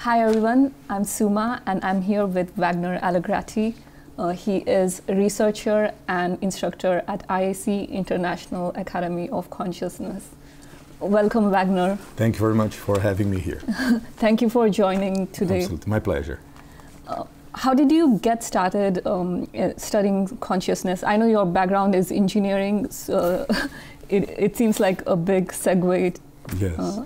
Hi everyone, I'm Suma and I'm here with Wagner Alegretti. He is a researcher and instructor at IAC International Academy of Consciousness. Welcome, Wagner. Thank you very much for having me here. Thank you for joining today. Absolutely, my pleasure. How did you get started studying consciousness? I know your background is engineering, so it seems like a big segue. Yes.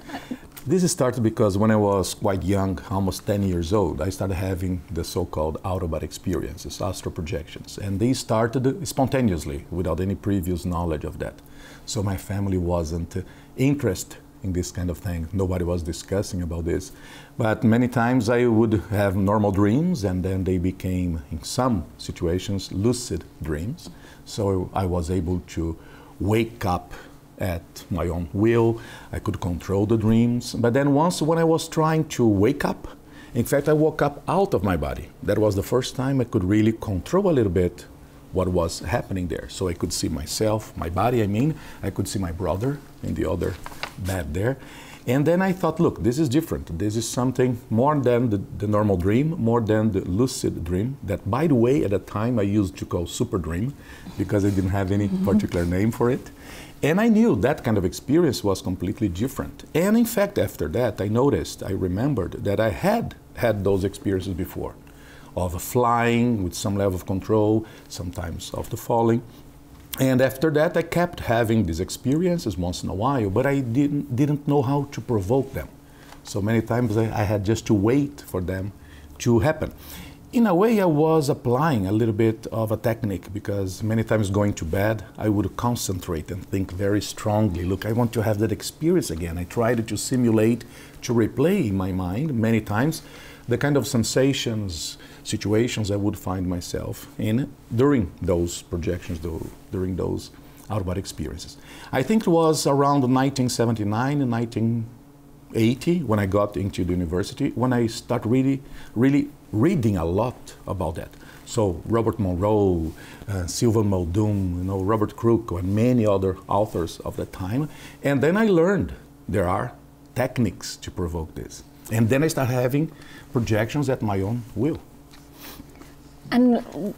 This started because when I was quite young, almost 10 years old, I started having the so-called out-of-body experiences, astral projections. And they started spontaneously, without any previous knowledge of that. So my family wasn't interested in this kind of thing. Nobody was discussing about this. But many times I would have normal dreams, and then they became, in some situations, lucid dreams. So I was able to wake up at my own will. I could control the dreams. But then once when I was trying to wake up, in fact, I woke up out of my body. That was the first time I could really control a little bit what was happening there. So I could see myself, my body, I mean. I could see my brother in the other bed there. And then I thought, look, this is different. This is something more than the normal dream, more than the lucid dream, that, by the way, at the time I used to call super dream because I didn't have any particular name for it. And I knew that kind of experience was completely different. And in fact, after that, I noticed, I remembered that I had those experiences before, of flying with some level of control, sometimes of the falling. And after that, I kept having these experiences once in a while, but I didn't know how to provoke them. So many times I had just to wait for them to happen. In a way, I was applying a little bit of a technique, because many times going to bed, I would concentrate and think very strongly, look, I want to have that experience again. I tried to simulate, to replay in my mind many times the kind of sensations, situations I would find myself in during those projections, during those out-of-body experiences. I think it was around 1979 and 1980 when I got into the university, when I started really reading a lot about that. So Robert Monroe, Sylvan Muldoon, Robert Crook, and many other authors of the time. And then I learned there are techniques to provoke this. And then I started having projections at my own will. And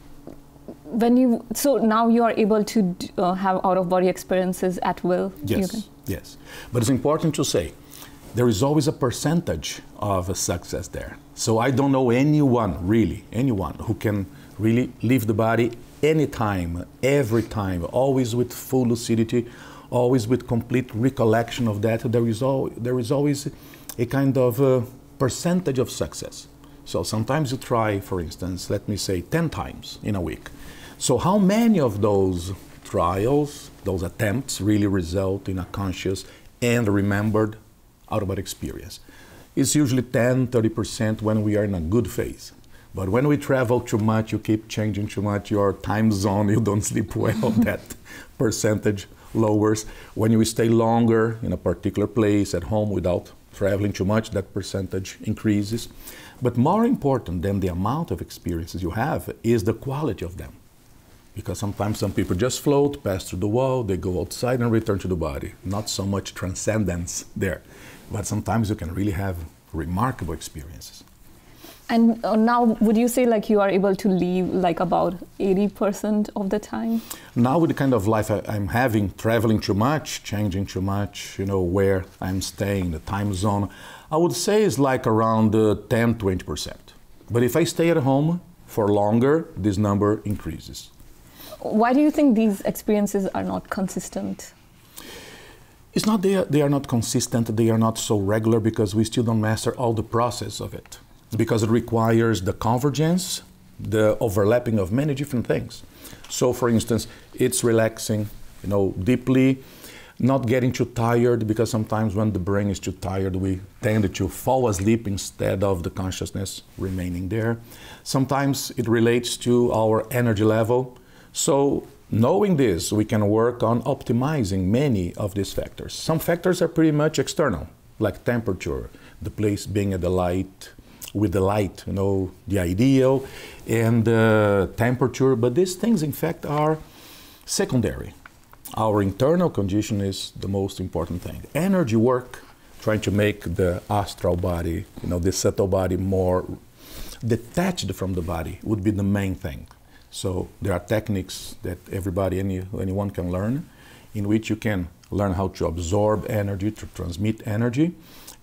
so now you are able to have out-of-body experiences at will? Yes, yes. But it's important to say, there is always a percentage of a success there. So I don't know anyone, really, anyone who can really leave the body anytime, every time, always with full lucidity, always with complete recollection of that. There is always a kind of percentage of success. So sometimes you try, for instance, let me say 10 times in a week. So how many of those trials, those attempts, really result in a conscious and remembered out-of-body experience? It's usually 10–30% when we are in a good phase. But when we travel too much, you keep changing too much, your time zone, you don't sleep well, that percentage lowers. When you stay longer in a particular place at home without traveling too much, that percentage increases. But more important than the amount of experiences you have is the quality of them. Because sometimes some people just float, pass through the wall, they go outside and return to the body. Not so much transcendence there. But sometimes you can really have remarkable experiences. And now, would you say like you are able to leave like about 80% of the time? Now with the kind of life I'm having, traveling too much, changing too much, where I'm staying, the time zone, I would say it's like around 10–20%. But if I stay at home for longer, this number increases. Why do you think these experiences are not consistent? It's not they are not consistent, they are not so regular because we still don't master all the process of it. Because it requires the convergence, the overlapping of many different things. So for instance, it's relaxing, deeply, not getting too tired, because sometimes when the brain is too tired, we tend to fall asleep instead of the consciousness remaining there. Sometimes it relates to our energy level. So knowing this, we can work on optimizing many of these factors. Some factors are pretty much external, like temperature, the place being at the light, with the light, the ideal, and temperature. But these things, in fact, are secondary. Our internal condition is the most important thing. Energy work trying to make the astral body, the subtle body more detached from the body would be the main thing. So there are techniques that anyone can learn, in which you can learn how to absorb energy, to transmit energy.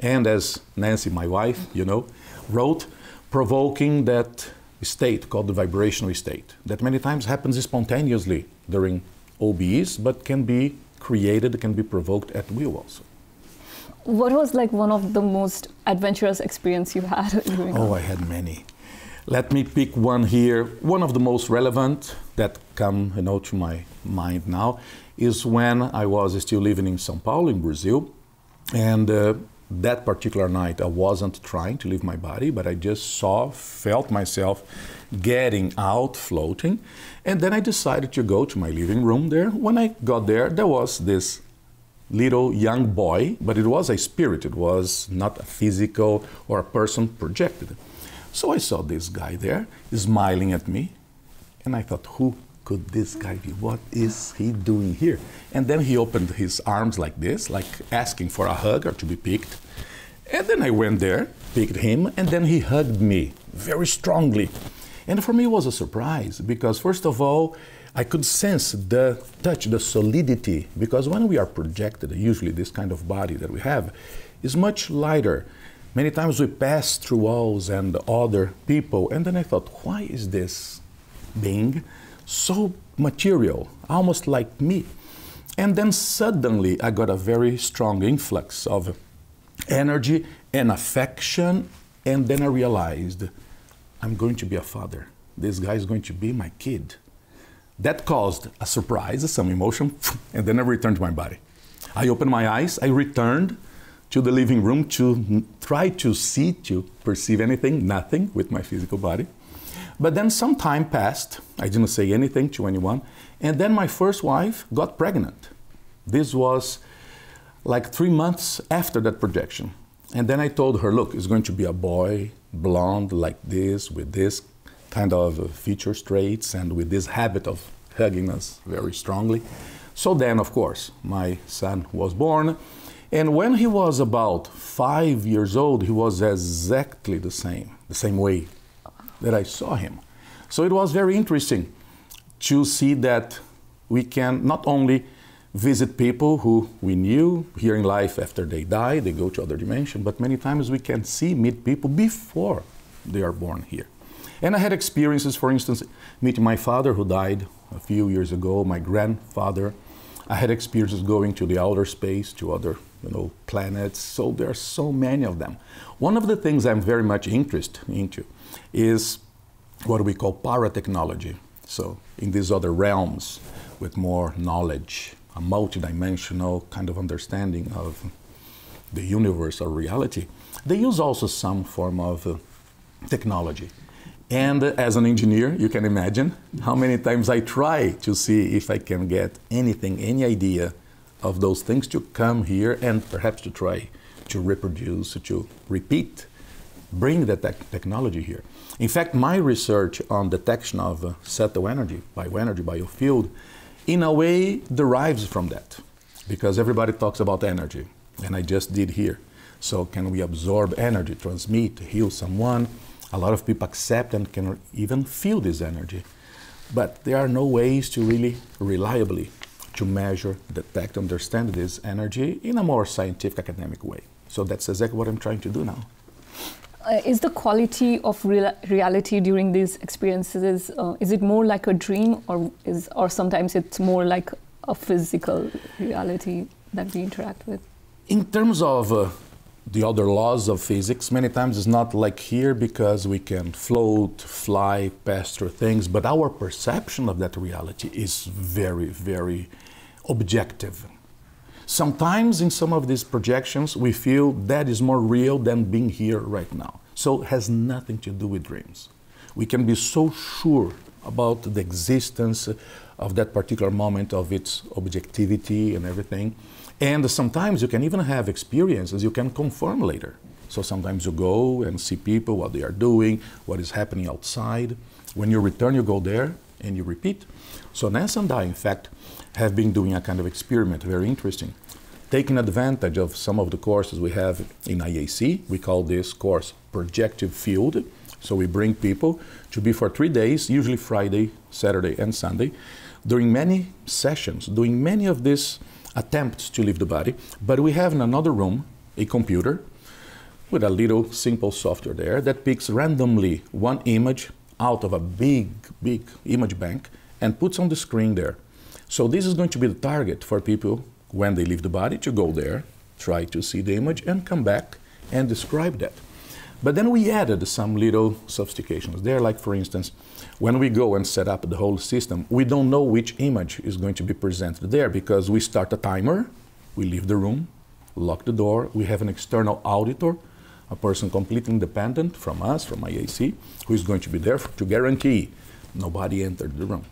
And as Nancy, my wife, wrote, provoking that state called the vibrational state, that many times happens spontaneously during OBs, but can be created, can be provoked at will also. What was like one of the most adventurous experience you had? I had many. Let me pick one here. One of the most relevant that come to my mind now is when I was still living in São Paulo in Brazil, and that particular night I wasn't trying to leave my body, but I just felt myself getting out, floating, and then I decided to go to my living room there. When I got there, there was this little young boy, but it was a spirit, it was not a physical or a person projected. So I saw this guy there smiling at me, and I thought, who could this guy be? What is he doing here? And then he opened his arms like this, like asking for a hug or to be picked. And then I went there, picked him, and then he hugged me very strongly. And for me it was a surprise, because first of all, I could sense the touch, the solidity, because when we are projected, usually this kind of body that we have is much lighter. Many times we pass through walls and other people, and then I thought, why is this being so material, almost like me? And then suddenly I got a very strong influx of energy and affection, and then I realized, I'm going to be a father. This guy is going to be my kid. That caused a surprise, some emotion, and then I returned to my body. I opened my eyes, I returned to the living room to try to see, to perceive anything, nothing with my physical body. But then some time passed, I didn't say anything to anyone, and then my first wife got pregnant. This was like 3 months after that projection. And then I told her, look, it's going to be a boy, blonde like this, with this kind of feature traits, and with this habit of hugging us very strongly. So then, of course, my son was born. And when he was about 5 years old, he was exactly the same way that I saw him. So it was very interesting to see that we can not only visit people who we knew here in life after they die, they go to other dimension, but many times we can meet people before they are born here. And I had experiences, for instance, meeting my father who died a few years ago, my grandfather. I had experiences going to the outer space, to other planets, so there are so many of them. One of the things I'm very much interested into is what we call paratechnology. So in these other realms with more knowledge, a multidimensional kind of understanding of the universe or reality, they use also some form of technology. And as an engineer, you can imagine how many times I try to see if I can get anything, any idea of those things to come here and perhaps to try to reproduce, to repeat, bring that technology here. In fact, my research on detection of subtle energy, biofield, in a way derives from that, because everybody talks about energy, and I just did here. So can we absorb energy, transmit, heal someone? A lot of people accept and can even feel this energy, but there are no ways to really reliably to measure, detect, understand this energy in a more scientific, academic way. So that's exactly what I'm trying to do now. Is the quality of reality during these experiences, is it more like a dream, or sometimes it's more like a physical reality that we interact with? In terms of the other laws of physics, many times it's not like here, because we can float, fly, pass through things, but our perception of that reality is very, very objective. Sometimes in some of these projections, we feel that is more real than being here right now. So it has nothing to do with dreams. We can be so sure about the existence of that particular moment, of its objectivity and everything. And sometimes you can even have experiences you can confirm later. So sometimes you go and see people, what they are doing, what is happening outside. When you return, you go there and you repeat. So Nancy and I, in fact, have been doing a kind of experiment, very interesting. taking advantage of some of the courses we have in IAC. We call this course Projective Field. So we bring people to be for 3 days, usually Friday, Saturday, and Sunday, during many sessions, doing many of these attempts to leave the body. But we have in another room a computer with a little simple software there that picks randomly one image out of a big image bank and puts on the screen there. So this is going to be the target for people when they leave the body to go there, try to see the image and come back and describe that. But then we added some little sophistications there, like for instance, when we go and set up the whole system, we don't know which image is going to be presented there because we start a timer, we leave the room, lock the door, we have an external auditor, a person completely independent from us, from IAC, who is going to be there to guarantee nobody entered the room.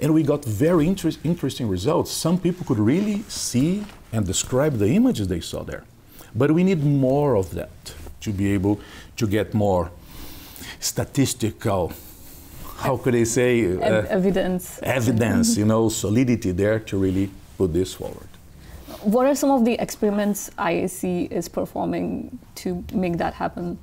And we got very interesting results. Some people could really see and describe the images they saw there. But we need more of that to be able to get more statistical, how could I say? Evidence. Evidence, you know, solidity there to really put this forward. What are some of the experiments IAC is performing to make that happen?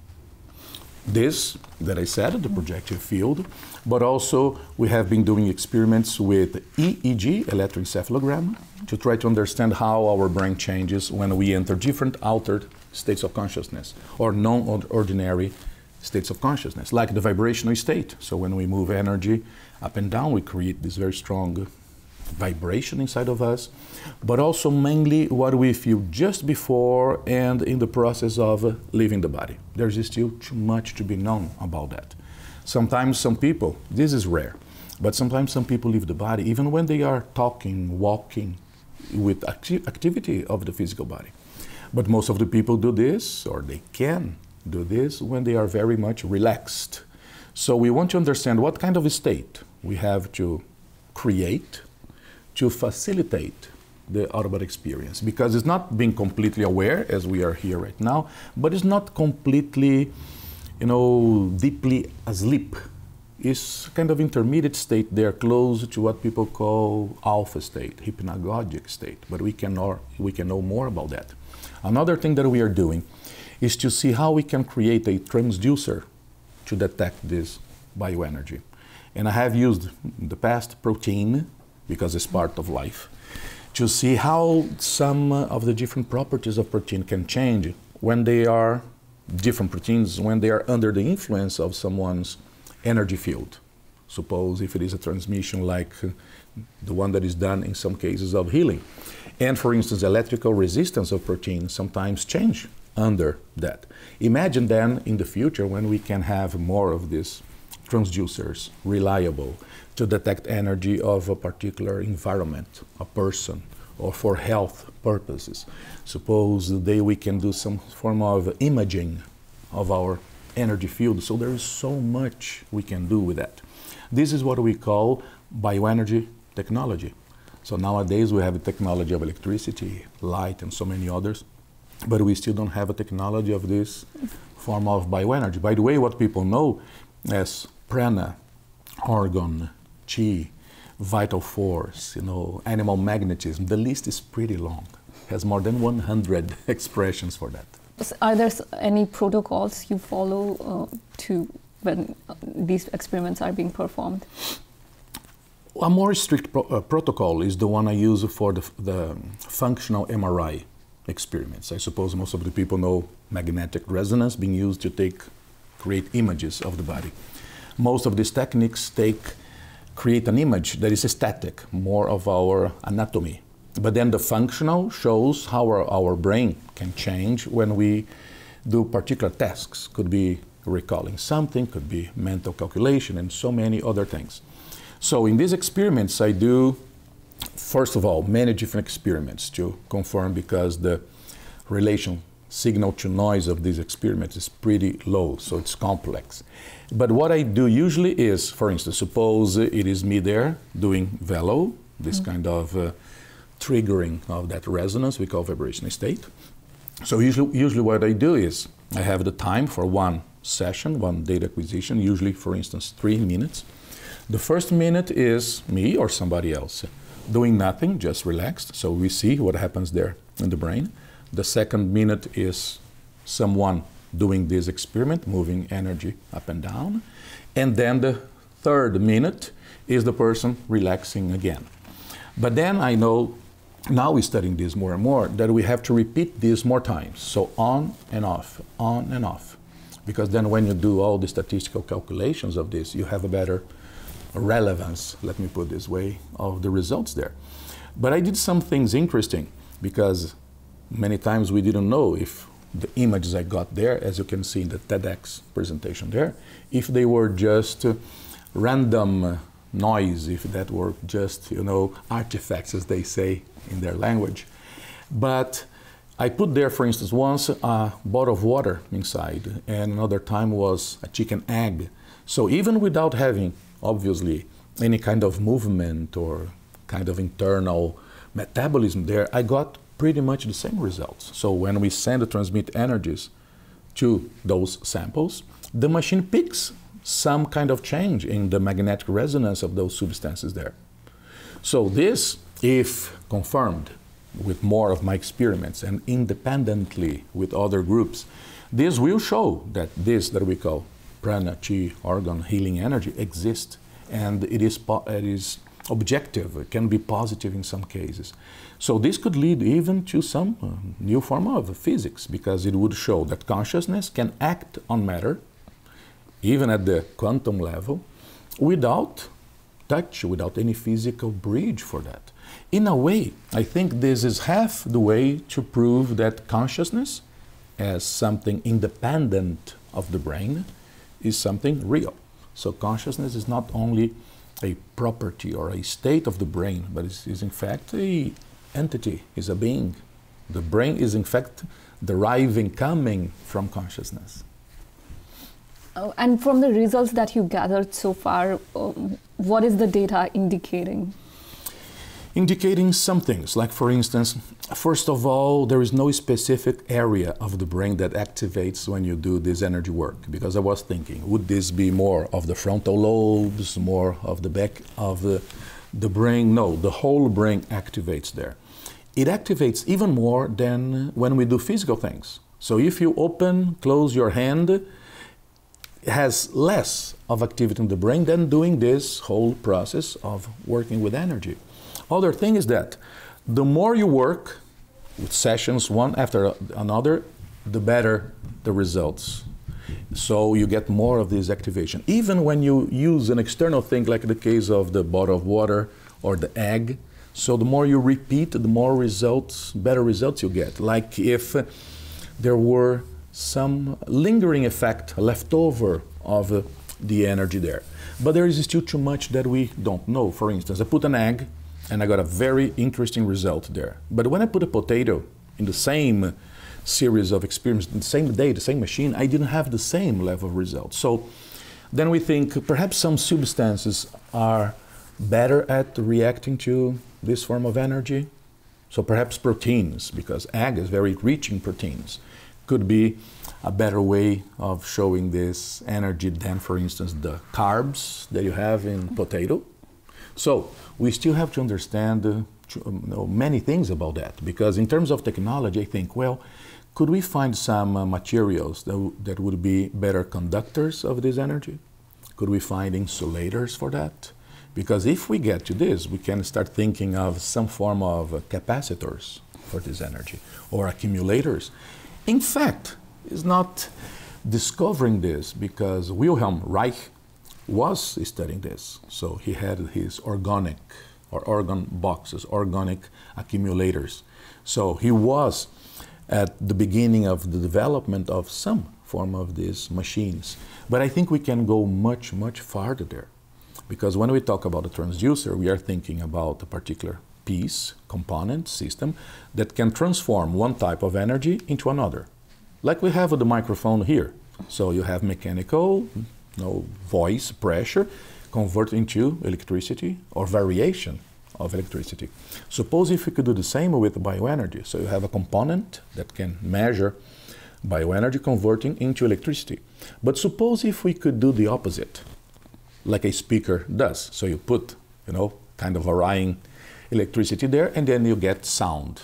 This, that I said, the projective field, but also we have been doing experiments with EEG, electroencephalogram, to try to understand how our brain changes when we enter different altered states of consciousness or non-ordinary states of consciousness, like the vibrational state. So when we move energy up and down, we create this very strong vibration inside of us, but also mainly what we feel just before and in the process of leaving the body. There's still too much to be known about that. Sometimes some people, this is rare, but sometimes some people leave the body even when they are talking, walking, with activity of the physical body. But most of the people do this, or they can do this, when they are very much relaxed. So we want to understand what kind of a state we have to create to facilitate the out-of-body experience, because it's not being completely aware as we are here right now, but it's not completely, you know, deeply asleep. It's kind of intermediate state there, close to what people call alpha state, hypnagogic state, but we can know more about that. Another thing that we are doing is to see how we can create a transducer to detect this bioenergy. And I have used in the past protein, because it's part of life, to see how some of the different properties of protein can change when they are different proteins, when they are under the influence of someone's energy field. Suppose if it is a transmission like the one that is done in some cases of healing. And for instance, electrical resistance of proteins sometimes change under that. Imagine then in the future when we can have more of these transducers, reliable, to detect energy of a particular environment, a person, or for health purposes. Suppose today we can do some form of imaging of our energy field. So there is so much we can do with that. This is what we call bioenergy technology. So nowadays we have a technology of electricity, light, and so many others, but we still don't have a technology of this form of bioenergy. By the way, what people know as prana, organ, chi, vital force, you know, animal magnetism, the list is pretty long. It has more than 100 expressions for that. Are there any protocols you follow to when these experiments are being performed? A more strict protocol is the one I use for the functional MRI experiments. I suppose most of the people know magnetic resonance being used to create images of the body. Most of these techniques create an image that is static, more of our anatomy. But then the functional shows how our brain can change when we do particular tasks. Could be recalling something, could be mental calculation, and so many other things. So in these experiments, I do, first of all, many different experiments to confirm, because the relation signal to noise of these experiments is pretty low, so it's complex. But what I do usually is, for instance, suppose it is me there doing velo, this kind of triggering of that resonance we call vibration state. So usually what I do is I have the time for one session, one data acquisition, usually, for instance, 3 minutes. The first minute is me or somebody else doing nothing, just relaxed. So we see what happens there in the brain. The second minute is someone doing this experiment, moving energy up and down. And then the third minute is the person relaxing again. But then I know, now we're studying this more and more, that we have to repeat this more times. So on and off, on and off. Because then when you do all the statistical calculations of this, you have a better relevance, let me put it this way, of the results there. But I did some things interesting, because many times we didn't know if the images I got there, as you can see in the TEDx presentation there, if they were just random noise, if that were just, you know, artifacts, as they say in their language. But I put there, for instance, once a bottle of water inside, and another time was a chicken egg. So even without having, obviously, any kind of movement or kind of internal metabolism there, I got pretty much the same results. So when we send the transmit energies to those samples, the machine picks some kind of change in the magnetic resonance of those substances there. So this, if confirmed with more of my experiments and independently with other groups, this will show that this that we call prana, chi, organ, healing energy exists, and it is objective, it can be positive in some cases. So this could lead even to some new form of physics, because it would show that consciousness can act on matter, even at the quantum level, without touch, without any physical bridge for that. In a way, I think this is half the way to prove that consciousness, as something independent of the brain, is something real. So consciousness is not only a property or a state of the brain, but is in fact a entity, is a being. The brain is in fact deriving, coming from consciousness. Oh, and from the results that you gathered so far, what is the data indicating? Indicating some things, like for instance, first of all, there is no specific area of the brain that activates when you do this energy work. Because I was thinking, would this be more of the frontal lobes, more of the back of the brain? No, the whole brain activates there. It activates even more than when we do physical things. So if you open, close your hand, it has less of activity in the brain than doing this whole process of working with energy. Other thing is that the more you work with sessions one after another, the better the results. So you get more of this activation. Even when you use an external thing, like the case of the bottle of water or the egg, so the more you repeat, the more results, better results you get. Like if there were some lingering effect left over of the energy there. But there is still too much that we don't know. For instance, I put an egg, and I got a very interesting result there. But when I put a potato in the same series of experiments, the same day, the same machine, I didn't have the same level of results. So then we think perhaps some substances are better at reacting to this form of energy. So perhaps proteins, because egg is very rich in proteins, could be a better way of showing this energy than, for instance, the carbs that you have in potato. So we still have to understand many things about that, because in terms of technology, I think, well, could we find some materials that would be better conductors of this energy? Could we find insulators for that? Because if we get to this, we can start thinking of some form of capacitors for this energy, or accumulators. In fact, it's not discovering this, because Wilhelm Reich was studying this. So he had his organic or organ boxes, organic accumulators. So he was at the beginning of the development of some form of these machines. But I think we can go much, much farther there. Because when we talk about a transducer, we are thinking about a particular piece, component, system that can transform one type of energy into another. Like we have with the microphone here. So you have mechanical, voice, pressure, convert into electricity or variation of electricity. Suppose if we could do the same with bioenergy. So you have a component that can measure bioenergy converting into electricity. But suppose if we could do the opposite, like a speaker does. So you put, kind of varying electricity there, and then you get sound.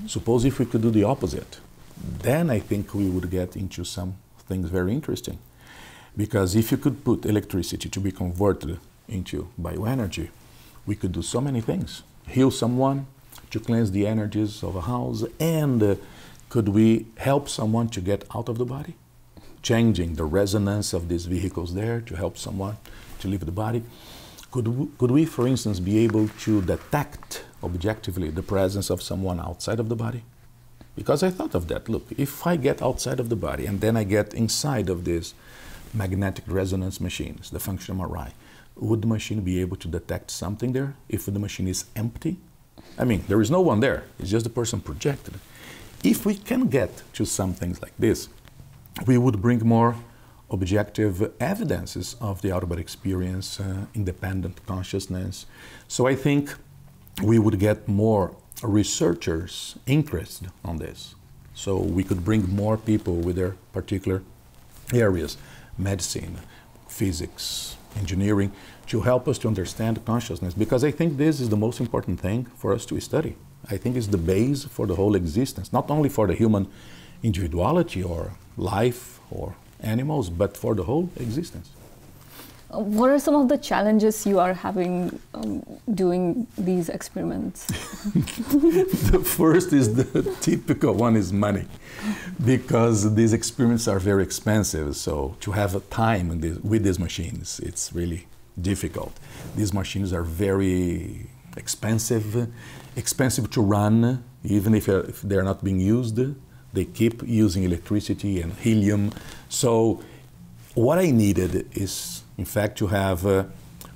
Suppose if we could do the opposite, then I think we would get into some things very interesting. Because if you could put electricity to be converted into bioenergy, we could do so many things. Heal someone, to cleanse the energies of a house, and could we help someone to get out of the body? Changing the resonance of these vehicles there to help someone to leave the body. Could we, for instance, be able to detect objectively the presence of someone outside of the body? Because I thought of that. Look, if I get outside of the body and then I get inside of these magnetic resonance machines, the functional MRI, would the machine be able to detect something there if the machine is empty? I mean, there is no one there. It's just the person projected. If we can get to some things like this, we would bring more objective evidences of the out-of-body experience, independent consciousness. So I think we would get more researchers interested on this. So we could bring more people with their particular areas, medicine, physics, engineering, to help us to understand consciousness, because I think this is the most important thing for us to study. I think it's the base for the whole existence, not only for the human individuality or life or animals, but for the whole existence. What are some of the challenges you are having doing these experiments? The first is the typical one is money, because these experiments are very expensive. So to have a time with these machines, it's really difficult. These machines are very expensive to run, even if they're not being used. They keep using electricity and helium. So what I needed is, in fact, to have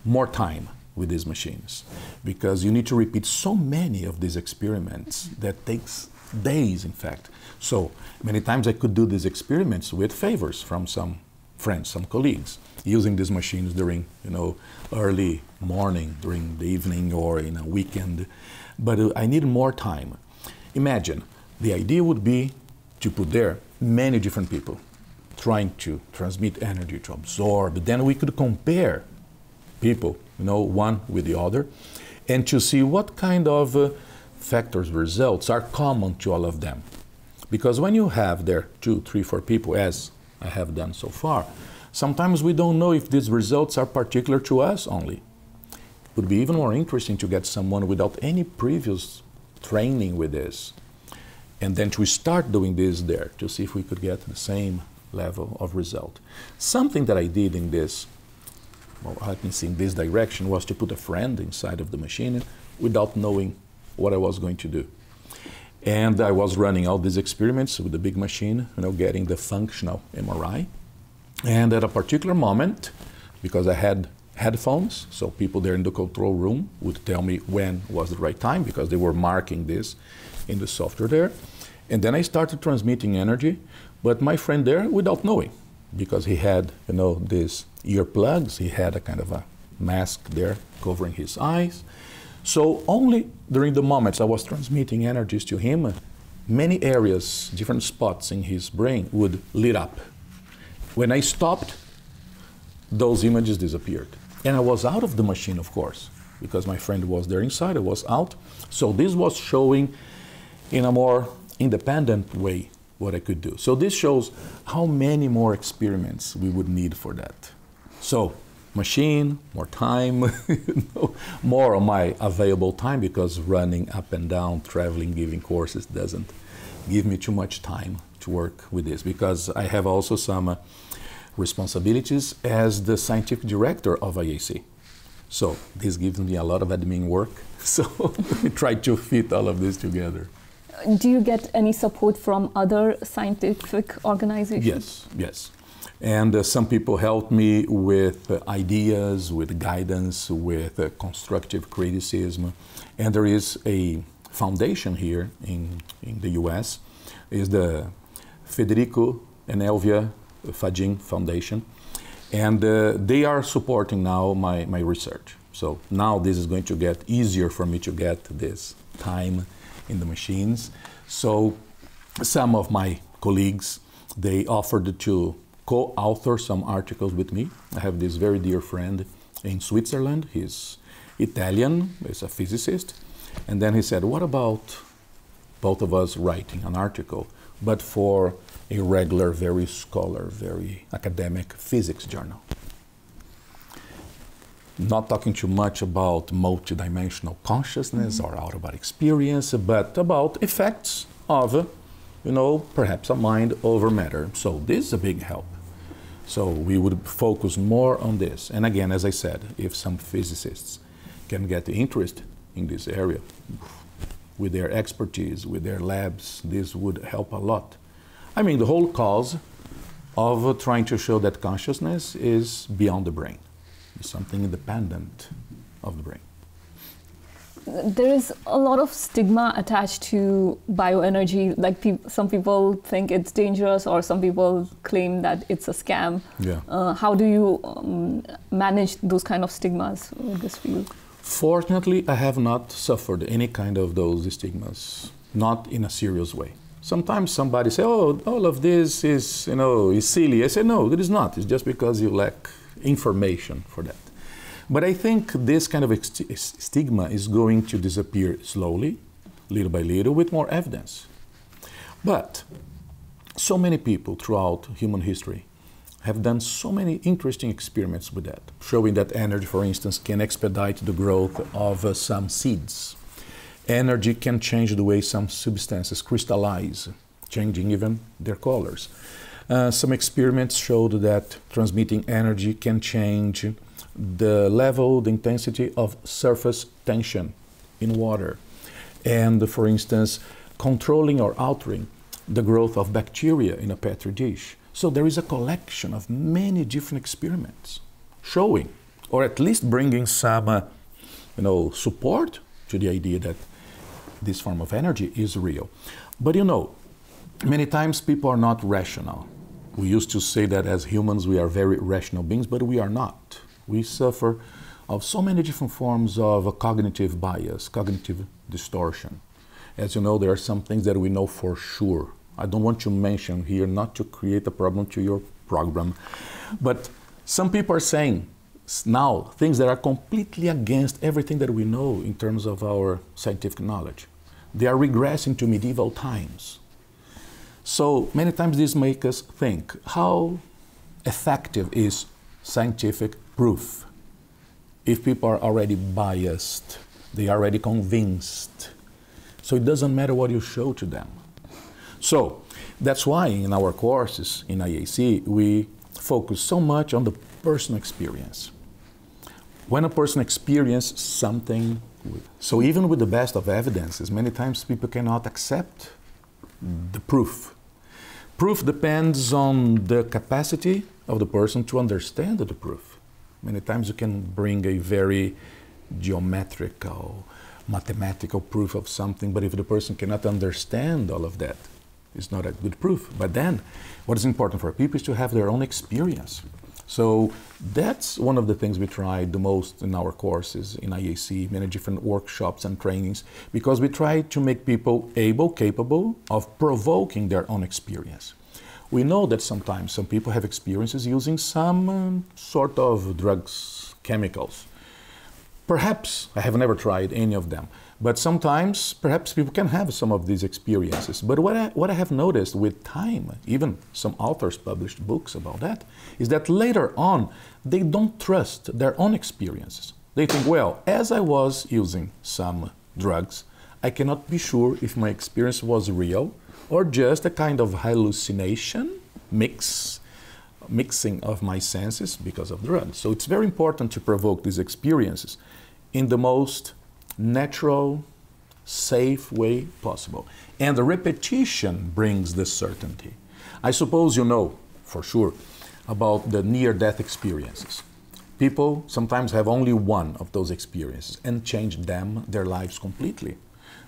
more time with these machines, because you need to repeat so many of these experiments that takes days, in fact. So many times I could do these experiments with favors from some friends, some colleagues, using these machines during, early morning, during the evening, or in a weekend. But I need more time. Imagine, the idea would be to put there many different people trying to transmit energy, to absorb. Then we could compare people, one with the other, and to see what kind of factors, results are common to all of them. Because when you have there 2, 3, 4 people, as I have done so far, sometimes we don't know if these results are particular to us only. It would be even more interesting to get someone without any previous training with this, and then to start doing this there to see if we could get the same level of result. Something that I did in this, in this direction, was to put a friend inside of the machine without knowing what I was going to do. And I was running all these experiments with the big machine, getting the functional MRI. And at a particular moment, because I had headphones, so people there in the control room would tell me when was the right time, because they were marking this in the software there. And then I started transmitting energy, but my friend there, without knowing, because he had, these earplugs, he had a kind of a mask there covering his eyes. So only during the moments I was transmitting energies to him, many areas, different spots in his brain would lit up. When I stopped, those images disappeared. And I was out of the machine, of course, because my friend was there inside, I was out. So this was showing in a more independent way what I could do. So this shows how many more experiments we would need for that. So machine, more time, more of my available time, because running up and down, traveling, giving courses doesn't give me too much time to work with this, because I have also some responsibilities as the scientific director of IAC. So this gives me a lot of admin work. So I try to fit all of this together. Do you get any support from other scientific organizations? Yes. And some people help me with ideas, with guidance, with constructive criticism. And there is a foundation here in the US, is the Federico and Elvia Fagin Foundation. And they are supporting now my research. So now this is going to get easier for me to get this time in the machines. So some of my colleagues, they offered to co-author some articles with me. I have this very dear friend in Switzerland. He's Italian, he's a physicist. And then he said, what about both of us writing an article, but for a regular, very scholar, very academic physics journal. Not talking too much about multidimensional consciousness or out-of-body experience, but about effects of, perhaps a mind over matter. So this is a big help. So we would focus more on this. And again, as I said, if some physicists can get interest in this area, with their expertise, with their labs, this would help a lot. I mean, the whole cause of trying to show that consciousness is beyond the brain. It's something independent of the brain. There is a lot of stigma attached to bioenergy. Like some people think it's dangerous, or some people claim that it's a scam. Yeah. How do you manage those kind of stigmas in this field? Fortunately, I have not suffered any kind of those stigmas, not in a serious way. Sometimes somebody say, "Oh, all of this is, is silly." I say, "No, it is not. It's just because you lack information for that." But I think this kind of stigma is going to disappear slowly, little by little, with more evidence. But so many people throughout human history have done so many interesting experiments with that, showing that energy, for instance, can expedite the growth of some seeds. Energy can change the way some substances crystallize, changing even their colors. Some experiments showed that transmitting energy can change the level, the intensity of surface tension in water. And, for instance, controlling or altering the growth of bacteria in a petri dish. So there is a collection of many different experiments showing, or at least bringing some, support to the idea that this form of energy is real. But many times people are not rational. We used to say that as humans we are very rational beings, but we are not. We suffer of so many different forms of cognitive bias, cognitive distortion. As you know, there are some things that we know for sure. I don't want to mention here, not to create a problem to your program, but some people are saying now things that are completely against everything that we know in terms of our scientific knowledge. They are regressing to medieval times. So many times this makes us think, how effective is scientific proof? If people are already biased, they are already convinced. So it doesn't matter what you show to them. So that's why in our courses in IAC, we focus so much on the personal experience. When a person experiences something, so even with the best of evidences, many times people cannot accept the proof. Proof depends on the capacity of the person to understand the proof. Many times you can bring a very geometrical, mathematical proof of something, but if the person cannot understand all of that, it's not a good proof. But then, what is important for people is to have their own experience. So that's one of the things we try the most in our courses in IAC, many different workshops and trainings, because we try to make people capable of provoking their own experience. We know that sometimes some people have experiences using some sort of drugs, chemicals. Perhaps, I have never tried any of them, but sometimes perhaps people can have some of these experiences. But what I have noticed with time, even some authors published books about that, is that later on they don't trust their own experiences. They think, well, as I was using some drugs, I cannot be sure if my experience was real or just a kind of hallucination, mixing of my senses because of drugs. So it's very important to provoke these experiences in the most natural, safe way possible. And the repetition brings this certainty. I suppose you know, for sure, about the near-death experiences. People sometimes have only one of those experiences and change their lives completely.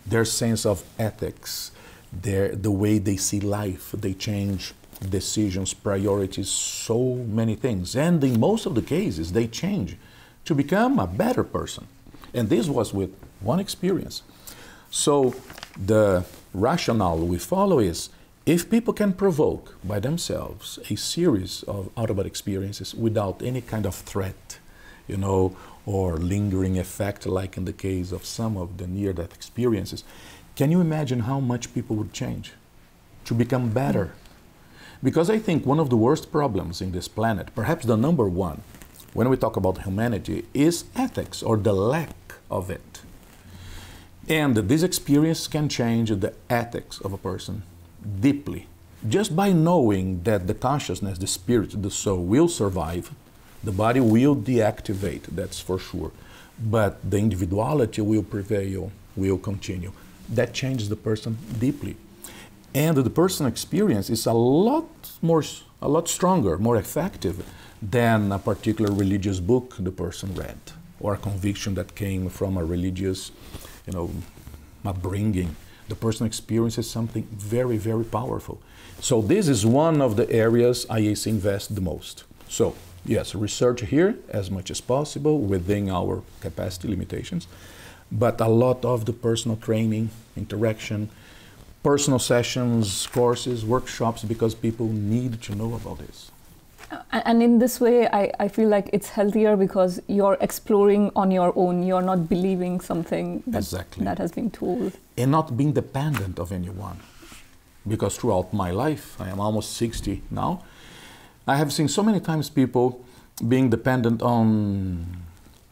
Their sense of ethics, the way they see life, they change decisions, priorities, so many things. And in most of the cases, they change to become a better person. And this was with one experience. So the rationale we follow is, if people can provoke by themselves a series of out-of-body experiences without any kind of threat, or lingering effect, like in the case of some of the near-death experiences, can you imagine how much people would change to become better? Because I think one of the worst problems in this planet, perhaps the number one, when we talk about humanity, is ethics or the lack of it. And this experience can change the ethics of a person deeply. Just by knowing that the consciousness, the spirit, the soul will survive, the body will deactivate, that's for sure. But the individuality will prevail, will continue. That changes the person deeply. And the personal experience is a lot stronger, more effective than a particular religious book the person read, or a conviction that came from a religious, upbringing. The personal experience is something very, very powerful. So this is one of the areas IAC invests the most. So yes, research here as much as possible within our capacity limitations, but a lot of the personal training, interaction, personal sessions, courses, workshops, because people need to know about this. And in this way, I feel like it's healthier because you're exploring on your own. You're not believing something that has been told. And not being dependent of anyone. Because throughout my life, I am almost 60 now, I have seen so many times people being dependent on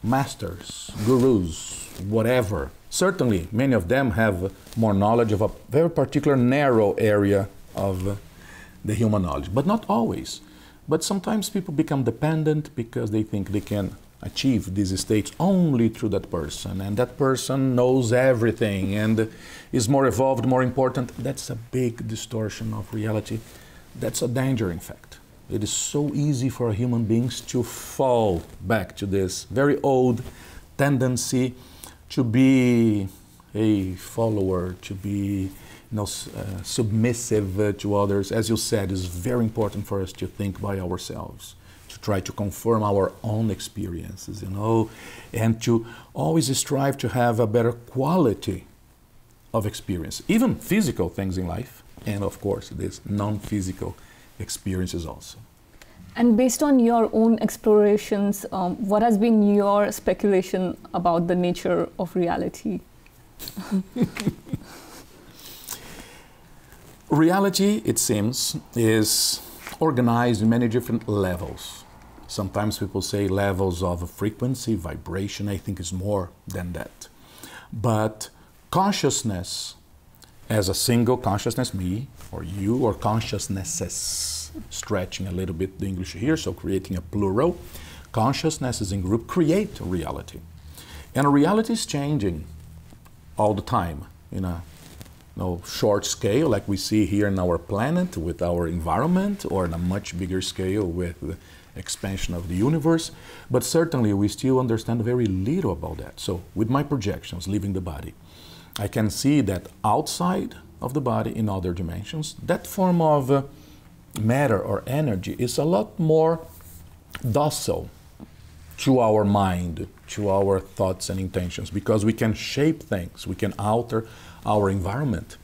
masters, gurus, whatever. Certainly, many of them have more knowledge of a very particular narrow area of the human knowledge, but not always. But sometimes people become dependent because they think they can achieve these states only through that person, and that person knows everything and is more evolved, more important. That's a big distortion of reality. That's a danger, in fact. It is so easy for human beings to fall back to this very old tendency to be a follower, to be submissive to others. As you said, it's very important for us to think by ourselves, to try to confirm our own experiences, and to always strive to have a better quality of experience, even physical things in life, and of course, these non-physical experiences also. And based on your own explorations, what has been your speculation about the nature of reality? Reality, it seems, is organized in many different levels. Sometimes people say levels of frequency, vibration. I think it's more than that. But consciousness, as a single consciousness, me or you, or consciousnesses, stretching a little bit the English here, so creating a plural, consciousnesses in group create reality. And reality is changing all the time in a short scale, like we see here in our planet with our environment, or in a much bigger scale with the expansion of the universe. But certainly we still understand very little about that. So with my projections leaving the body, I can see that outside of the body, in other dimensions, that form of matter or energy is a lot more docile to our mind, to our thoughts and intentions, because we can shape things, we can alter our environment.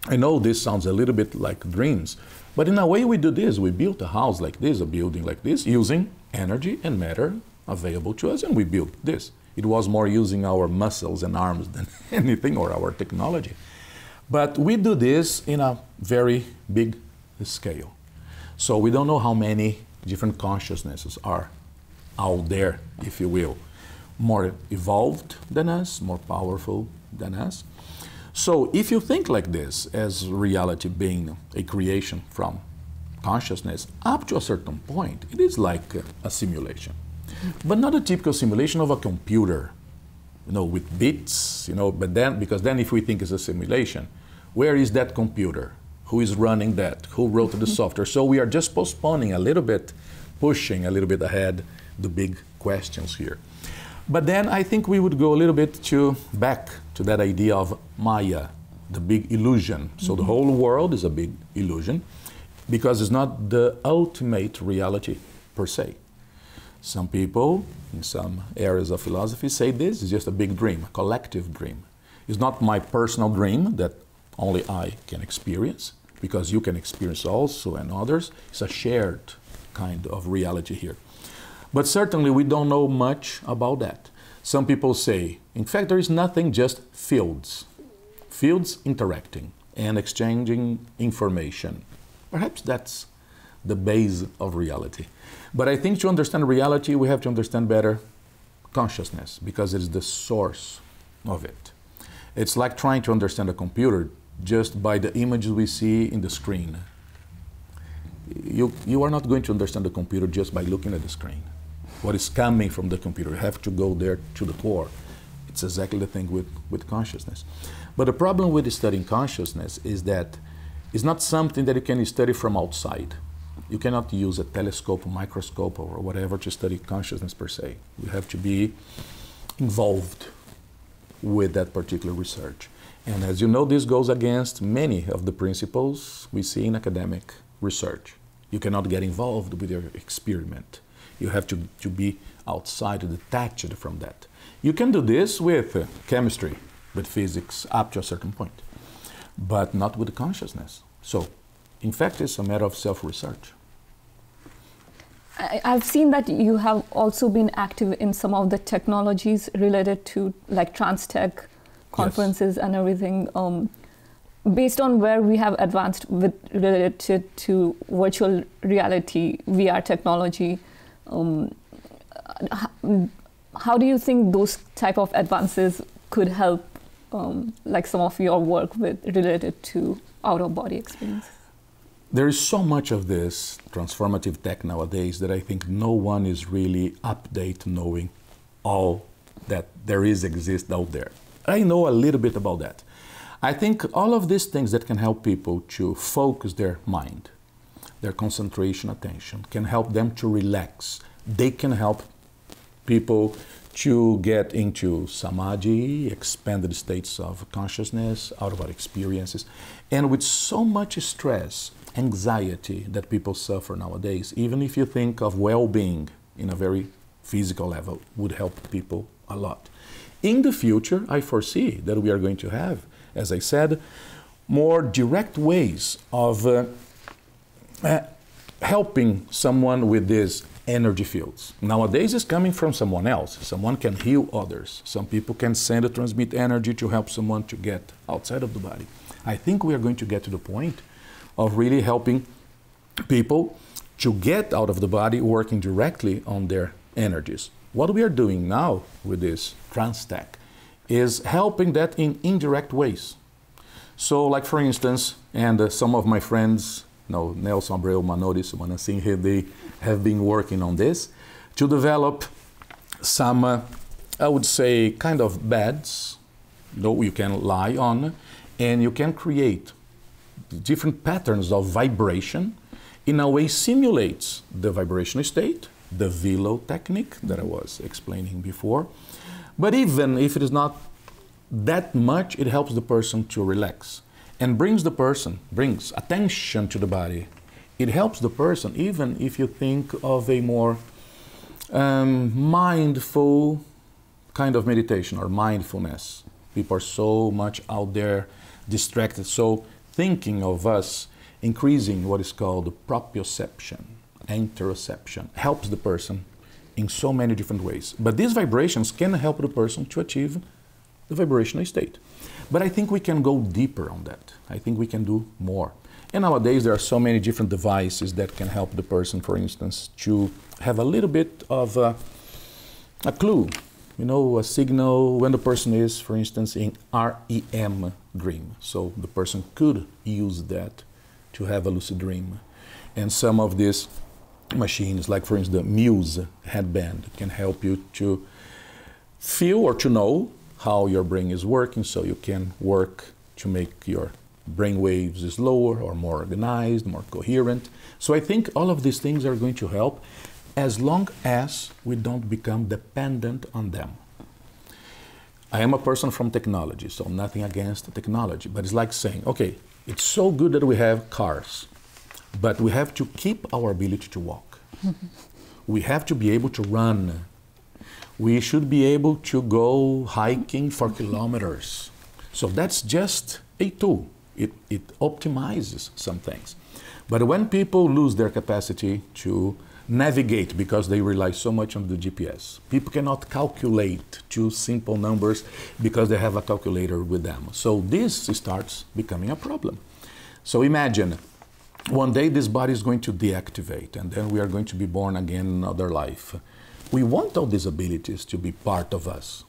I know this sounds a little bit like dreams, but in a way we do this. We built a house like this, a building like this, using energy and matter available to us, and we built this. It was more using our muscles and arms than anything, or our technology. But we do this in a very big scale. So we don't know how many different consciousnesses are out there, if you will, more evolved than us, more powerful than us. So if you think like this, as reality being a creation from consciousness, up to a certain point, it is like a simulation. But not a typical simulation of a computer, with bits, but then, because then if we think it's a simulation, where is that computer? Who is running that? Who wrote the software? So we are just postponing a little bit, pushing a little bit ahead the big questions here. But then I think we would go a little bit back to that idea of Maya, the big illusion. So the whole world is a big illusion, because it's not the ultimate reality per se. Some people, in some areas of philosophy, say this is just a big dream, a collective dream. It's not my personal dream that only I can experience, because you can experience also and others. It's a shared kind of reality here. But certainly we don't know much about that. Some people say, in fact, there is nothing, just fields. fields interacting and exchanging information. Perhaps that's the base of reality. But I think to understand reality, we have to understand better consciousness, because it is the source of it. It's like trying to understand a computer just by the images we see in the screen. You are not going to understand the computer just by looking at the screen. What is coming from the computer, you have to go there to the core. It's exactly the thing with consciousness. But the problem with studying consciousness is that it's not something that you can study from outside. You cannot use a telescope, a microscope, or whatever to study consciousness per se. You have to be involved with that particular research. And as you know, this goes against many of the principles we see in academic research. You cannot get involved with your experiment. You have to be outside, detached from that. You can do this with chemistry, with physics, up to a certain point, but not with consciousness. So, in fact, it's a matter of self-research. I've seen that you have also been active in some of the technologies related to like TransTech conferences. Yes. And everything. Based on where we have advanced with related to virtual reality, VR technology, how do you think those type of advances could help like some of your work with related to out-of-body experience? There is so much of this transformative tech nowadays that I think no one is really up-to-date knowing all that there exists out there. I know a little bit about that. I think all of these things that can help people to focus their mind, their concentration, attention, can help them to relax. They can help people to get into samadhi, expanded states of consciousness, out-of-body experiences. And with so much stress, anxiety that people suffer nowadays, even if you think of well-being in a very physical level, would help people a lot. In the future, I foresee that we are going to have, as I said, more direct ways of helping someone with these energy fields. Nowadays it's coming from someone else. Someone can heal others. Some people can send or transmit energy to help someone to get outside of the body. I think we are going to get to the point of really helping people to get out of the body, working directly on their energies. What we are doing now with this TransTech is helping that in indirect ways. So like for instance, and some of my friends, Nelson, Abreu, Manolis, Manassin here, they have been working on this to develop some, I would say, kind of beds you can lie on, and you can create different patterns of vibration in a way simulates the vibrational state, the Velo technique that I was explaining before. But even if it is not that much, it helps the person to relax and brings attention to the body. It helps the person even if you think of a more mindful kind of meditation or mindfulness. People are so much out there distracted. So thinking of us increasing what is called proprioception, interoception, helps the person in so many different ways. But these vibrations can help the person to achieve the vibrational state. But I think we can go deeper on that. I think we can do more. And nowadays there are so many different devices that can help the person, for instance, to have a little bit of a clue, a signal when the person is, for instance, in REM dream. So the person could use that to have a lucid dream. And some of these machines, like for instance the Muse headband, can help you to feel or to know how your brain is working, so you can work to make your brain waves slower or more organized, more coherent. So I think all of these things are going to help as long as we don't become dependent on them. I am a person from technology, so nothing against technology, but it's like saying, okay, it's so good that we have cars, but we have to keep our ability to walk. We have to be able to run. We should be able to go hiking for kilometers. So that's just a tool. It optimizes some things. But when people lose their capacity to navigate because they rely so much on the GPS. People cannot calculate two simple numbers because they have a calculator with them. So this starts becoming a problem. So imagine one day this body is going to deactivate and then we are going to be born again in another life. We want all these abilities to be part of us.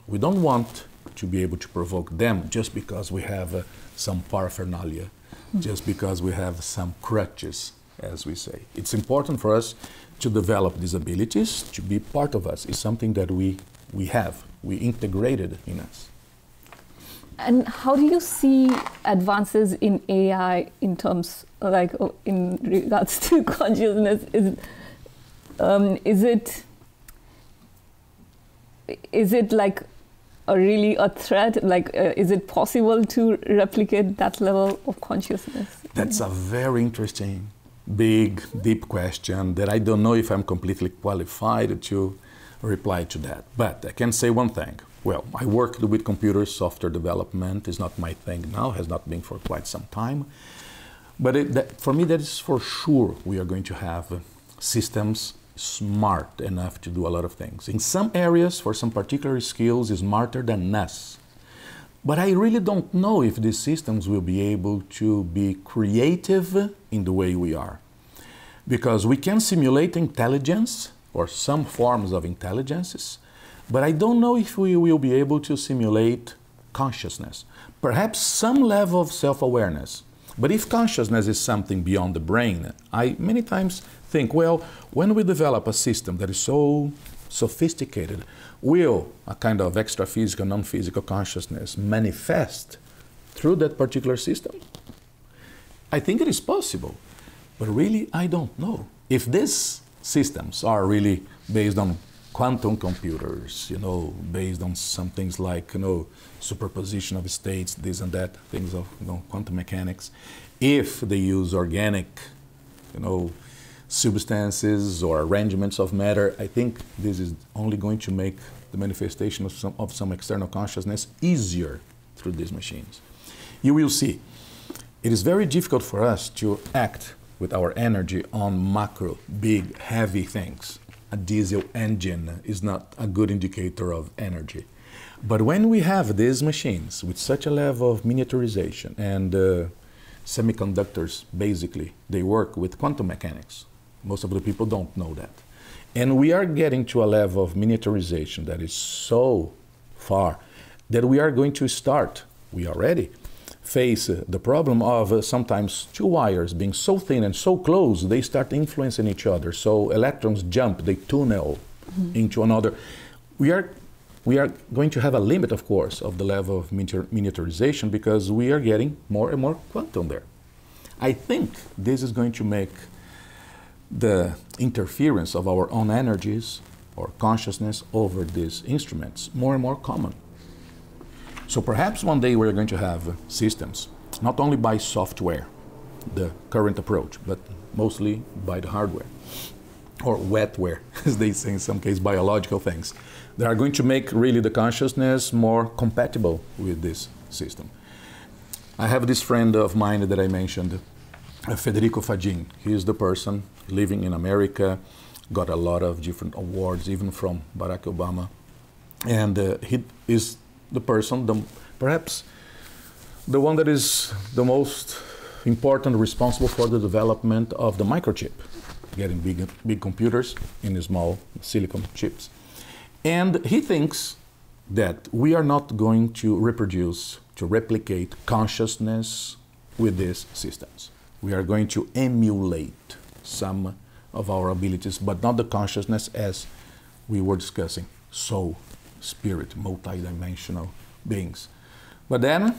We don't want to be able to provoke them just because we have some paraphernalia, just because we have some crutches, as we say. It's important for us to develop these abilities to be part of us. It's something that we have, we integrated in us. And how do you see advances in AI in terms, like, in regards to consciousness? Is it like really a threat? Like, is it possible to replicate that level of consciousness? That's a very interesting, big, deep question that I don't know if I'm completely qualified to reply to that. But I can say one thing. Well, I worked with computers, software development is not my thing now, has not been for quite some time. But for me, that is for sure we are going to have systems smart enough to do a lot of things. In some areas, for some particular skills, is smarter than us. But I really don't know if these systems will be able to be creative in the way we are. Because we can simulate intelligence, or some forms of intelligences, but I don't know if we will be able to simulate consciousness. Perhaps some level of self-awareness. But if consciousness is something beyond the brain, I many times think, well, when we develop a system that is so sophisticated, will a kind of extra-physical, non-physical consciousness manifest through that particular system? I think it is possible, but really I don't know. If these systems are really based on quantum computers, based on some things like, superposition of states, this and that, things of, quantum mechanics. If they use organic, substances or arrangements of matter, I think this is only going to make the manifestation of some external consciousness easier through these machines. You will see, it is very difficult for us to act with our energy on macro, big, heavy things. A diesel engine is not a good indicator of energy. But when we have these machines with such a level of miniaturization and semiconductors, basically, they work with quantum mechanics. Most of the people don't know that. And we are getting to a level of miniaturization that is so far that we are going to start, we already face the problem of sometimes two wires being so thin and so close, they start influencing each other. So electrons jump, they tunnel into another. We are going to have a limit, of course, of the level of miniaturization because we are getting more and more quantum there. I think this is going to make the interference of our own energies or consciousness over these instruments more and more common. So perhaps one day we're going to have systems, not only by software, the current approach, but mostly by the hardware, or wetware, as they say in some cases, biological things. They are going to make really the consciousness more compatible with this system. I have this friend of mine that I mentioned, Federico Fagin. He is the person living in America, got a lot of different awards, even from Barack Obama. And he is the person, perhaps the one that is the most important, responsible for the development of the microchip, getting big computers in small silicon chips. And he thinks that we are not going to replicate consciousness with these systems. We are going to emulate some of our abilities, but not the consciousness as we were discussing, soul, spirit, multidimensional beings. But then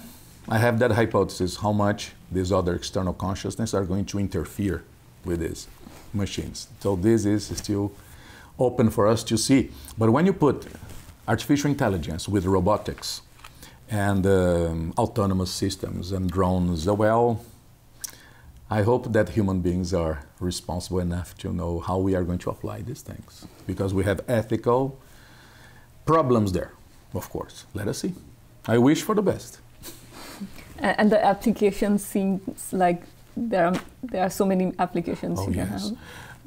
I have that hypothesis, how much these other external consciousness are going to interfere with these machines. So this is still open for us to see. But when you put artificial intelligence with robotics and autonomous systems and drones, well, I hope that human beings are responsible enough to know how we are going to apply these things, because we have ethical problems there, of course. Let us see. I wish for the best. And the application seems like there are so many applications you can have.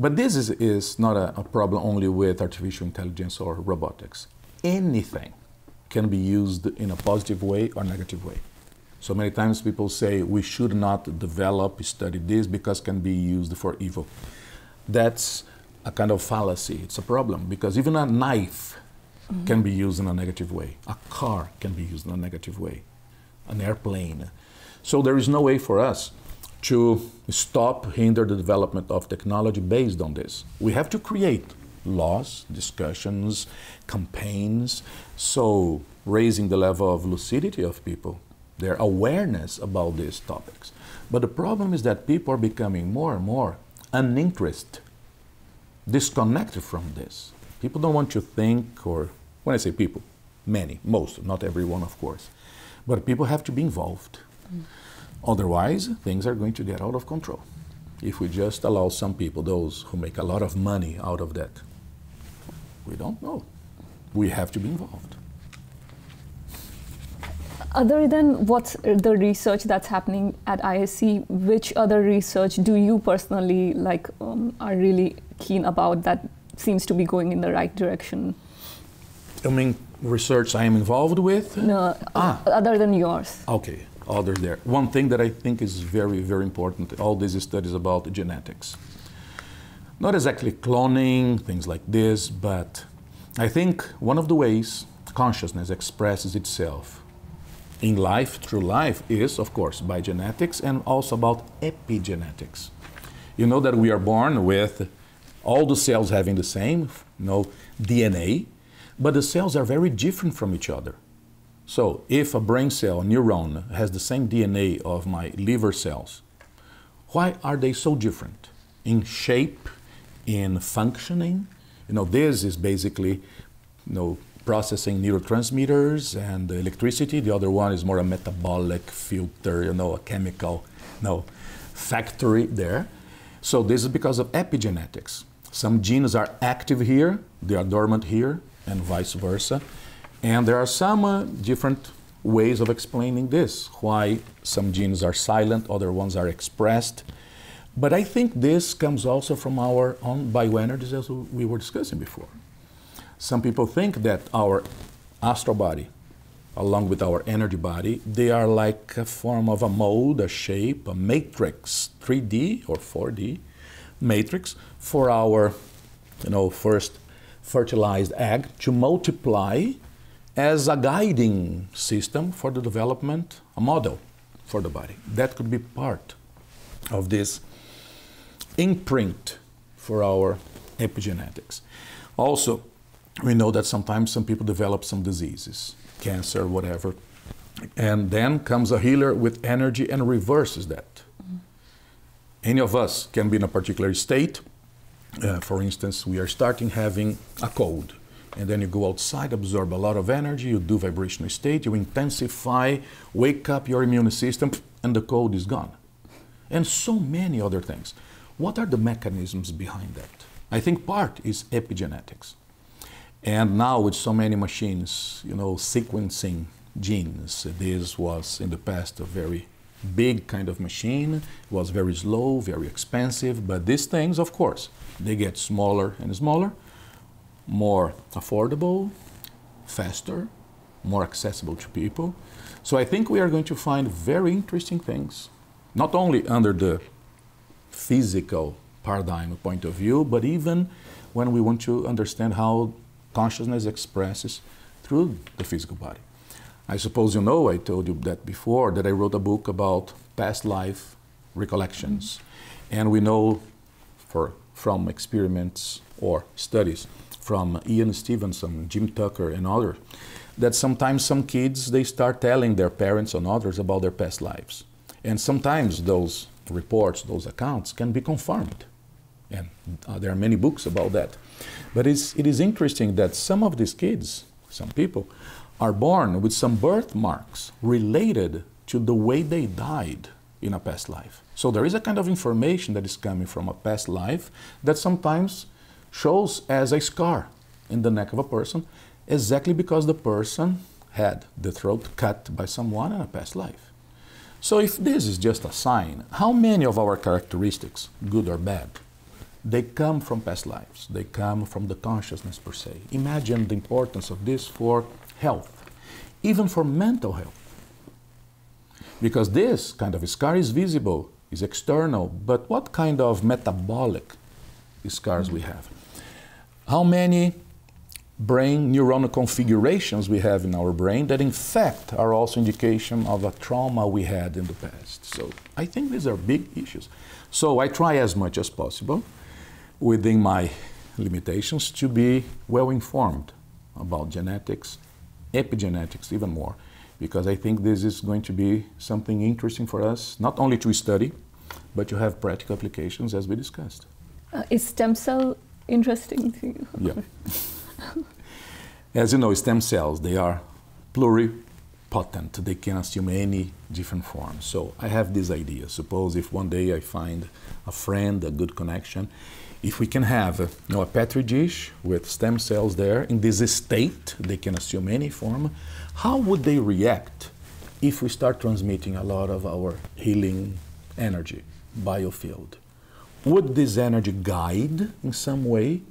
But this is not a problem only with artificial intelligence or robotics. Anything can be used in a positive way or negative way. So many times people say we should not develop, study this because it can be used for evil. That's a kind of fallacy. It's a problem because even a knife can be used in a negative way. A car can be used in a negative way. An airplane. So there is no way for us to stop, hinder the development of technology based on this. We have to create laws, discussions, campaigns, so raising the level of lucidity of people, their awareness about these topics. But the problem is that people are becoming more and more uninterested, disconnected from this. People don't want to think, or when I say people, many, most, not everyone of course, but people have to be involved. Otherwise, things are going to get out of control. If we just allow some people, those who make a lot of money out of that, we don't know. We have to be involved. Other than what's the research that's happening at IAC, which other research do you personally are really keen about that seems to be going in the right direction? I mean, research I am involved with? No, other than yours. Okay, others there. One thing that I think is very, very important, all these studies about genetics. Not exactly cloning, things like this, but I think one of the ways consciousness expresses itself in life, through life, is, of course, by genetics and also about epigenetics. You know that we are born with all the cells having the same DNA, but the cells are very different from each other. So if a brain cell, a neuron, has the same DNA of my liver cells, why are they so different? In shape, in functioning? This is basically, processing neurotransmitters and electricity. The other one is more a metabolic filter, a chemical, factory there. So this is because of epigenetics. Some genes are active here, they are dormant here, and vice versa. And there are some different ways of explaining this, why some genes are silent, other ones are expressed. But I think this comes also from our own bioenergies, as we were discussing before. Some people think that our astral body, along with our energy body, they are like a form of a mold, a shape, a matrix, 3D or 4D matrix for our, first fertilized egg to multiply as a guiding system for the development, a model for the body. That could be part of this imprint for our epigenetics. Also, we know that sometimes some people develop some diseases, cancer, whatever, and then comes a healer with energy and reverses that. Any of us can be in a particular state. For instance, we are starting having a cold, and then you go outside, absorb a lot of energy, you do vibrational state, you intensify, wake up your immune system, and the cold is gone. And so many other things. What are the mechanisms behind that? I think part is epigenetics. And now with so many machines, sequencing genes, this was in the past a very big kind of machine. It was very slow, very expensive, but these things, of course, they get smaller and smaller, more affordable, faster, more accessible to people. So I think we are going to find very interesting things, not only under the physical paradigm point of view, but even when we want to understand how consciousness expresses through the physical body. I suppose I told you that before, that I wrote a book about past life recollections. And we know from experiments or studies from Ian Stevenson, Jim Tucker, and others, that sometimes some kids, they start telling their parents and others about their past lives. And sometimes those reports, those accounts can be confirmed. And there are many books about that. But it is interesting that some of these kids, some people, are born with some birthmarks related to the way they died in a past life. So there is a kind of information that is coming from a past life that sometimes shows as a scar in the neck of a person, exactly because the person had the throat cut by someone in a past life. So if this is just a sign, how many of our characteristics, good or bad, they come from past lives. They come from the consciousness per se. Imagine the importance of this for health, even for mental health. Because this kind of scar is visible, is external, but what kind of metabolic scars we have? How many brain neuronal configurations we have in our brain that in fact are also indication of a trauma we had in the past. So I think these are big issues. So I try as much as possible within my limitations to be well informed about genetics, epigenetics even more, because I think this is going to be something interesting for us, not only to study, but to have practical applications as we discussed. Is stem cell interesting to you? Yeah. As you know, stem cells, they are pluripotent. They can assume any different form. So I have this idea. Suppose if one day I find a friend, a good connection, if we can have a petri dish with stem cells there in this state, they can assume any form, how would they react if we start transmitting a lot of our healing energy, biofield? Would this energy guide in some way,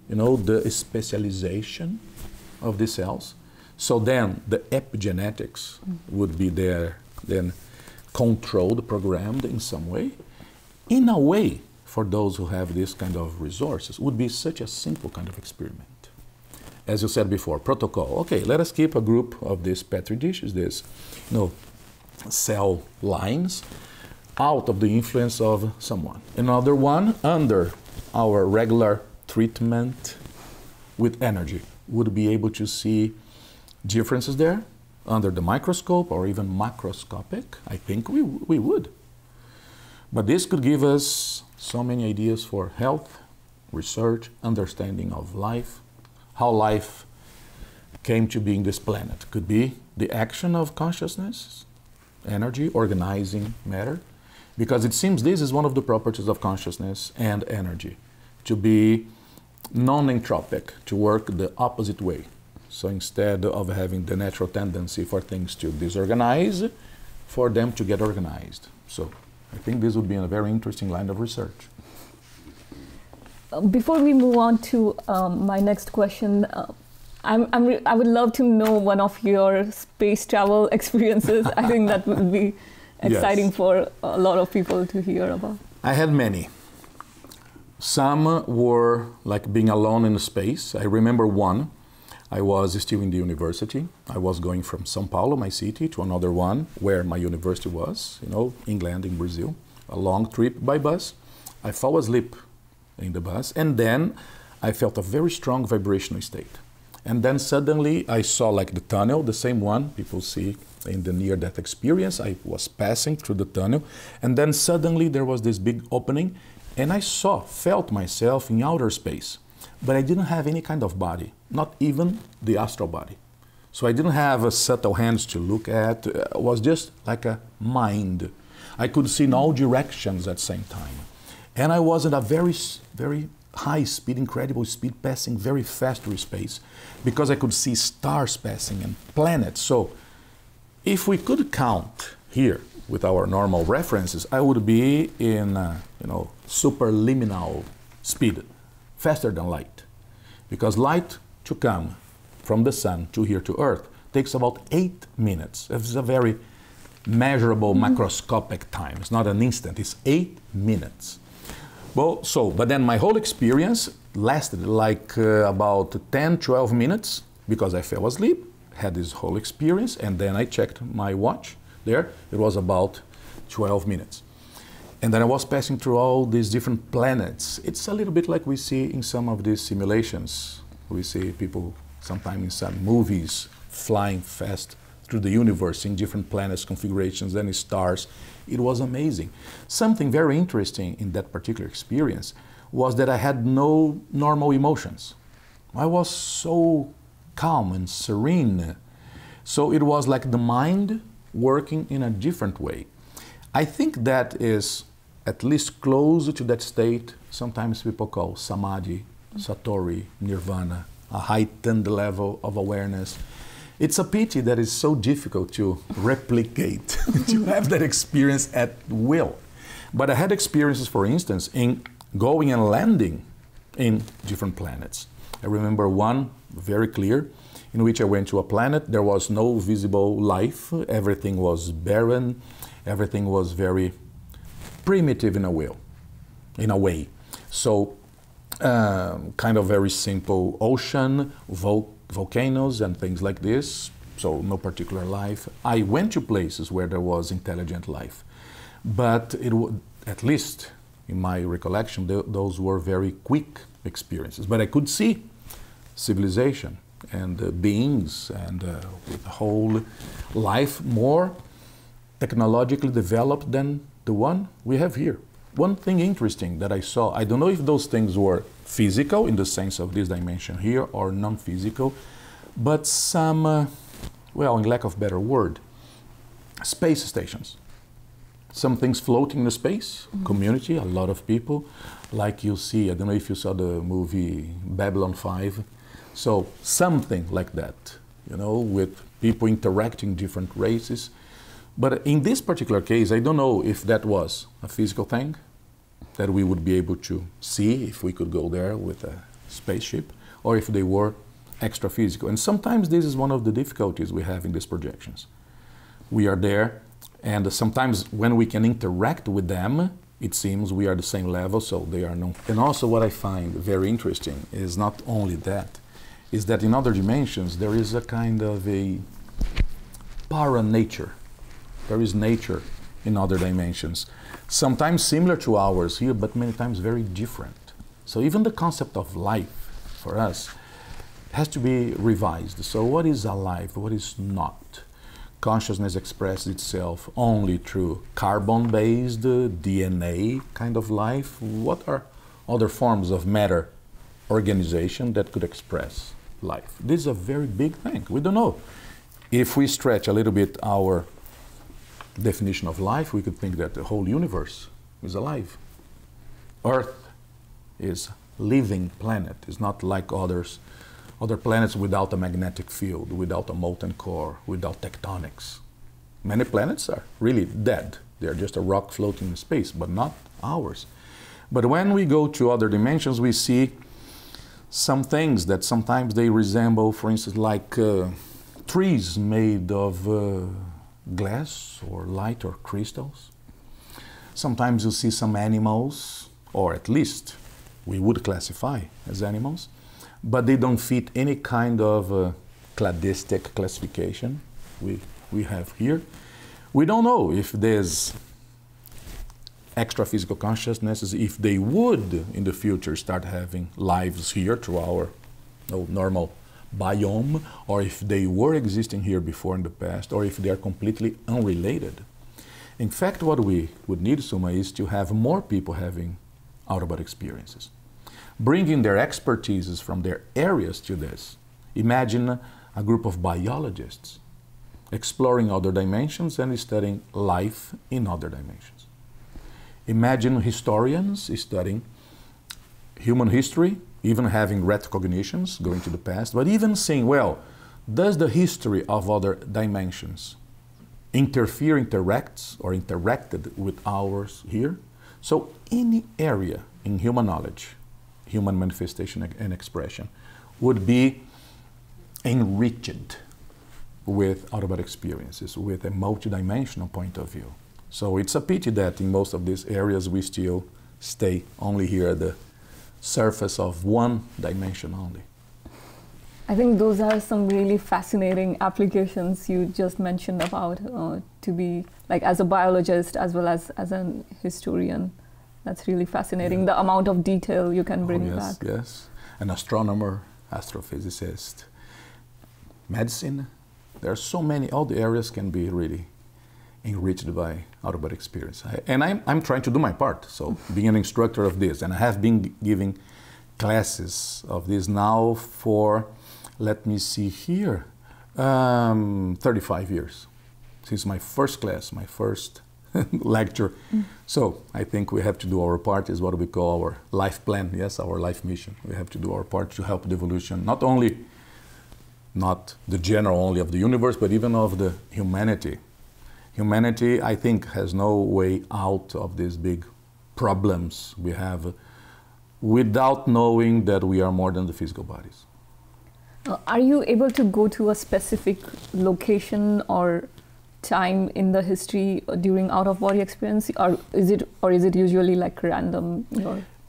the specialization of the cells? So then the epigenetics would be there, then controlled, programmed in some way. In a way, for those who have this kind of resources, would be such a simple kind of experiment. As you said before, protocol. Okay, let us keep a group of these petri dishes, these cell lines, out of the influence of someone. Another one under our regular treatment with energy would be able to see differences there under the microscope or even macroscopic. I think we would. But this could give us so many ideas for health, research, understanding of life, how life came to be in this planet. Could be the action of consciousness, energy, organizing matter, because it seems this is one of the properties of consciousness and energy, to be non-entropic, to work the opposite way. So instead of having the natural tendency for things to disorganize, for them to get organized. So I think this would be a very interesting line of research. Before we move on to my next question, I would love to know one of your space travel experiences. I think that would be exciting yes. for a lot of people to hear about. I had many. Some were like being alone in space. I remember one. I was still in the university. I was going from São Paulo, my city, to another one where my university was, England, in Brazil. A long trip by bus. I fell asleep in the bus, and then I felt a very strong vibrational state. And then suddenly I saw like the tunnel, the same one people see in the near-death experience. I was passing through the tunnel, and then suddenly there was this big opening, and I felt myself in outer space. But I didn't have any kind of body, not even the astral body. So I didn't have subtle hands to look at. It was just like a mind. I could see in all directions at the same time. And I was at a very, very high speed, incredible speed, passing very fast through space, because I could see stars passing and planets. So if we could count here with our normal references, I would be in, superluminal speed, faster than light. Because light to come from the sun to here to Earth takes about 8 minutes. It's a very measurable macroscopic time. It's not an instant, it's 8 minutes. Well, but then my whole experience lasted like about 10, 12 minutes, because I fell asleep, had this whole experience, and then I checked my watch there. It was about 12 minutes. And then I was passing through all these different planets. It's a little bit like we see in some of these simulations. We see people sometimes in some movies flying fast through the universe in different planets, configurations, and stars. It was amazing. Something very interesting in that particular experience was that I had no normal emotions. I was so calm and serene. So it was like the mind working in a different way. I think that is at least close to that state sometimes people call samadhi, satori, nirvana, a heightened level of awareness. It's a pity that it's so difficult to replicate, to have that experience at will. But I had experiences, for instance, in going and landing in different planets. I remember one very clear, in which I went to a planet, there was no visible life, everything was barren, everything was very primitive in a way. So, kind of very simple ocean, volcanoes and things like this, so no particular life. I went to places where there was intelligent life, but at least in my recollection, those were very quick experiences. But I could see civilization and beings and with the whole life more technologically developed than the one we have here. One thing interesting that I saw, I don't know if those things were physical in the sense of this dimension here or non-physical, but some, well, in lack of a better word, space stations. Some things floating in the space, community, a lot of people, like you see, I don't know if you saw the movie Babylon 5, so something like that, you know, with people interacting different races. But in this particular case, I don't know if that was a physical thing that we would be able to see if we could go there with a spaceship, or if they were extra physical. And sometimes this is one of the difficulties we have in these projections. We are there, and sometimes when we can interact with them, it seems we are the same level, so they are known. And also what I find very interesting is not only that, is that in other dimensions there is a kind of a para-nature. There is nature in other dimensions, sometimes similar to ours here, but many times very different. So even the concept of life for us has to be revised. So what is alive, what is not? Consciousness expresses itself only through carbon-based DNA kind of life. What are other forms of matter organization that could express life? This is a very big thing. We don't know. If we stretch a little bit our definition of life, we could think that the whole universe is alive. Earth is a living planet. It's not like other planets without a magnetic field, without a molten core, without tectonics. Many planets are really dead. They're just a rock floating in space, but not ours. But when we go to other dimensions, we see some things that sometimes they resemble, for instance, like trees made of glass or light or crystals. Sometimes you see some animals, or at least we would classify as animals, but they don't fit any kind of cladistic classification we have here. We don't know if there's extra physical consciousnesses, if they would in the future start having lives here through our normal biome, or if they were existing here before in the past, or if they are completely unrelated. In fact, what we would need, Suma, is to have more people having out-of-body experiences, bringing their expertises from their areas to this. Imagine a group of biologists exploring other dimensions and studying life in other dimensions. Imagine historians studying human history, even having retrocognitions, going to the past, but even saying, well, does the history of other dimensions interacts or interacted with ours here? So any area in human knowledge, human manifestation and expression would be enriched with out-of-body experiences, with a multidimensional point of view. So it's a pity that in most of these areas we still stay only here at the surface of one dimension only. I think those are some really fascinating applications you just mentioned about to be like as a biologist as well as an historian. That's really fascinating, the amount of detail you can bring back. Yes, an astronomer, astrophysicist, medicine. There are so many, all the areas can be really enriched by out-of-body experience. And I'm trying to do my part, so being an instructor of this, and I have been giving classes of this now for, let me see here, 35 years, since my first class, my first lecture. So I think we have to do our part, is what we call our life plan, yes, our life mission. We have to do our part to help the evolution, not the general only of the universe, but even of the humanity. Humanity, I think, has no way out of these big problems we have without knowing that we are more than the physical bodies. Are you able to go to a specific location or time in the history during out-of-body experience, or is it usually like random?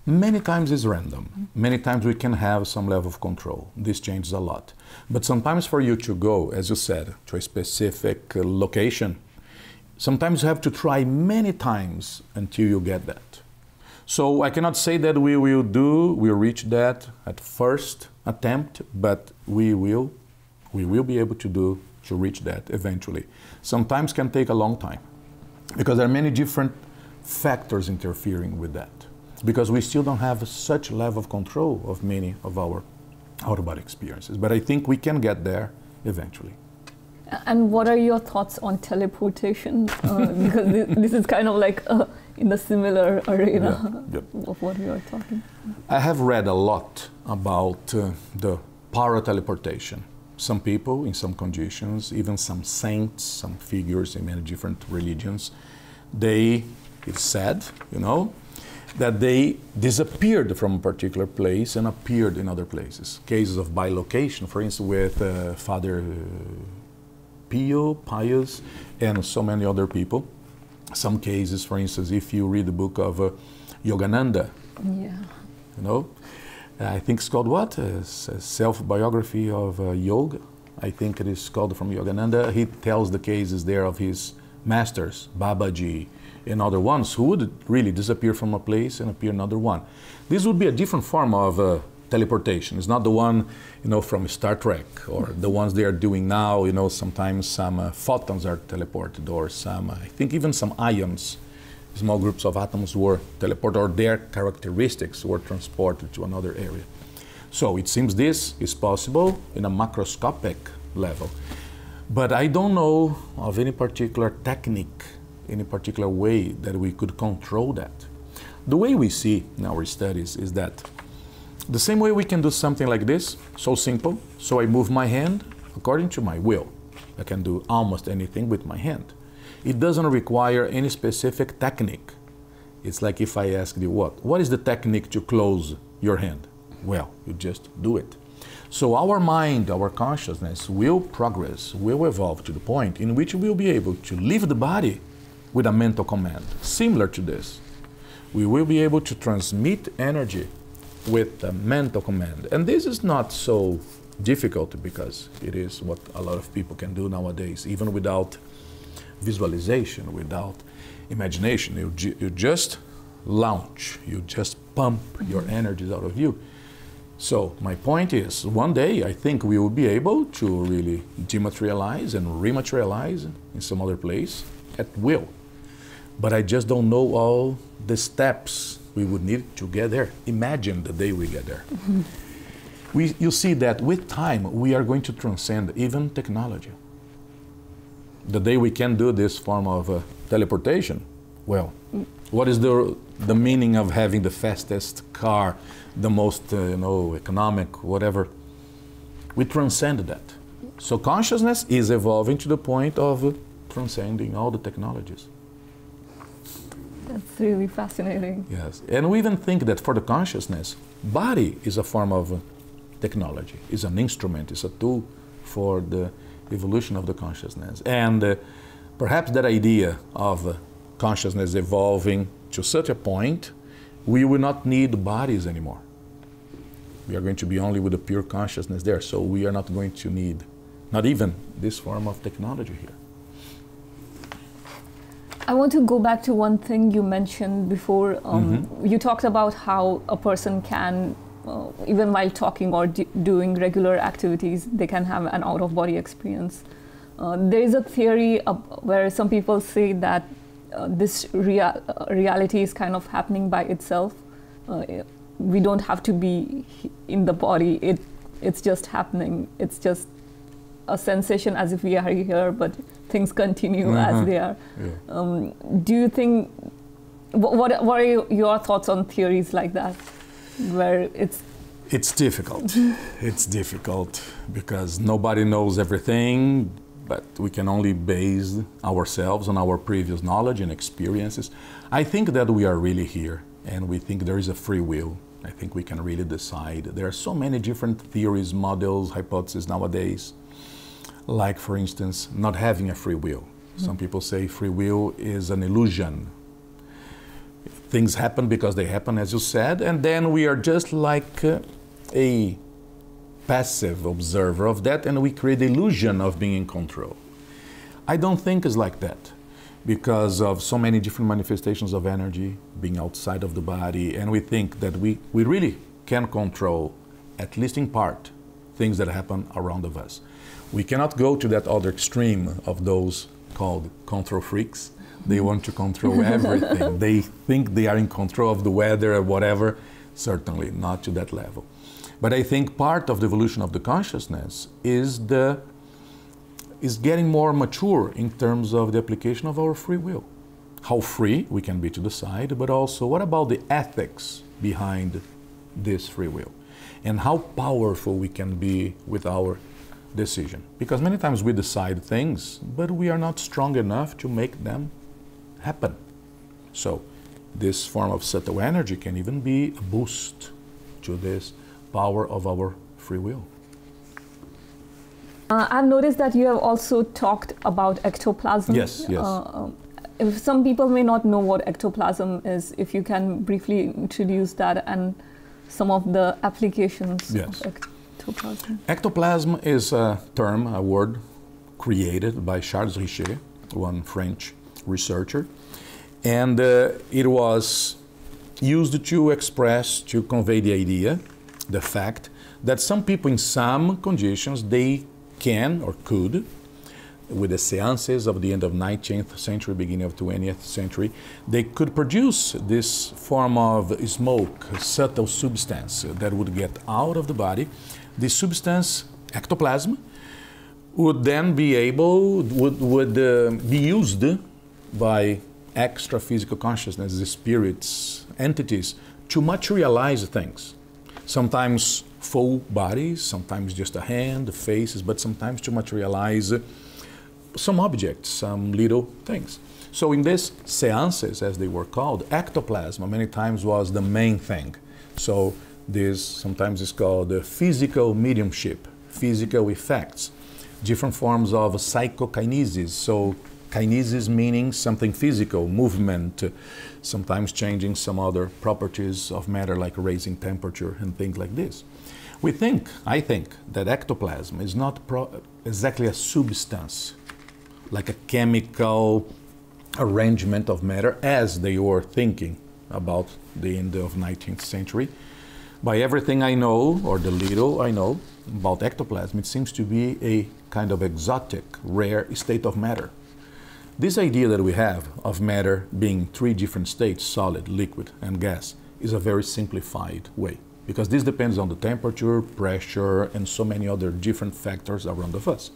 Many times it's random. Many times we can have some level of control. This changes a lot. But sometimes for you to go, as you said, to a specific location, sometimes you have to try many times until you get that. So I cannot say that we'll reach that at first attempt, but we will be able to reach that eventually. Sometimes can take a long time because there are many different factors interfering with that, because we still don't have such level of control of many of our out-of-body experiences. But I think we can get there eventually. And what are your thoughts on teleportation? Because this is kind of like in the similar arena of what we are talking. I have read a lot about the para-teleportation. Some people, in some conditions, even some saints, some figures in many different religions, it's said, that they disappeared from a particular place and appeared in other places. Cases of bilocation, for instance, with Father Pius, and so many other people. Some cases, for instance, if you read the book of Yogananda, I think it's called what? A self-biography of yoga. I think it is called from Yogananda. He tells the cases there of his masters, Babaji, and other ones who would really disappear from a place and appear in another one. This would be a different form of teleportation. It's not the one, from Star Trek or the ones they are doing now. Sometimes some photons are teleported, or some, I think even some ions, small groups of atoms were teleported, or their characteristics were transported to another area. So it seems this is possible in a macroscopic level. But I don't know of any particular technique, any particular way that we could control that. The way we see in our studies is that the same way we can do something like this, so simple, so I move my hand according to my will. I can do almost anything with my hand. It doesn't require any specific technique. It's like if I ask you, what is the technique to close your hand? Well, you just do it. So our mind, our consciousness will progress, will evolve to the point in which we'll be able to leave the body with a mental command, similar to this. We will be able to transmit energy with a mental command. And this is not so difficult, because it is what a lot of people can do nowadays, even without visualization, without imagination. You just launch, you just pump your energies out of you. So my point is, one day I think we will be able to really dematerialize and rematerialize in some other place at will. But I just don't know all the steps we would need to get there. Imagine the day we get there. You see that with time we are going to transcend even technology. The day we can do this form of teleportation, well, what is the meaning of having the fastest car, the most economic, whatever? We transcend that. So consciousness is evolving to the point of transcending all the technologies. That's really fascinating. Yes, and we even think that for the consciousness, body is a form of technology, is an instrument, is a tool for the evolution of the consciousness. And perhaps that idea of consciousness evolving to such a point, we will not need bodies anymore. We are going to be only with the pure consciousness there, so we are not going to need, not even this form of technology here. I want to go back to one thing you mentioned before. You talked about how a person can, even while talking or doing regular activities, they can have an out-of-body experience. There is a theory where some people say that this reality is kind of happening by itself. We don't have to be in the body. It's just happening. It's just a sensation as if we are here, but things continue as they are. Yeah. Do you think, what are your thoughts on theories like that, where It's difficult. It's difficult because nobody knows everything, but we can only base ourselves on our previous knowledge and experiences. I think that we are really here, and we think there is a free will I think we can really decide. There are so many different theories, models, hypotheses nowadays. Like, for instance, not having a free will. Some people say free will is an illusion. Things happen because they happen, as you said, and then we are just like a passive observer of that, and we create the illusion of being in control. I don't think it's like that, because of so many different manifestations of energy being outside of the body, and we think that we really can control, at least in part, things that happen around of us. We cannot go to that other extreme of those called control freaks. They want to control everything. They think they are in control of the weather or whatever. Certainly not to that level. But I think part of the evolution of the consciousness is getting more mature in terms of the application of our free will. How free we can be to decide, but also what about the ethics behind this free will? And how powerful we can be with our decision. Because many times we decide things, but we are not strong enough to make them happen. So this form of subtle energy can even be a boost to this power of our free will. I've noticed that you have also talked about ectoplasm. Yes, yes. If some people may not know what ectoplasm is, if you can briefly introduce that and some of the applications Yes. of ectoplasm. Ectoplasm is a term, a word created by Charles Richer, one French researcher, and it was used to express, to convey the idea, the fact that some people in some conditions, they can or could, with the seances of the end of 19th century, beginning of 20th century, they could produce this form of smoke, a subtle substance that would get out of the body. This substance, ectoplasm, would then be able, would be used by extra physical consciousness, the spirits, entities, to materialize things. Sometimes full bodies, sometimes just a hand, faces, but sometimes to materialize some objects, some little things. So in these seances, as they were called, ectoplasm many times was the main thing. So this sometimes is called physical mediumship, physical effects, different forms of psychokinesis. So kinesis meaning something physical, movement, sometimes changing some other properties of matter like raising temperature and things like this. I think that ectoplasm is not exactly a substance, like a chemical arrangement of matter as they were thinking about the end of 19th century. By everything I know, or the little I know about ectoplasm, it seems to be a kind of exotic, rare state of matter. This idea that we have of matter being three different states, solid, liquid, and gas, is a very simplified way, because this depends on the temperature, pressure, and so many other different factors around of us.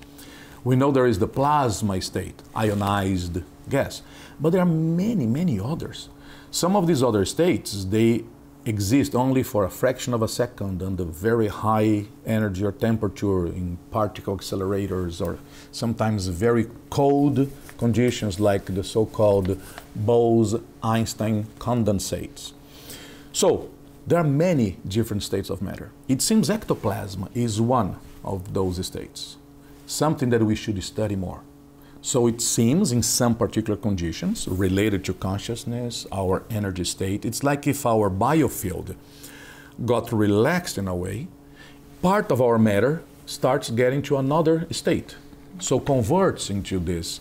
We know there is the plasma state, ionized gas, but there are many, many others. Some of these other states, they exist only for a fraction of a second under very high energy or temperature in particle accelerators, or sometimes very cold conditions like the so-called Bose-Einstein condensates. So there are many different states of matter. It seems ectoplasm is one of those states, something that we should study more. So it seems in some particular conditions related to consciousness, our energy state, it's like if our biofield got relaxed in a way, part of our matter starts getting to another state. So converts into this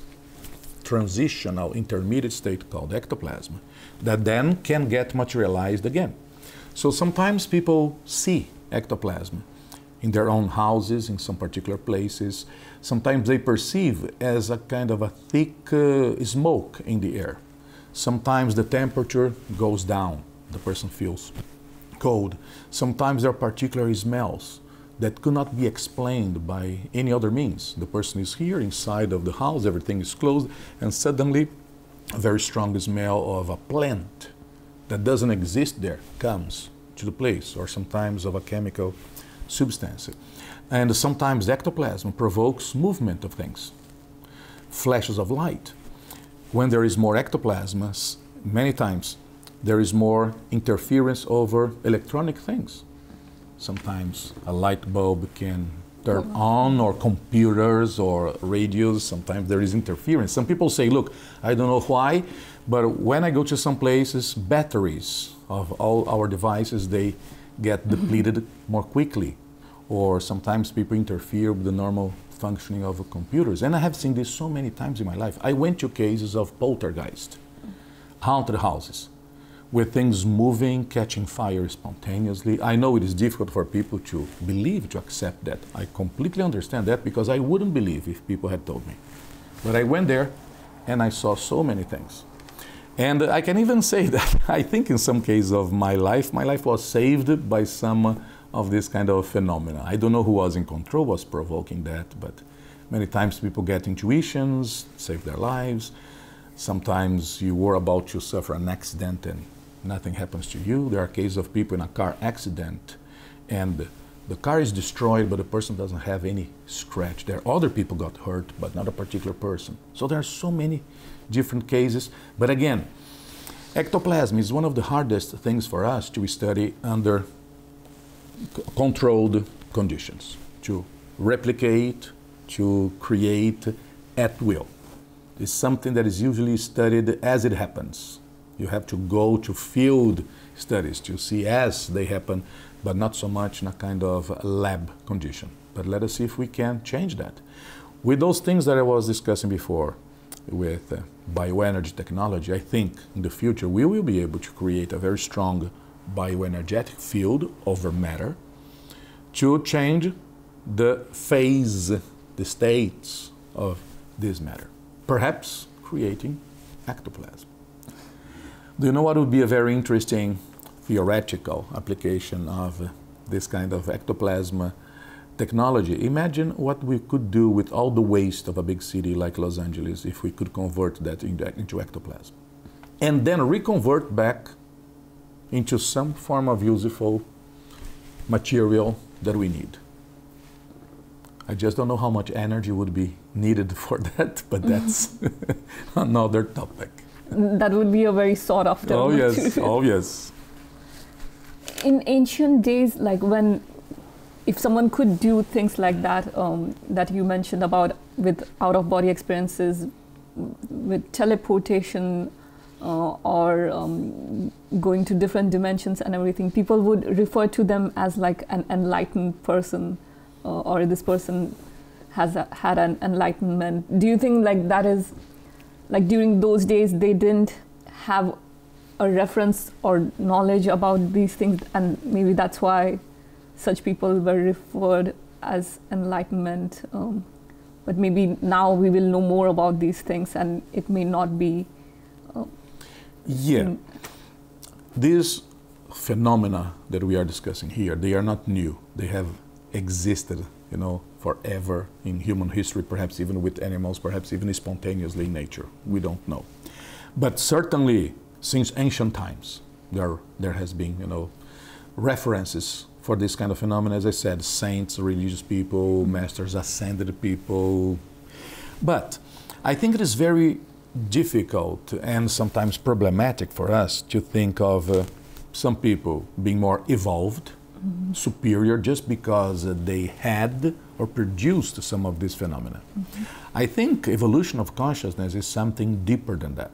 transitional intermediate state called ectoplasm that then can get materialized again. So sometimes people see ectoplasm in their own houses, in some particular places. Sometimes they perceive as a kind of a thick smoke in the air. Sometimes the temperature goes down, the person feels cold. Sometimes there are particular smells that could not be explained by any other means. The person is here inside of the house, everything is closed, and suddenly a very strong smell of a plant that doesn't exist there comes to the place, or sometimes of a chemical substance. And sometimes ectoplasm provokes movement of things, flashes of light. When there is more ectoplasm, many times there is more interference over electronic things. Sometimes a light bulb can turn on, or computers or radios, sometimes there is interference. Some people say, look, I don't know why, but when I go to some places, batteries of all our devices, they get depleted more quickly. Or sometimes people interfere with the normal functioning of computers. And I have seen this so many times in my life. I went to cases of poltergeist, haunted houses, with things moving, catching fire spontaneously. I know it is difficult for people to believe, to accept that. I completely understand that, because I wouldn't believe if people had told me. But I went there and I saw so many things. And I can even say that I think in some cases of my life was saved by some of this kind of phenomena. I don't know who was in control, was provoking that, but many times people get intuitions, save their lives. Sometimes you were about to suffer an accident and nothing happens to you. There are cases of people in a car accident and the car is destroyed, but the person doesn't have any scratch. There are other people got hurt, but not a particular person. So there are so many different cases. But again, ectoplasm is one of the hardest things for us to study under controlled conditions, to replicate, to create at will. It's something that is usually studied as it happens. You have to go to field studies to see as they happen, but not so much in a kind of lab condition. But let us see if we can change that. With those things that I was discussing before, with bioenergy technology, I think in the future we will be able to create a very strong bioenergetic field over matter to change the phase, the states of this matter, perhaps creating ectoplasm. Do you know what would be a very interesting theoretical application of this kind of ectoplasm technology? Imagine what we could do with all the waste of a big city like Los Angeles if we could convert that into ectoplasm, and then reconvert back into some form of useful material that we need. I just don't know how much energy would be needed for that, but that's another topic. That would be a very sought after. Oh yes, oh yes. In ancient days, like if someone could do things like that, that you mentioned about with out-of-body experiences, with teleportation, or going to different dimensions and everything, people would refer to them as like an enlightened person, or this person has had an enlightenment. Do you think like that is, like during those days they didn't have a reference or knowledge about these things, and maybe that's why such people were referred as enlightenment, but maybe now we will know more about these things and it may not be these phenomena that we are discussing here, they are not new. They have existed, forever in human history, perhaps even with animals, perhaps even spontaneously in nature. We don't know. But certainly, since ancient times, there has been, references for this kind of phenomena. As I said, saints, religious people, masters, ascended people. But I think it is very difficult and sometimes problematic for us to think of some people being more evolved, superior, just because they had or produced some of these phenomena. I think evolution of consciousness is something deeper than that.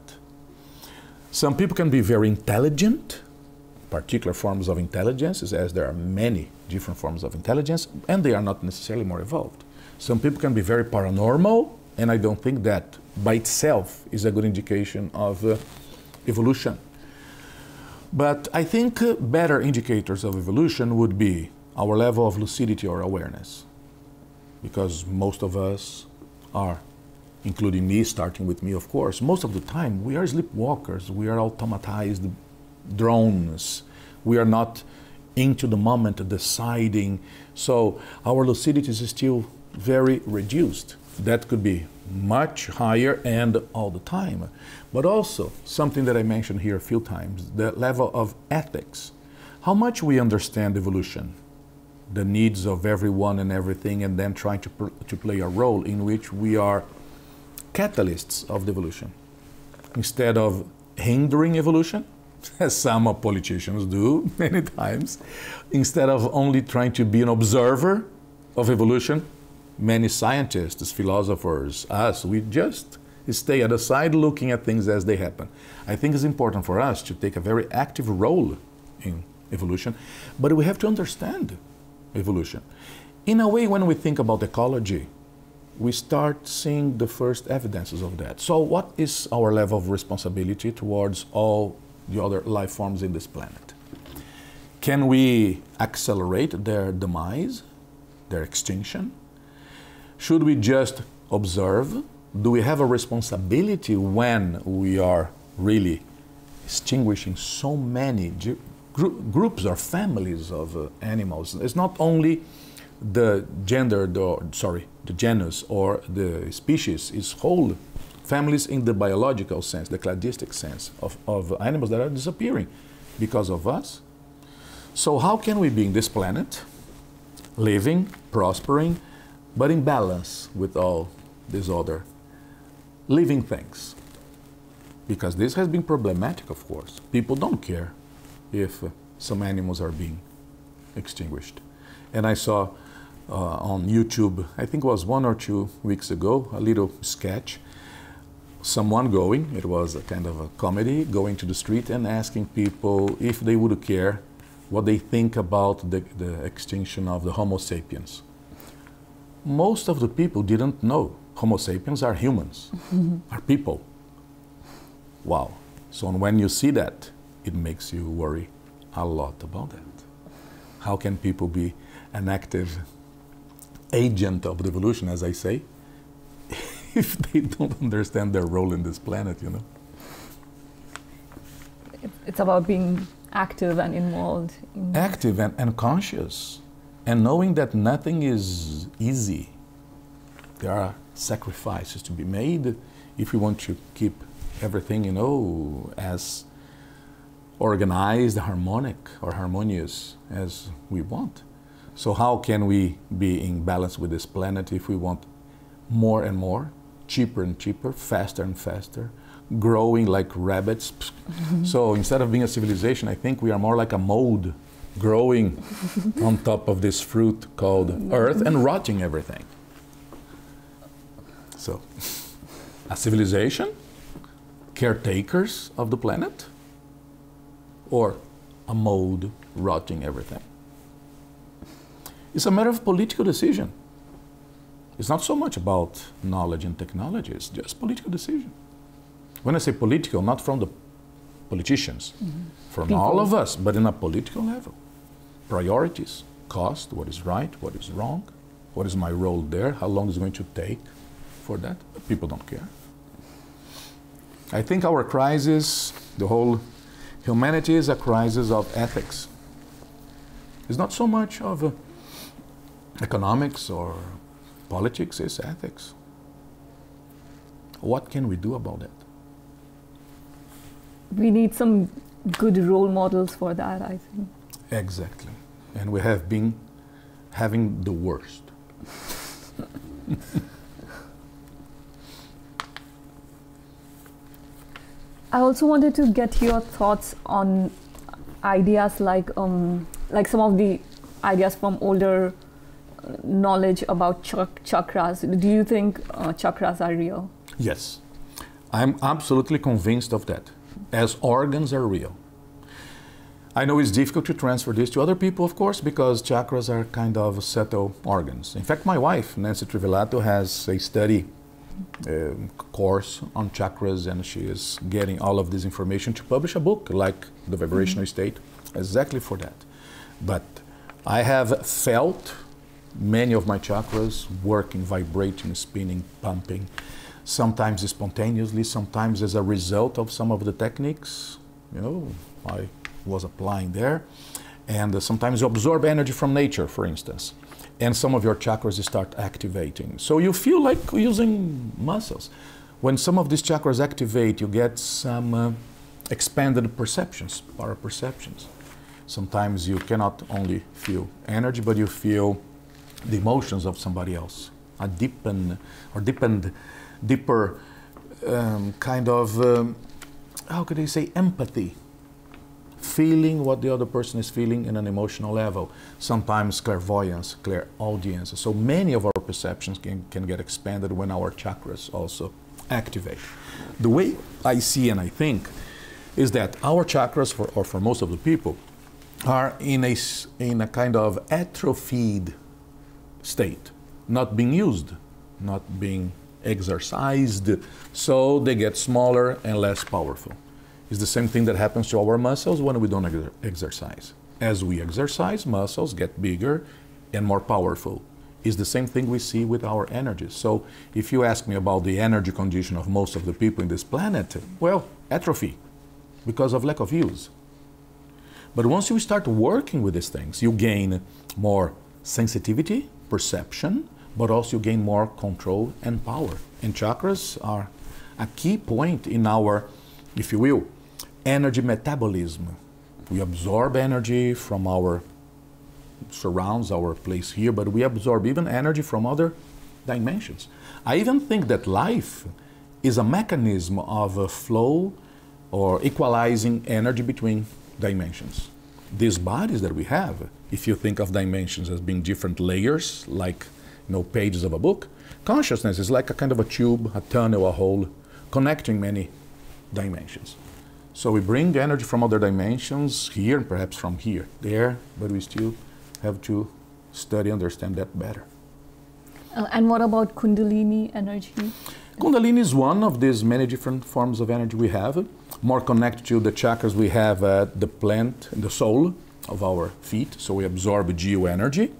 Some people can be very intelligent, particular forms of intelligence, as there are many different forms of intelligence, and they are not necessarily more evolved. Some people can be very paranormal, and I don't think that by itself is a good indication of evolution. But I think better indicators of evolution would be our level of lucidity or awareness, because most of us are, including me, starting with me, of course, most of the time we are sleepwalkers, we are automatized drones, we are not into the moment deciding, so our lucidity is still very reduced. That could be much higher and all the time. But also, something that I mentioned here a few times, the level of ethics. How much we understand evolution, the needs of everyone and everything, and then trying to play a role in which we are catalysts of the evolution. Instead of hindering evolution, as some politicians do many times, instead of only trying to be an observer of evolution, many scientists, philosophers, us, we just stay at the side looking at things as they happen. I think it's important for us to take a very active role in evolution, but we have to understand evolution. In a way, when we think about ecology, we start seeing the first evidences of that. So what is our level of responsibility towards all the other life forms in this planet? Can we accelerate their demise, their extinction? Should we just observe? Do we have a responsibility when we are really extinguishing so many groups or families of animals? It's not only the the genus or the species, is whole families in the biological sense, the cladistic sense of animals that are disappearing because of us. So how can we be in this planet, living, prospering, but in balance with all these other living things? Because this has been problematic, of course. People don't care if some animals are being extinguished. And I saw on YouTube, I think it was 1 or 2 weeks ago, a little sketch. Someone going, it was a kind of a comedy, going to the street and asking people if they would care what they think about the extinction of the Homo sapiens. Most of the people didn't know. Homo sapiens are humans, are people. Wow. So when you see that, it makes you worry a lot about that. How can people be an active agent of the evolution, as I say, if they don't understand their role in this planet, you know? It's about being active and involved. Active and conscious, and knowing that nothing is easy. There are sacrifices to be made if we want to keep everything, you know, as organized, harmonic, or harmonious as we want. So how can we be in balance with this planet if we want more and more, cheaper and cheaper, faster and faster, growing like rabbits? So instead of being a civilization, I think we are more like a mold growing on top of this fruit called Earth and rotting everything. So, a civilization, caretakers of the planet, or a mold rotting everything? It's a matter of political decision. It's not so much about knowledge and technology, it's just political decision. When I say political, not from the politicians, from all of us, but in a political level. Priorities, cost, what is right, what is wrong, what is my role there, how long is it going to take for that? But people don't care. I think our crisis, the whole humanity, is a crisis of ethics. It's not so much of economics or politics, it's ethics. What can we do about that? We need some good role models for that, I think. Exactly. And we have been having the worst. I also wanted to get your thoughts on ideas like some of the ideas from older knowledge about chakras. Do you think chakras are real? Yes. I'm absolutely convinced of that, as organs are real. I know it's difficult to transfer this to other people, of course, because chakras are kind of subtle organs. In fact, my wife, Nancy Trivilato, has a study course on chakras, and she is getting all of this information to publish a book like The Vibrational State, exactly for that. But I have felt many of my chakras working, vibrating, spinning, pumping, sometimes spontaneously, sometimes as a result of some of the techniques, you know, I was applying there. And sometimes you absorb energy from nature, for instance, and some of your chakras start activating. So you feel like using muscles. When some of these chakras activate, you get some expanded perceptions, para-perceptions. Sometimes you cannot only feel energy, but you feel the emotions of somebody else. A deeper kind of, how could I say, empathy feeling what the other person is feeling in an emotional level. Sometimes clairvoyance, clairaudience. So many of our perceptions can get expanded when our chakras also activate. The way I see and I think is that our chakras, for most of the people, are in a kind of atrophied state, not being used, not being exercised, so they get smaller and less powerful. It's the same thing that happens to our muscles when we don't exercise. As we exercise, muscles get bigger and more powerful. It's the same thing we see with our energies. So if you ask me about the energy condition of most of the people in this planet, well, atrophy, because of lack of use. But once you start working with these things, you gain more sensitivity, perception, but also you gain more control and power. And chakras are a key point in our, if you will, energy metabolism. We absorb energy from our surrounds, our place here, but we absorb even energy from other dimensions. I even think that life is a mechanism of a flow or equalizing energy between dimensions. These bodies that we have, if you think of dimensions as being different layers, like pages of a book, consciousness is like a kind of a tube, a tunnel, a hole, connecting many dimensions. So we bring energy from other dimensions here, and perhaps from here, there, but we still have to study, understand that better. And what about Kundalini energy? Kundalini is one of these many different forms of energy we have, more connected to the chakras we have at the plant, the sole of our feet. So we absorb geo energy,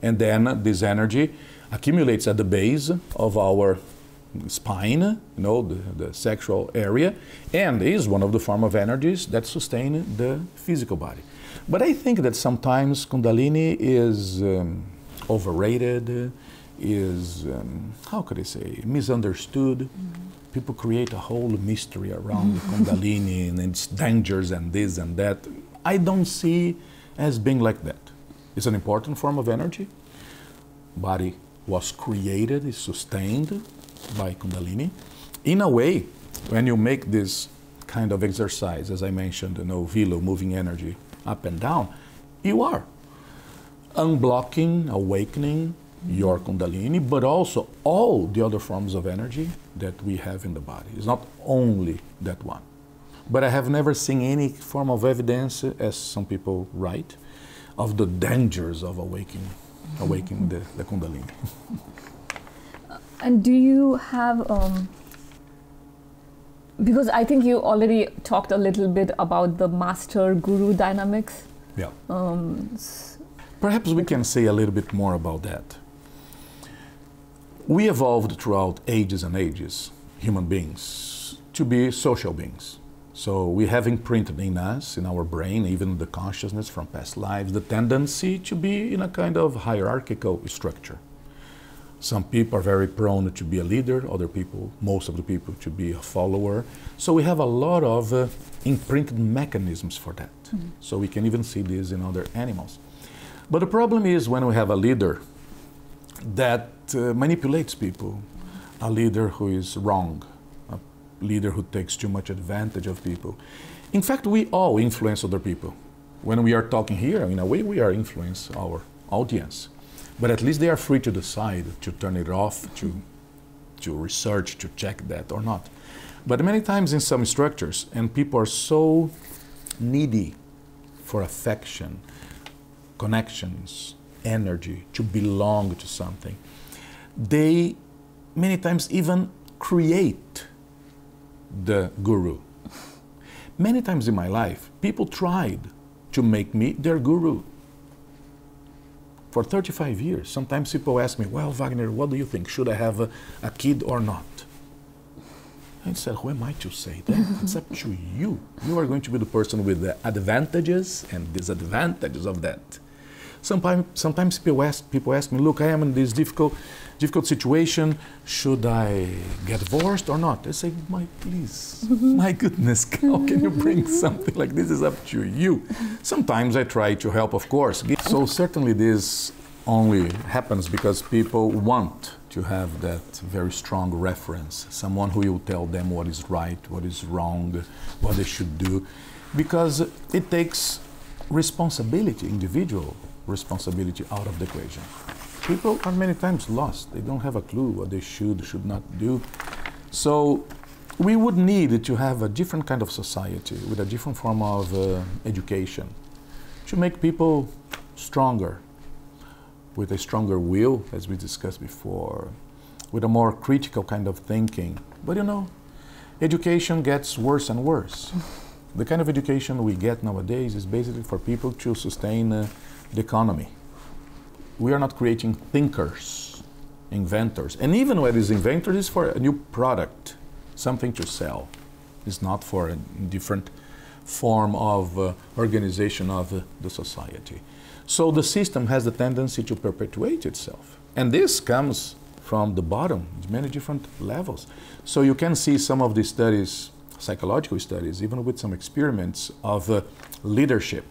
and then this energy accumulates at the base of our spine, the sexual area, and is one of the form of energies that sustain the physical body. But I think that sometimes Kundalini is overrated, is, how could I say, misunderstood. People create a whole mystery around the Kundalini and its dangers and this and that. I don't see as being like that. It's an important form of energy. Body was created, is sustained by Kundalini. In a way, when you make this kind of exercise, as I mentioned, velo, moving energy up and down, you are unblocking, awakening your Kundalini, but also all the other forms of energy that we have in the body. It's not only that one. But I have never seen any form of evidence, as some people write, of the dangers of awakening the Kundalini. And do you have, because I think you already talked a little bit about the master-guru dynamics. Yeah. Perhaps we can say a little bit more about that. We evolved throughout ages and ages, human beings, to be social beings. So we have imprinted in us, in our brain, even the consciousness from past lives, the tendency to be in a kind of hierarchical structure. Some people are very prone to be a leader, other people, most of the people, to be a follower. So we have a lot of imprinted mechanisms for that. So we can even see this in other animals. But the problem is when we have a leader that manipulates people, a leader who is wrong, a leader who takes too much advantage of people. In fact, we all influence other people. When we are talking here, in a way, we are influencing our audience. But at least they are free to decide to turn it off, to research, to check that or not. But many times in some structures, and people are so needy for affection, connections, energy, to belong to something, they many times even create the guru. Many times in my life, people tried to make me their guru. For 35 years, sometimes people ask me, well, Wagner, what do you think? Should I have a kid or not? I said, who am I to say that? It's up to you. You are going to be the person with the advantages and disadvantages of that. Sometimes people ask me, look, I am in this difficult situation. Should I get divorced or not? I say, please, my goodness, how can you bring something like this? Is up to you. Sometimes I try to help, of course. So certainly this only happens because people want to have that very strong reference, someone who will tell them what is right, what is wrong, what they should do. because it takes responsibility, individual responsibility, out of the equation. People are many times lost. They don't have a clue what they should not do. So we would need to have a different kind of society with a different form of education to make people stronger, with a stronger will, as we discussed before, with a more critical kind of thinking. But you know, education gets worse and worse. The kind of education we get nowadays is basically for people to sustain the economy. We are not creating thinkers, inventors. And even when it is inventors, it's for a new product, something to sell. It's not for a different form of organization of the society. So the system has the tendency to perpetuate itself. And this comes from the bottom, many different levels. So you can see some of the studies, psychological studies, even with some experiments of leadership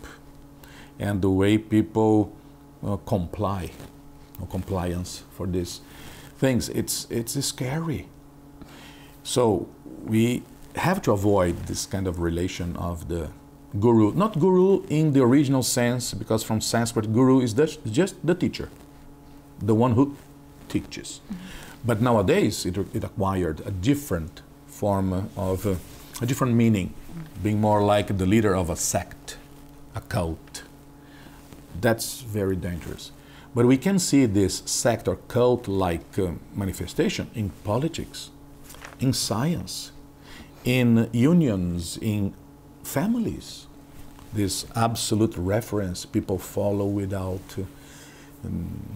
and the way people comply, or compliance for these things. It's scary. So we have to avoid this kind of relation of the guru, not guru in the original sense, because from Sanskrit, guru is just the teacher, the one who teaches. Mm-hmm. But nowadays, it acquired a different form of, a different meaning, being more like the leader of a sect, a cult. That's very dangerous. But we can see this sect or cult-like manifestation in politics, in science, in unions, in families. This absolute reference people follow without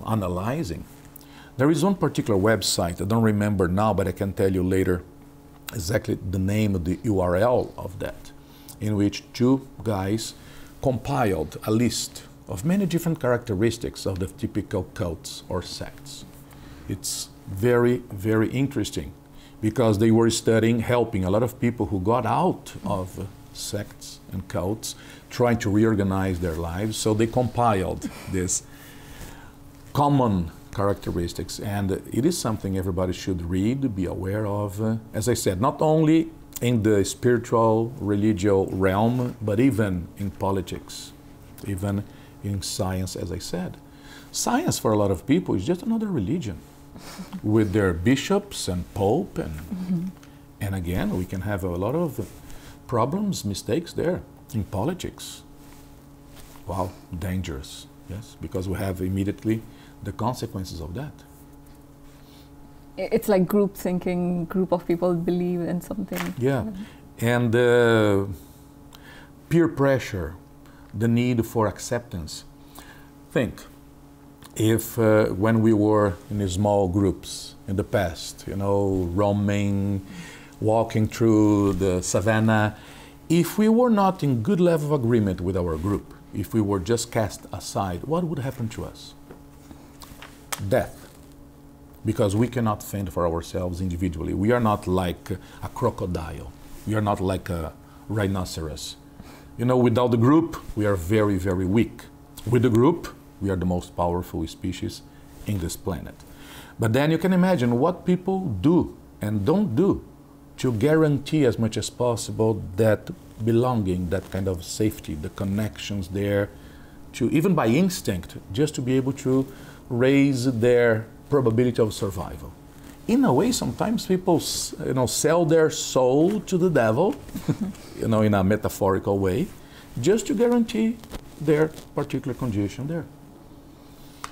analyzing. There is one particular website, I don't remember now, but I can tell you later exactly the name of the URL of that, in which two guys compiled a list of many different characteristics of the typical cults or sects. It's very, very interesting, because they were studying, helping a lot of people who got out of sects and cults, trying to reorganize their lives. So they compiled this common characteristics, and it is something everybody should read, be aware of. As I said, not only in the spiritual, religious realm, but even in politics, even in science, as I said. Science for a lot of people is just another religion with their bishops and pope, and again, we can have a lot of problems, mistakes there in politics. Wow, dangerous, yes, because we have immediately the consequences of that. It's like group thinking, group of people believe in something. Yeah, and peer pressure, the need for acceptance. Think, if when we were in small groups in the past, you know, roaming, walking through the savannah, if we were not in good level of agreement with our group, if we were just cast aside, what would happen to us? Death. Because we cannot fend for ourselves individually. We are not like a crocodile. We are not like a rhinoceros. You know, without the group, we are very, very weak. With the group, we are the most powerful species in this planet. But then you can imagine what people do and don't do to guarantee as much as possible that belonging, that kind of safety, the connections there, to even by instinct, just to be able to raise their probability of survival. In a way, sometimes people, you know, sell their soul to the devil, you know, in a metaphorical way, just to guarantee their particular condition there.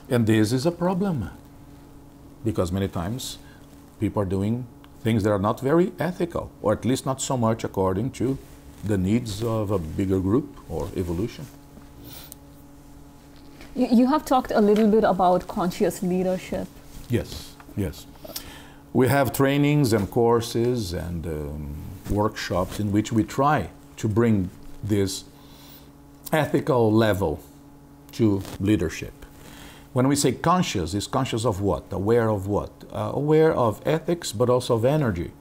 And this is a problem, because many times people are doing things that are not very ethical, or at least not so much according to the needs of a bigger group or evolution. You have talked a little bit about conscious leadership. Yes, yes. We have trainings and courses and workshops in which we try to bring this ethical level to leadership. When we say conscious, it's conscious of what? Aware of what? Aware of ethics, but also of energy.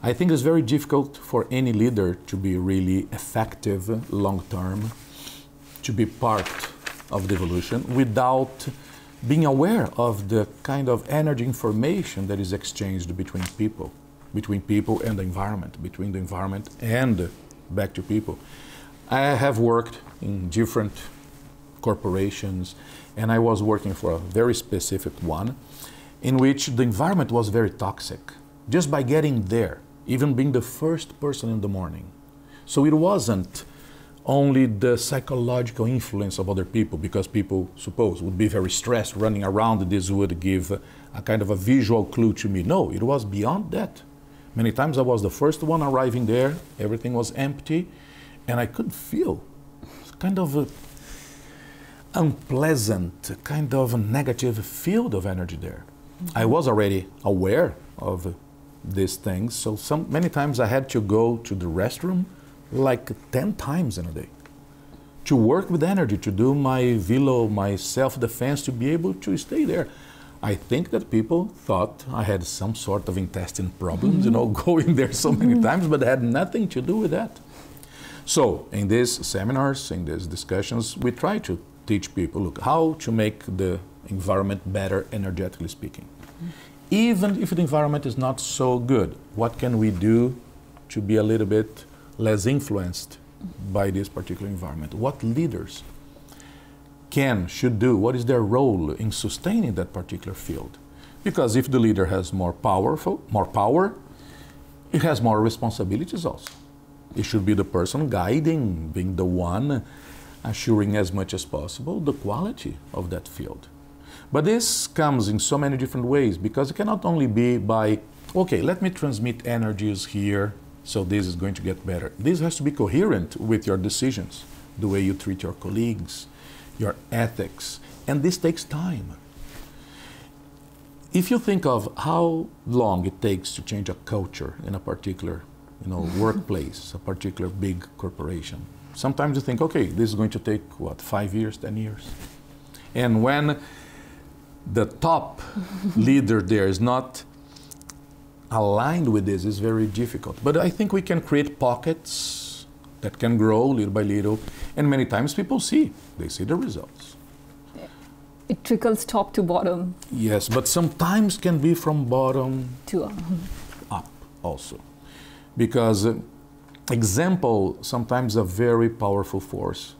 I think it's very difficult for any leader to be really effective long-term, to be part of the evolution without being aware of the kind of energy information that is exchanged between people and the environment, between the environment and back to people. I have worked in different corporations, and I was working for a very specific one in which the environment was very toxic. Just by getting there, even being the first person in the morning. So it wasn't only the psychological influence of other people, because people, suppose, would be very stressed running around. This would give a kind of a visual clue to me. No, it was beyond that. Many times I was the first one arriving there, everything was empty, and I could feel kind of a unpleasant, kind of a negative field of energy there. Mm-hmm. I was already aware of these things, so many times I had to go to the restroom like 10 times in a day to work with energy, to do my velo, my self-defense, to be able to stay there. I think that people thought I had some sort of intestine problems, you know, going there so many times, but it had nothing to do with that. So in these seminars, in these discussions, we try to teach people, look, how to make the environment better, energetically speaking. Even if the environment is not so good, what can we do to be a little bit less influenced by this particular environment? What leaders should do? What is their role in sustaining that particular field? Because if the leader has more power, it has more responsibilities also. It should be the person guiding, being the one assuring as much as possible the quality of that field. But this comes in so many different ways, because it cannot only be by, okay, let me transmit energies here, so this is going to get better. This has to be coherent with your decisions, the way you treat your colleagues, your ethics, and this takes time. If you think of how long it takes to change a culture in a particular, workplace, a particular big corporation, sometimes you think, okay, this is going to take, 5 years, 10 years? And when the top leader there is not aligned with this, it's very difficult. But I think we can create pockets that can grow little by little, and many times people they see the results. It trickles top to bottom. Yes, but sometimes can be from bottom to up also. Because example sometimes a very powerful force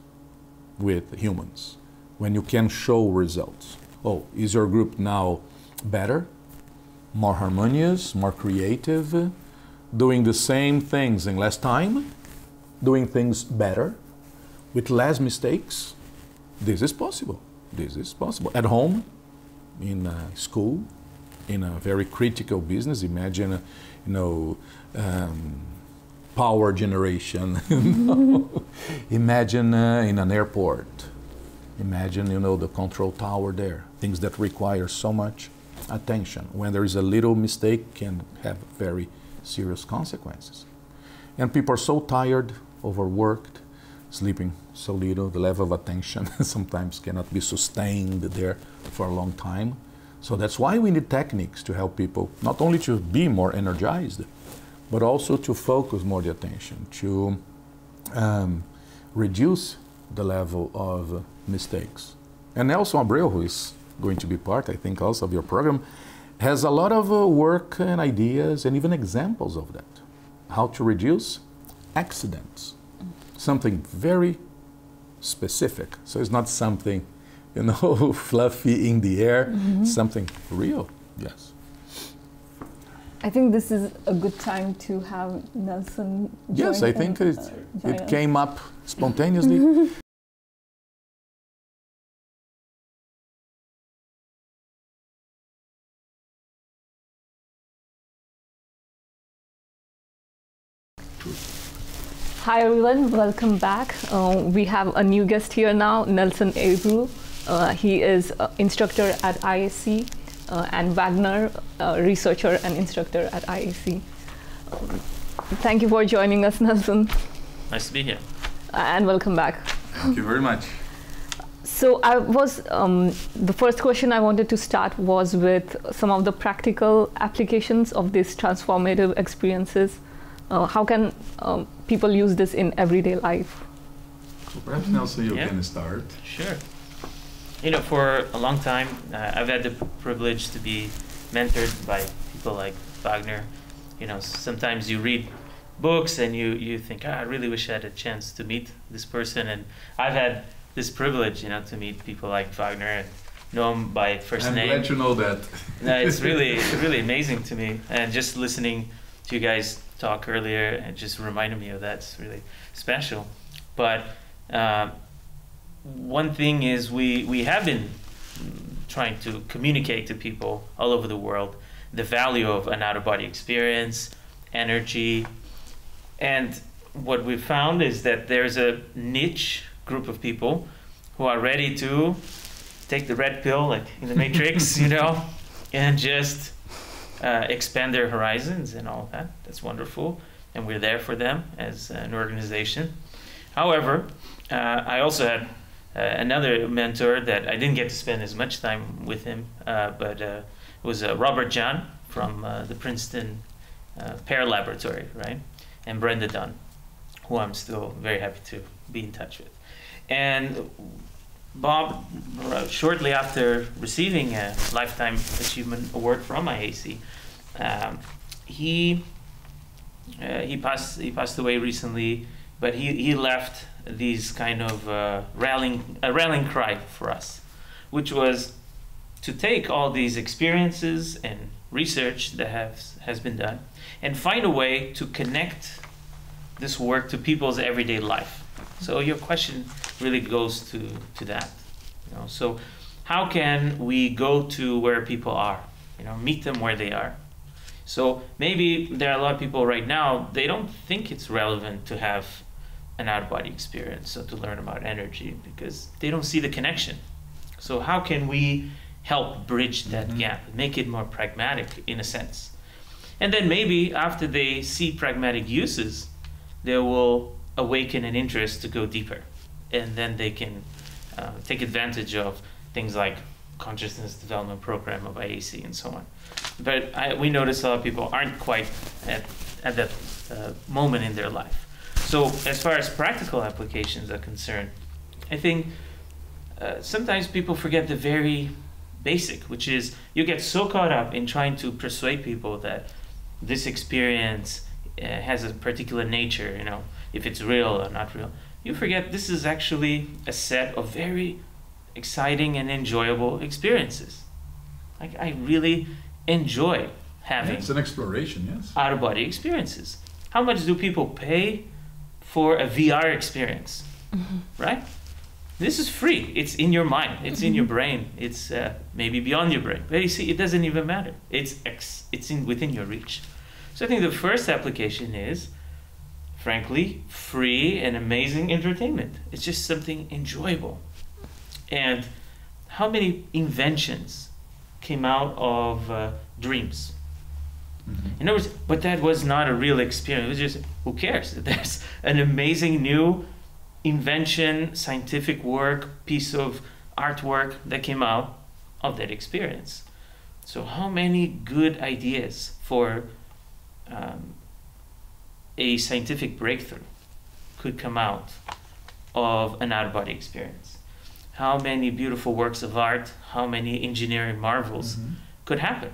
with humans, when you can show results. Oh, is your group now better, more harmonious, more creative, doing the same things in less time, doing things better, with less mistakes? This is possible. This is possible. At home, in school, in a very critical business. Imagine, power generation. Imagine in an airport. Imagine, the control tower there. Things that require so much attention. When there is a little mistake, can have very serious consequences. And people are so tired, overworked, sleeping so little, the level of attention sometimes cannot be sustained there for a long time. So that's why we need techniques to help people not only to be more energized, but also to focus more the attention, to reduce the level of mistakes. And Nelson Abreu, who is going to be part, I think, also of your program, has a lot of work and ideas and even examples of that. How to reduce accidents. Something very specific. So it's not something, fluffy in the air, something real, yes. I think this is a good time to have Nelson join. Yes, I think it came up spontaneously. Hi everyone, welcome back. We have a new guest here now, Nelson Abreu. He is instructor at IAC, and Wagner, researcher and instructor at IAC. Thank you for joining us, Nelson. Nice to be here. And welcome back. Thank you very much. So the first question I wanted to start was with some of the practical applications of these transformative experiences. How can people use this in everyday life? So perhaps Nelson, you can start. Sure. For a long time, I've had the privilege to be mentored by people like Wagner. Sometimes you read books, and you think, I really wish I had a chance to meet this person. And I've had this privilege, to meet people like Wagner and know him by first name. I'm glad you know that. No, it's really amazing to me. And just listening to you guys talk earlier, it just reminded me of that. It's really special. But one thing is we have been trying to communicate to people all over the world the value of an out-of-body experience, energy. And what we found is that there's a niche group of people who are ready to take the red pill, like in the Matrix, and just expand their horizons and all that. That's wonderful. And we're there for them as an organization. However, I also had another mentor that I didn't get to spend as much time with him, but it was Robert John from the Princeton Pear Laboratory, right? And Brenda Dunn, who I'm still very happy to be in touch with. And Bob, shortly after receiving a Lifetime Achievement Award from IAC, he passed away recently, but he left these kind of rallying cry for us, which was to take all these experiences and research that has been done and find a way to connect this work to people's everyday life. So your question really goes to that. So how can we go to where people are? Meet them where they are. So maybe there are a lot of people right now, they don't think it's relevant to have an out-of-body experience, so to learn about energy, because they don't see the connection. So how can we help bridge that gap, make it more pragmatic in a sense? And then maybe after they see pragmatic uses, they will awaken an interest to go deeper. And then they can take advantage of things like consciousness development program of IAC and so on. But we notice a lot of people aren't quite at that moment in their life. So as far as practical applications are concerned, I think sometimes people forget the very basic, which is you get so caught up in trying to persuade people that this experience has a particular nature, if it's real or not real. You forget this is actually a set of very exciting and enjoyable experiences. Like, I really enjoy having it's an exploration, yes, out-of-body experiences. How much do people pay for a VR experience, right? This is free. It's in your mind. It's in your brain. It's maybe beyond your brain. But you see, it doesn't even matter. It's within your reach. So I think the first application is, frankly, free and amazing entertainment. It's just something enjoyable. And how many inventions came out of dreams? In other words, but that was not a real experience. It was just, who cares? There's an amazing new invention, scientific work, piece of artwork that came out of that experience. So how many good ideas for a scientific breakthrough could come out of an out-of-body experience? How many beautiful works of art, how many engineering marvels could happen?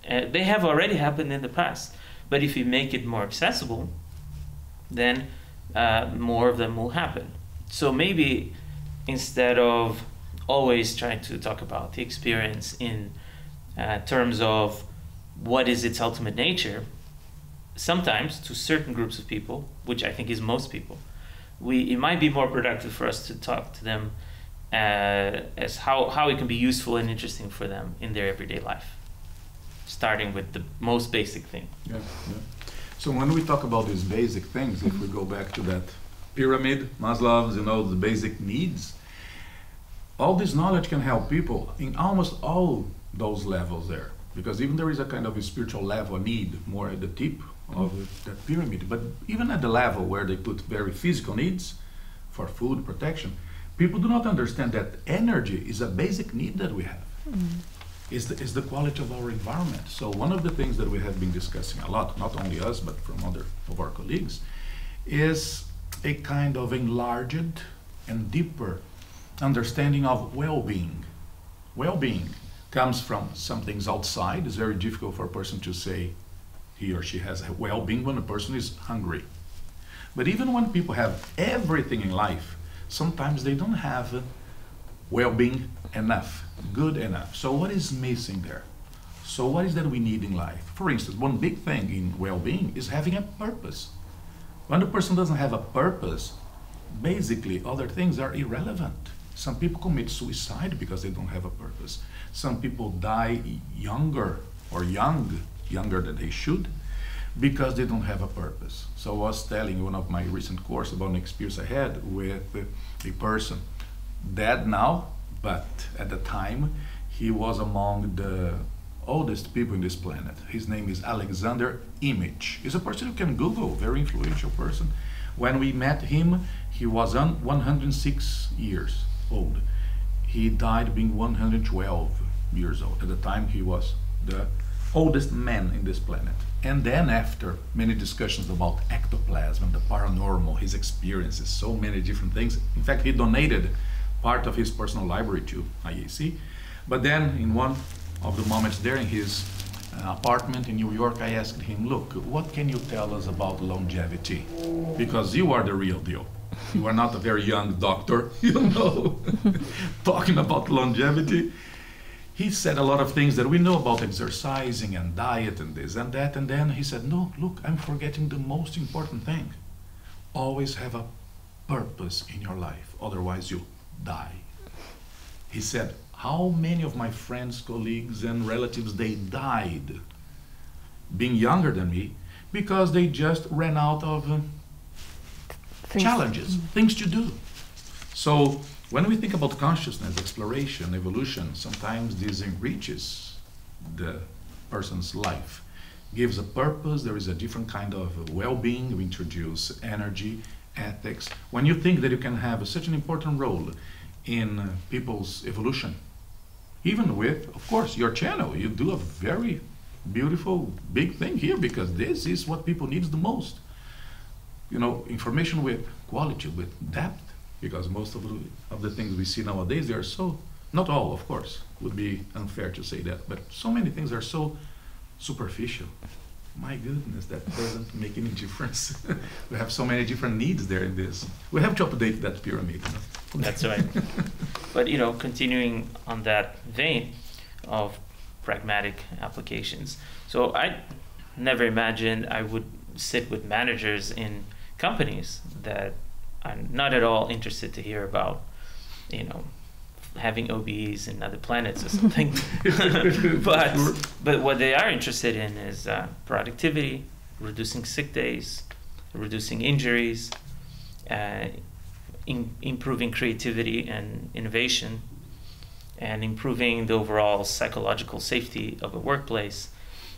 They have already happened in the past, but if you make it more accessible, then more of them will happen. So maybe instead of always trying to talk about the experience in terms of what is its ultimate nature, sometimes to certain groups of people, which I think is most people, it might be more productive for us to talk to them as how it can be useful and interesting for them in their everyday life, starting with the most basic thing. Yeah. So when we talk about these basic things, if we go back to that pyramid, Maslow's, the basic needs, all this knowledge can help people in almost all those levels there. Because even there is a kind of a spiritual level need more at the tip of that pyramid. But even at the level where they put very physical needs for food, protection, people do not understand that energy is a basic need that we have. Is the quality of our environment. So one of the things that we have been discussing a lot, not only us, but from other of our colleagues, is a kind of enlarged and deeper understanding of well-being. Well-being comes from some things outside. It's very difficult for a person to say, he or she has well-being when a person is hungry. But even when people have everything in life, sometimes they don't have well-being enough, good enough. So what is missing there? So what is that we need in life? For instance, one big thing in well-being is having a purpose. When a person doesn't have a purpose, basically other things are irrelevant. Some people commit suicide because they don't have a purpose. Some people die younger or younger than they should, because they don't have a purpose. So I was telling one of my recent course about an experience I had with a person, dead now, but at the time he was among the oldest people in this planet. His name is Alexander Image. He's a person you can Google, very influential person. When we met him, he was 106 years old. He died being 112 years old. At the time he was the oldest man in this planet. And then after many discussions about ectoplasm, the paranormal, his experiences, so many different things. In fact, he donated part of his personal library to IAC. But then in one of the moments there in his apartment in New York, I asked him, look, what can you tell us about longevity? Because you are the real deal. You are not a very young doctor, you know, talking about longevity. He said a lot of things that we know about exercising and diet and this and that. And then he said, no, look, I'm forgetting the most important thing. Always have a purpose in your life, otherwise you die. He said, how many of my friends, colleagues, and relatives, they died being younger than me because they just ran out of challenges, things to do. So when we think about consciousness, exploration, evolution, sometimes this enriches the person's life, gives a purpose. There is a different kind of well-being. We introduce energy, ethics. When you think that you can have such an important role in people's evolution, even with, of course, your channel, you do a very beautiful, big thing here, because this is what people need the most. You know, information with quality, with depth, because most of the things we see nowadays, they are so, not all, of course, would be unfair to say that, but so many things are so superficial. My goodness, that doesn't make any difference. We have so many different needs there in this. We have to update that pyramid. You know? That's right. But, you know, continuing on that vein of pragmatic applications. So I never imagined I would sit with managers in companies that I'm not at all interested to hear about, you know, having OBEs in other planets or something. but what they are interested in is productivity, reducing sick days, reducing injuries, improving creativity and innovation, and improving the overall psychological safety of a workplace.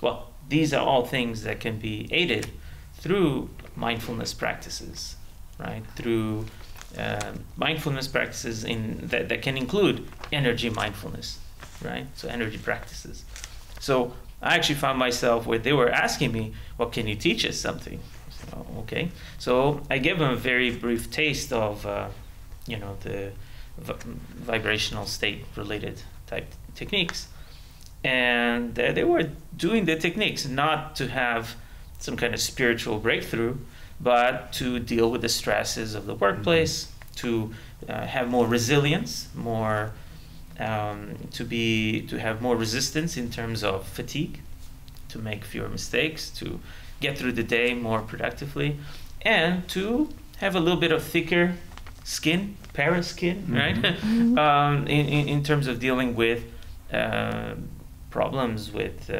Well, these are all things that can be aided through mindfulness practices, right? Through mindfulness practices that can include energy mindfulness, right? So energy practices. So I actually found myself where they were asking me, well, can you teach us something? So, okay. So I gave them a very brief taste of, you know, the vibrational state related type techniques. And they were doing the techniques not to have some kind of spiritual breakthrough, but to deal with the stresses of the workplace, to have more resilience, more to have more resistance in terms of fatigue, to make fewer mistakes, to get through the day more productively, and to have a little bit of thicker skin, paraskin, right? In terms of dealing with problems with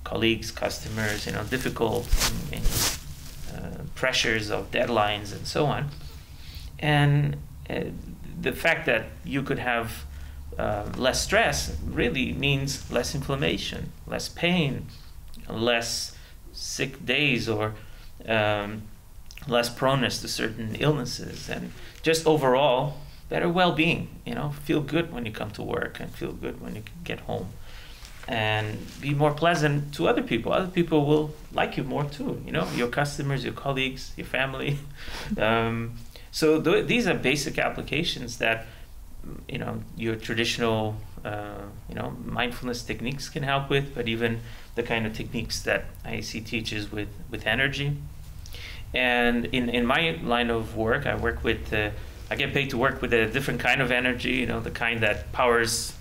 colleagues, customers, you know, difficult pressures of deadlines and so on. And the fact that you could have less stress really means less inflammation, less pain, less sick days, or less proneness to certain illnesses, and just overall better well-being. You know, feel good when you come to work and feel good when you get home, and be more pleasant to other people. Other people will like you more too, you know, your customers, your colleagues, your family. So these are basic applications that, you know, your traditional mindfulness techniques can help with, but even the kind of techniques that IAC teaches with energy. And in my line of work, I work with, I get paid to work with a different kind of energy, the kind that powers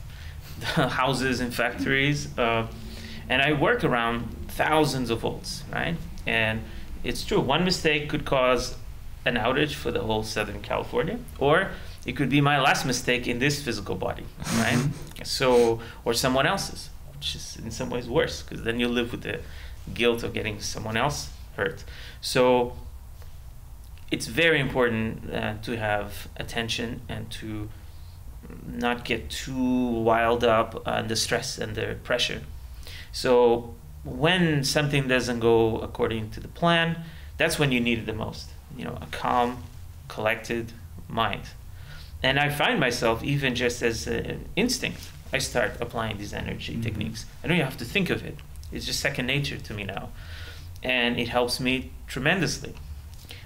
the houses and factories. And I work around thousands of volts, right? And it's true, one mistake could cause an outage for the whole Southern California, or it could be my last mistake in this physical body, right? So, or someone else's, which is in some ways worse, because then you live with the guilt of getting someone else hurt. So it's very important to have attention and to not get too wild up on the stress and the pressure. So when something doesn't go according to the plan, that's when you need it the most. A calm, collected mind. And I find myself, even just as an instinct, I start applying these energy techniques. I don't even have to think of it. It's just second nature to me now. And it helps me tremendously.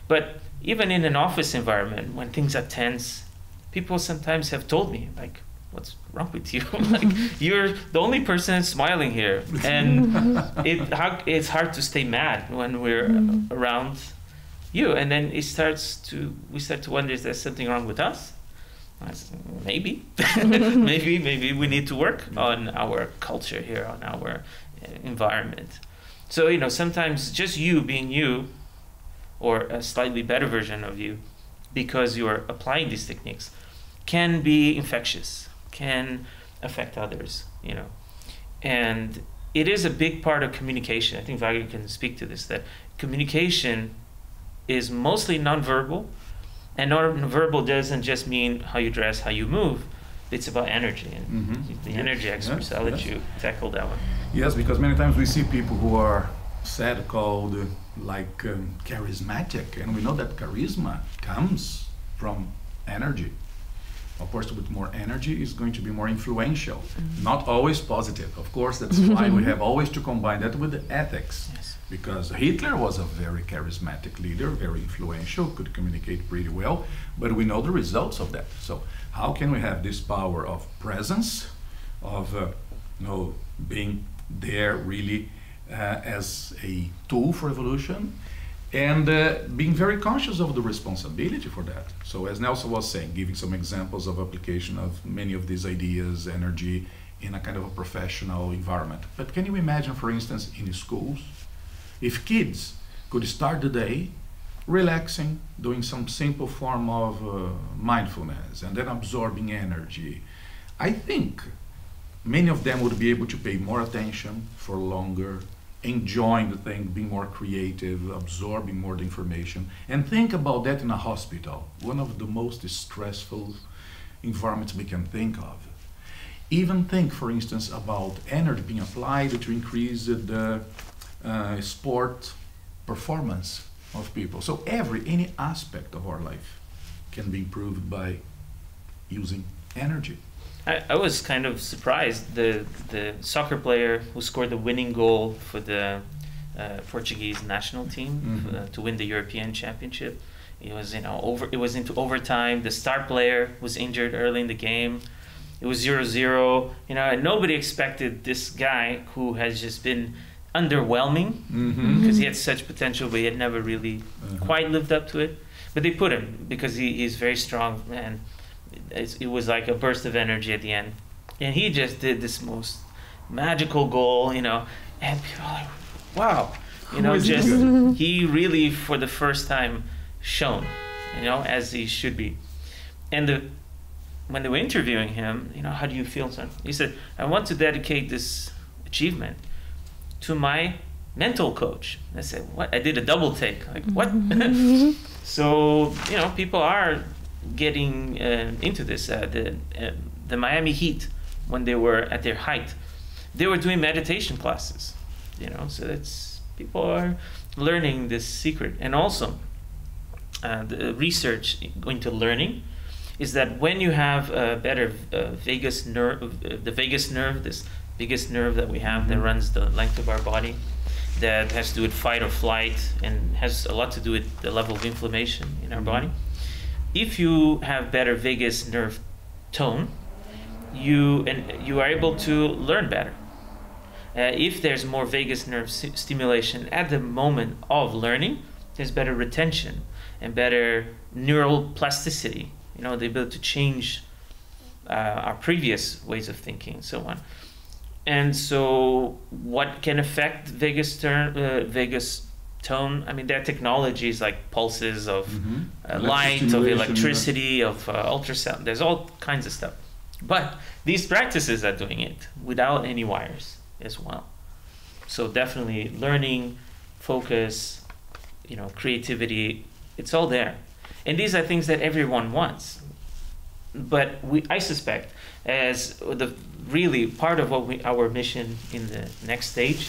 But even in an office environment, when things are tense, people sometimes have told me, like, what's wrong with you? Like, you're the only person smiling here. And it's hard to stay mad when we're around you. And then we start to wonder, is there something wrong with us? I said, maybe. maybe we need to work on our culture here, on our environment. So, sometimes just you being you, or a slightly better version of you, because you're applying these techniques, can be infectious, can affect others, And it is a big part of communication. I think Wagner can speak to this, that communication is mostly nonverbal, and nonverbal doesn't just mean how you dress, how you move. It's about energy, and the energy experts. I'll let you tackle that one. Yes, because many times we see people who are said called charismatic, and we know that charisma comes from energy. Of course, with more energy is going to be more influential, not always positive. Of course, that's why we have always to combine that with the ethics. Yes. Because Hitler was a very charismatic leader, very influential, could communicate pretty well, but we know the results of that. So how can we have this power of presence, of being there really as a tool for evolution, and being very conscious of the responsibility for that. So as Nelson was saying, giving some examples of application of many of these ideas, energy, in a kind of a professional environment. But can you imagine, for instance, in schools, if kids could start the day relaxing, doing some simple form of mindfulness, and then absorbing energy, I think many of them would be able to pay more attention for longer, enjoying the thing, being more creative, absorbing more the information. And think about that in a hospital, one of the most stressful environments we can think of. Even think, for instance, about energy being applied to increase the sport performance of people. So any aspect of our life can be improved by using energy. I was kind of surprised. The soccer player who scored the winning goal for the Portuguese national team to win the European Championship, it was it was into overtime. The star player was injured early in the game. It was 0-0. And nobody expected this guy who has just been underwhelming because he had such potential, but he had never really quite lived up to it. But they put him because he's very strong, and it was like a burst of energy at the end. And he just did this most magical goal, and people are like, wow, he really, for the first time, shone, as he should be. And when they were interviewing him, how do you feel, son? He said, I want to dedicate this achievement to my mental coach. I said, what? I did a double take. Like, what? So, people are getting into this. The Miami Heat, when they were at their height, they were doing meditation classes, so people are learning this secret. And also, the research into learning is that when you have a better vagus nerve, the vagus nerve, this biggest nerve that we have that runs the length of our body, that has to do with fight or flight and has a lot to do with the level of inflammation in our body. If you have better vagus nerve tone, you are able to learn better. If there's more vagus nerve stimulation at the moment of learning, there's better retention and better neural plasticity, you know, the ability to change our previous ways of thinking and so on. And so what can affect vagus tone? I mean, there are technologies like pulses of light, of electricity, of ultrasound. There's all kinds of stuff. But these practices are doing it without any wires as well. So definitely learning, focus, you know, creativity, it's all there. And these are things that everyone wants. But I suspect, as the really part of what our mission in the next stage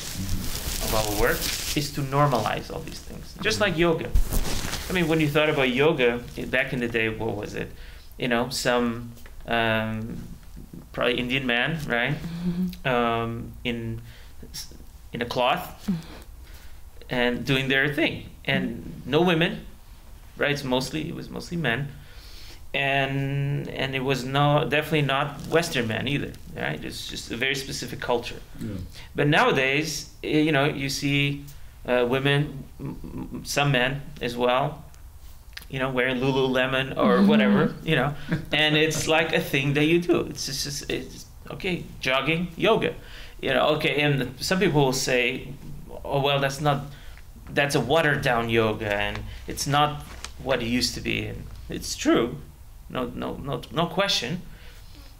of our work is to normalize all these things. Just like yoga. I mean, when you thought about yoga back in the day, what was it? You know, some probably Indian man, right? In a cloth and doing their thing, and no women, right? It was mostly men, and it was definitely not Western men either, right? It's just a very specific culture. Yeah. But nowadays, you know, you see women, some men as well, you know, wearing Lululemon or whatever, you know, and it's like a thing that you do. It's okay, jogging, yoga, you know, okay. And some people will say, oh, well, that's a watered down yoga and it's not what it used to be. And it's true, no question.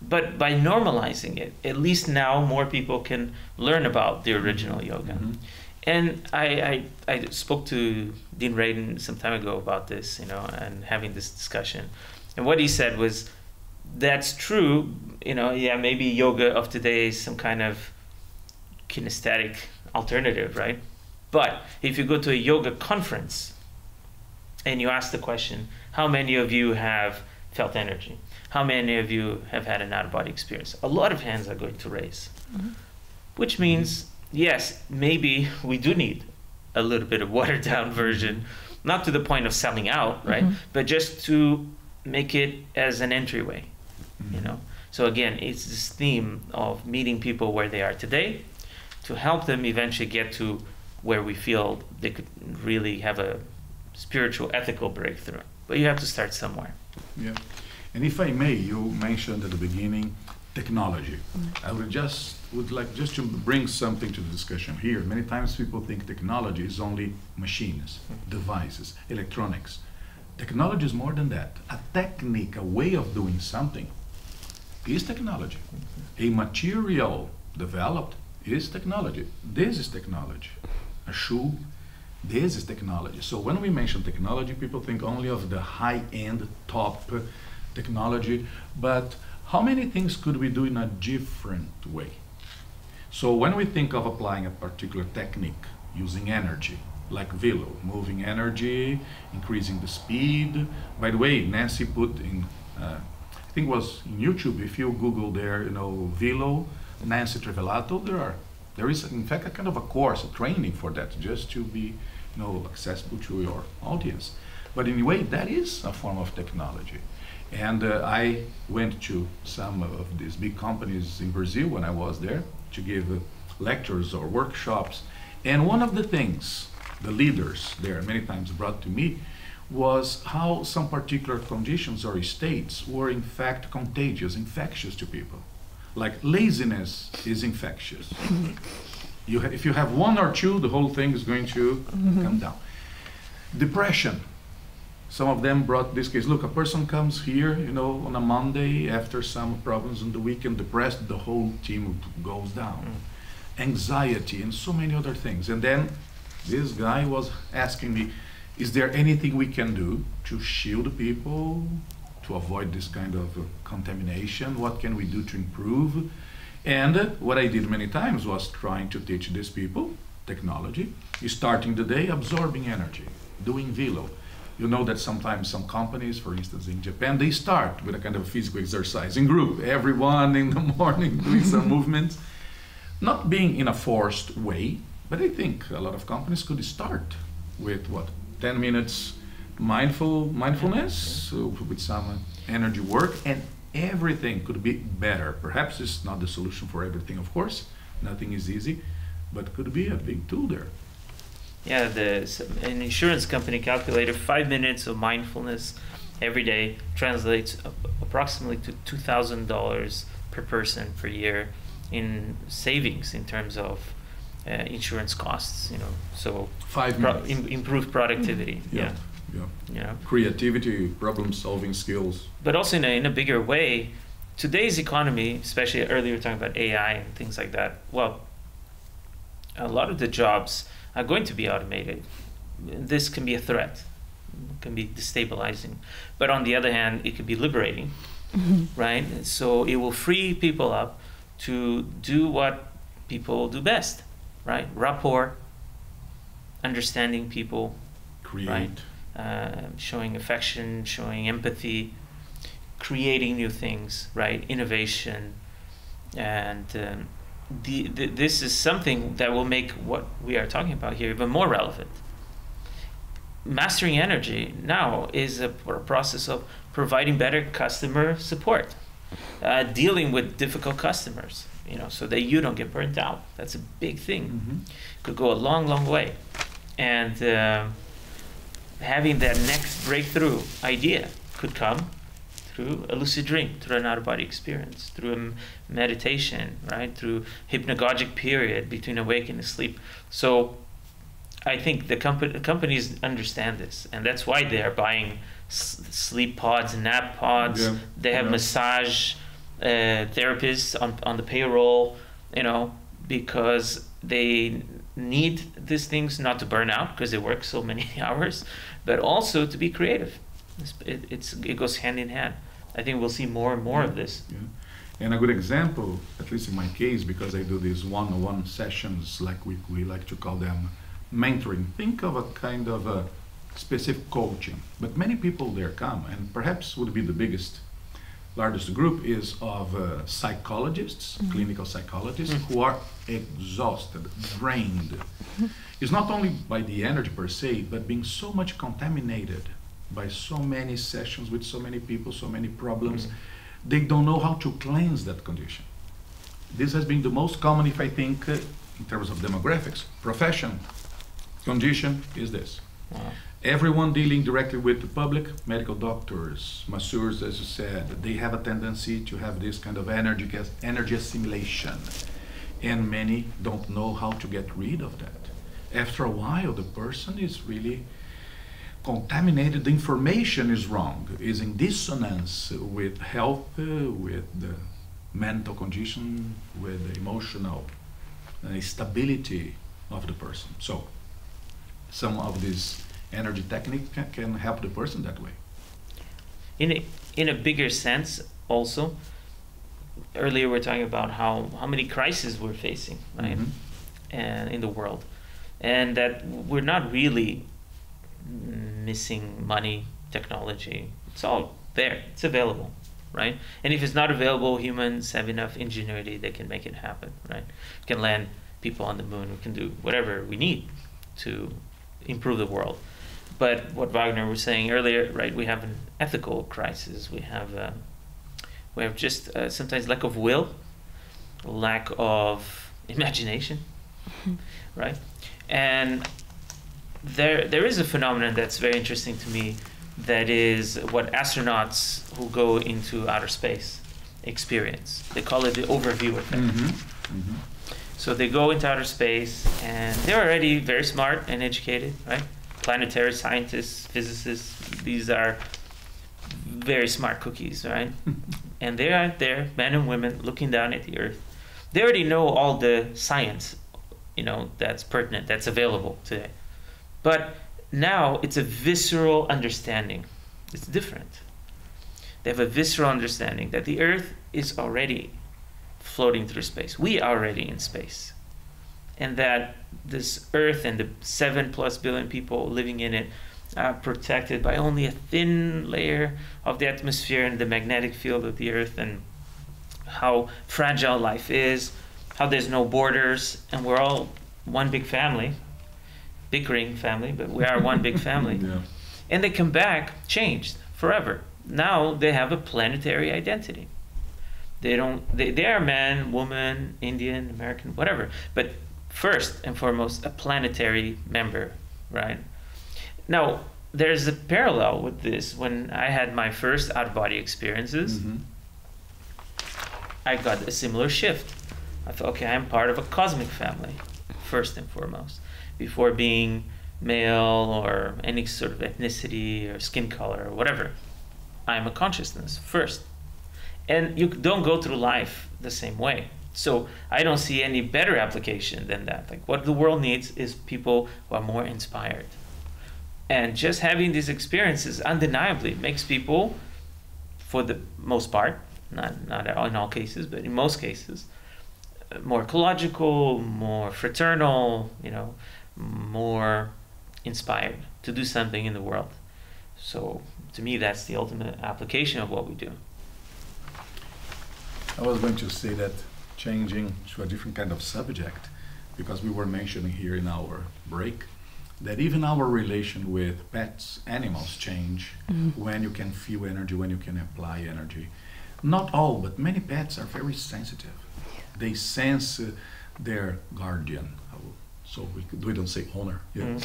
But by normalizing it, at least now more people can learn about the original yoga. And I spoke to Dean Radin some time ago about this, you know, and having this discussion. And what he said was, that's true, you know, yeah, maybe yoga of today is some kind of kinesthetic alternative, right? But if you go to a yoga conference and you ask the question, how many of you have felt energy? How many of you have had an out-of-body experience? A lot of hands are going to raise, which means, yes, maybe we do need a little bit of watered down version, not to the point of selling out, right? But just to make it as an entryway, you know? So again, it's this theme of meeting people where they are today to help them eventually get to where we feel they could really have a spiritual, ethical breakthrough. But you have to start somewhere. Yeah. And if I may, you mentioned at the beginning technology. I would like just to bring something to the discussion here. Many times people think technology is only machines, devices, electronics. Technology is more than that. A technique, a way of doing something is technology. A material developed is technology. This is technology. A shoe, this is technology. So when we mention technology, people think only of the high-end, top technology, but how many things could we do in a different way? So when we think of applying a particular technique using energy, like velo, moving energy, increasing the speed. By the way, Nancy put in, I think it was in YouTube, if you Google there, you know, velo, Nancy Trevelato, there is in fact a kind of a course, a training for that, just to be, you know, accessible to your audience. But anyway, that is a form of technology. And I went to some of these big companies in Brazil when I was there to give lectures or workshops. And one of the things the leaders there many times brought to me was how some particular conditions or states were in fact contagious, infectious to people. Like laziness is infectious. If you have one or two, the whole thing is going to come down. Depression. Some of them brought this case. Look, a person comes here, you know, on a Monday after some problems on the weekend, depressed, the whole team goes down. Anxiety and so many other things. And then this guy was asking me, is there anything we can do to shield people, to avoid this kind of contamination? What can we do to improve? And what I did many times was trying to teach these people technology, starting the day absorbing energy, doing velo. You know that sometimes some companies, for instance in Japan, they start with a kind of physical exercise in group, everyone in the morning doing some movements, not being in a forced way, but I think a lot of companies could start with what, 10 minutes mindfulness with some energy work, and everything could be better. Perhaps it's not the solution for everything, of course. Nothing is easy, but could be a big tool there. Yeah, an insurance company calculated 5 minutes of mindfulness every day translates approximately to $2,000 per person per year in savings in terms of insurance costs. So 5 minutes. Improved productivity. Yeah. Creativity, problem-solving skills. But also in a bigger way, today's economy, especially earlier talking about AI and things like that. Well, a lot of the jobs are going to be automated. This can be a threat, it can be destabilizing. But on the other hand, it can be liberating, right? So it will free people up to do what people do best, right? Rapport, understanding people, create, right? Showing affection, showing empathy, creating new things, right? Innovation, and this is something that will make what we are talking about here even more relevant. Mastering energy now is a process of providing better customer support, dealing with difficult customers, so that you don't get burnt out. That's a big thing. Could go a long, long way. And having that next breakthrough idea could come through a lucid dream, through an out-of-body experience, through a meditation, right? Through hypnagogic period between awake and asleep. So I think the companies understand this, and that's why they are buying sleep pods, nap pods. Yeah. They have massage therapists on the payroll, because they need these things not to burn out because they work so many hours, but also to be creative. It goes hand in hand. I think we'll see more and more of this. Yeah. And a good example, at least in my case, because I do these one-on-one sessions, like we like to call them mentoring. Think of a kind of a specific coaching, but many people there come, and perhaps would be the largest group is of psychologists, clinical psychologists, who are exhausted, drained. It's not only by the energy per se, but being so much contaminated by so many sessions with so many people, so many problems. They don't know how to cleanse that condition. This has been the most common, if I think, in terms of demographics, profession, condition is this. Wow. Everyone dealing directly with the public, medical doctors, masseurs, as you said, they have a tendency to have this kind of energy assimilation. And many don't know how to get rid of that. After a while, the person is really contaminated, the information is wrong, is in dissonance with health, with the mental condition, with the emotional stability of the person. So some of this energy technique can help the person that way. In a bigger sense also, earlier we were talking about how many crises we're facing, right? And in the world, and that we're not really missing money, technology. It's all there, it's available, right? And if it's not available, humans have enough ingenuity, they can make it happen, right? We can land people on the moon, we can do whatever we need to improve the world. But what Wagner was saying earlier, right, we have an ethical crisis. We have just sometimes lack of will, lack of imagination, right? And there is a phenomenon that's very interesting to me, that is what astronauts who go into outer space experience. They call it the overview effect. So they go into outer space and they're already very smart and educated, right? Planetary scientists, physicists, these are very smart cookies, right? And they're out there, men and women, looking down at the Earth. They already know all the science, that's pertinent, that's available today. But now it's a visceral understanding. It's different. They have a visceral understanding that the Earth is already floating through space. We are already in space. And that this Earth and the 7+ billion people living in it are protected by only a thin layer of the atmosphere and the magnetic field of the Earth, and how fragile life is, how there's no borders, and we're all one big family. Bickering family, but we are one big family. Yeah. And they come back changed forever. now they have a planetary identity. They are man, woman, Indian, American, whatever, but first and foremost a planetary member, right? Now there's a parallel with this. When I had my first out-of-body experiences, I got a similar shift. I thought, okay, I'm part of a cosmic family, first and foremost, before being male or any sort of ethnicity or skin color or whatever. I'm a consciousness first. And you don't go through life the same way. So I don't see any better application than that. Like, what the world needs is people who are more inspired. And just having these experiences undeniably makes people, for the most part, not in all cases, but in most cases, more ecological, more fraternal, more inspired to do something in the world. So to me, that's the ultimate application of what we do. I was going to say that, changing to a different kind of subject, because we were mentioning here in our break that even our relation with pets, animals change when you can feel energy, when you can apply energy. Not all, but many pets are very sensitive. They sense their guardian, so we don't say owner. Yeah.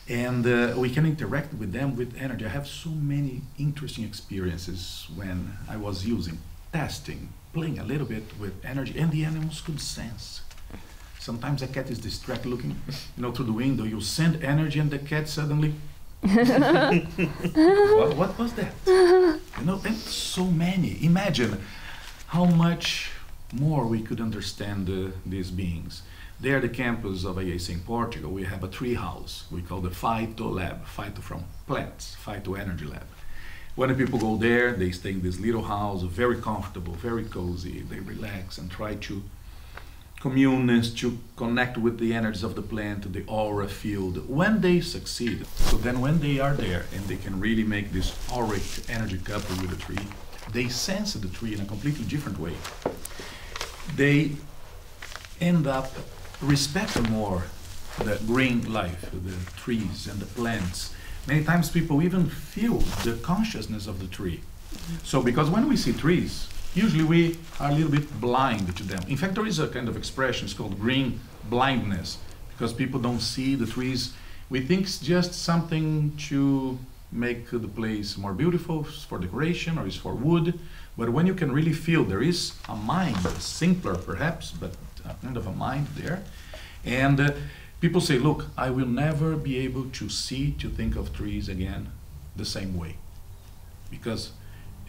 And we can interact with them with energy. I have so many interesting experiences when I was testing, playing a little bit with energy, and the animals could sense. Sometimes a cat is distracted looking, through the window. You send energy and the cat suddenly, what was that? And so many. Imagine how much more we could understand these beings. There at the campus of IAC in Portugal, we have a tree house we call the Phyto Lab, Phyto from plants, Phyto Energy Lab. When the people go there, they stay in this little house, very comfortable, very cozy. They relax and try to commune, to connect with the energies of the plant, the aura field. When they succeed, so then when they are there and they can really make this auric energy couple with the tree, they sense the tree in a completely different way. They end up respecting more the green life, the trees and the plants. Many times people even feel the consciousness of the tree. So because when we see trees, usually we are a little bit blind to them. In fact, there is a kind of expression, it's called green blindness, because people don't see the trees. We think it's just something to make the place more beautiful, for decoration, or it's for wood. But when you can really feel there is a mind, simpler perhaps, but a kind of a mind there. And people say, look, I will never be able to think of trees again the same way. Because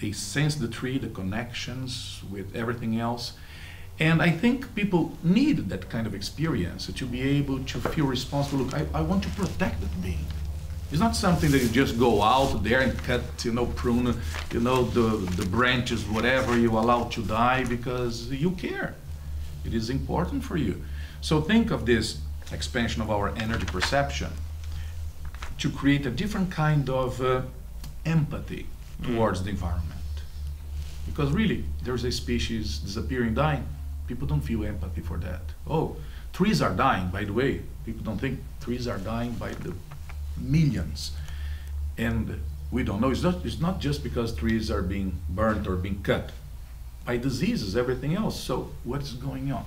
they sense the tree, the connections with everything else. And I think people need that kind of experience to be able to feel responsible. Look, I want to protect that being. It's not something that you just go out there and cut, prune, the branches, whatever you allow to die because you care. It is important for you. So think of this expansion of our energy perception to create a different kind of empathy towards the environment. Because really, there's a species disappearing, dying. People don't feel empathy for that. Oh, trees are dying, by the way. People don't think trees are dying by the millions. And we don't know. It's not just because trees are being burnt or being cut. By diseases, everything else. So what is going on?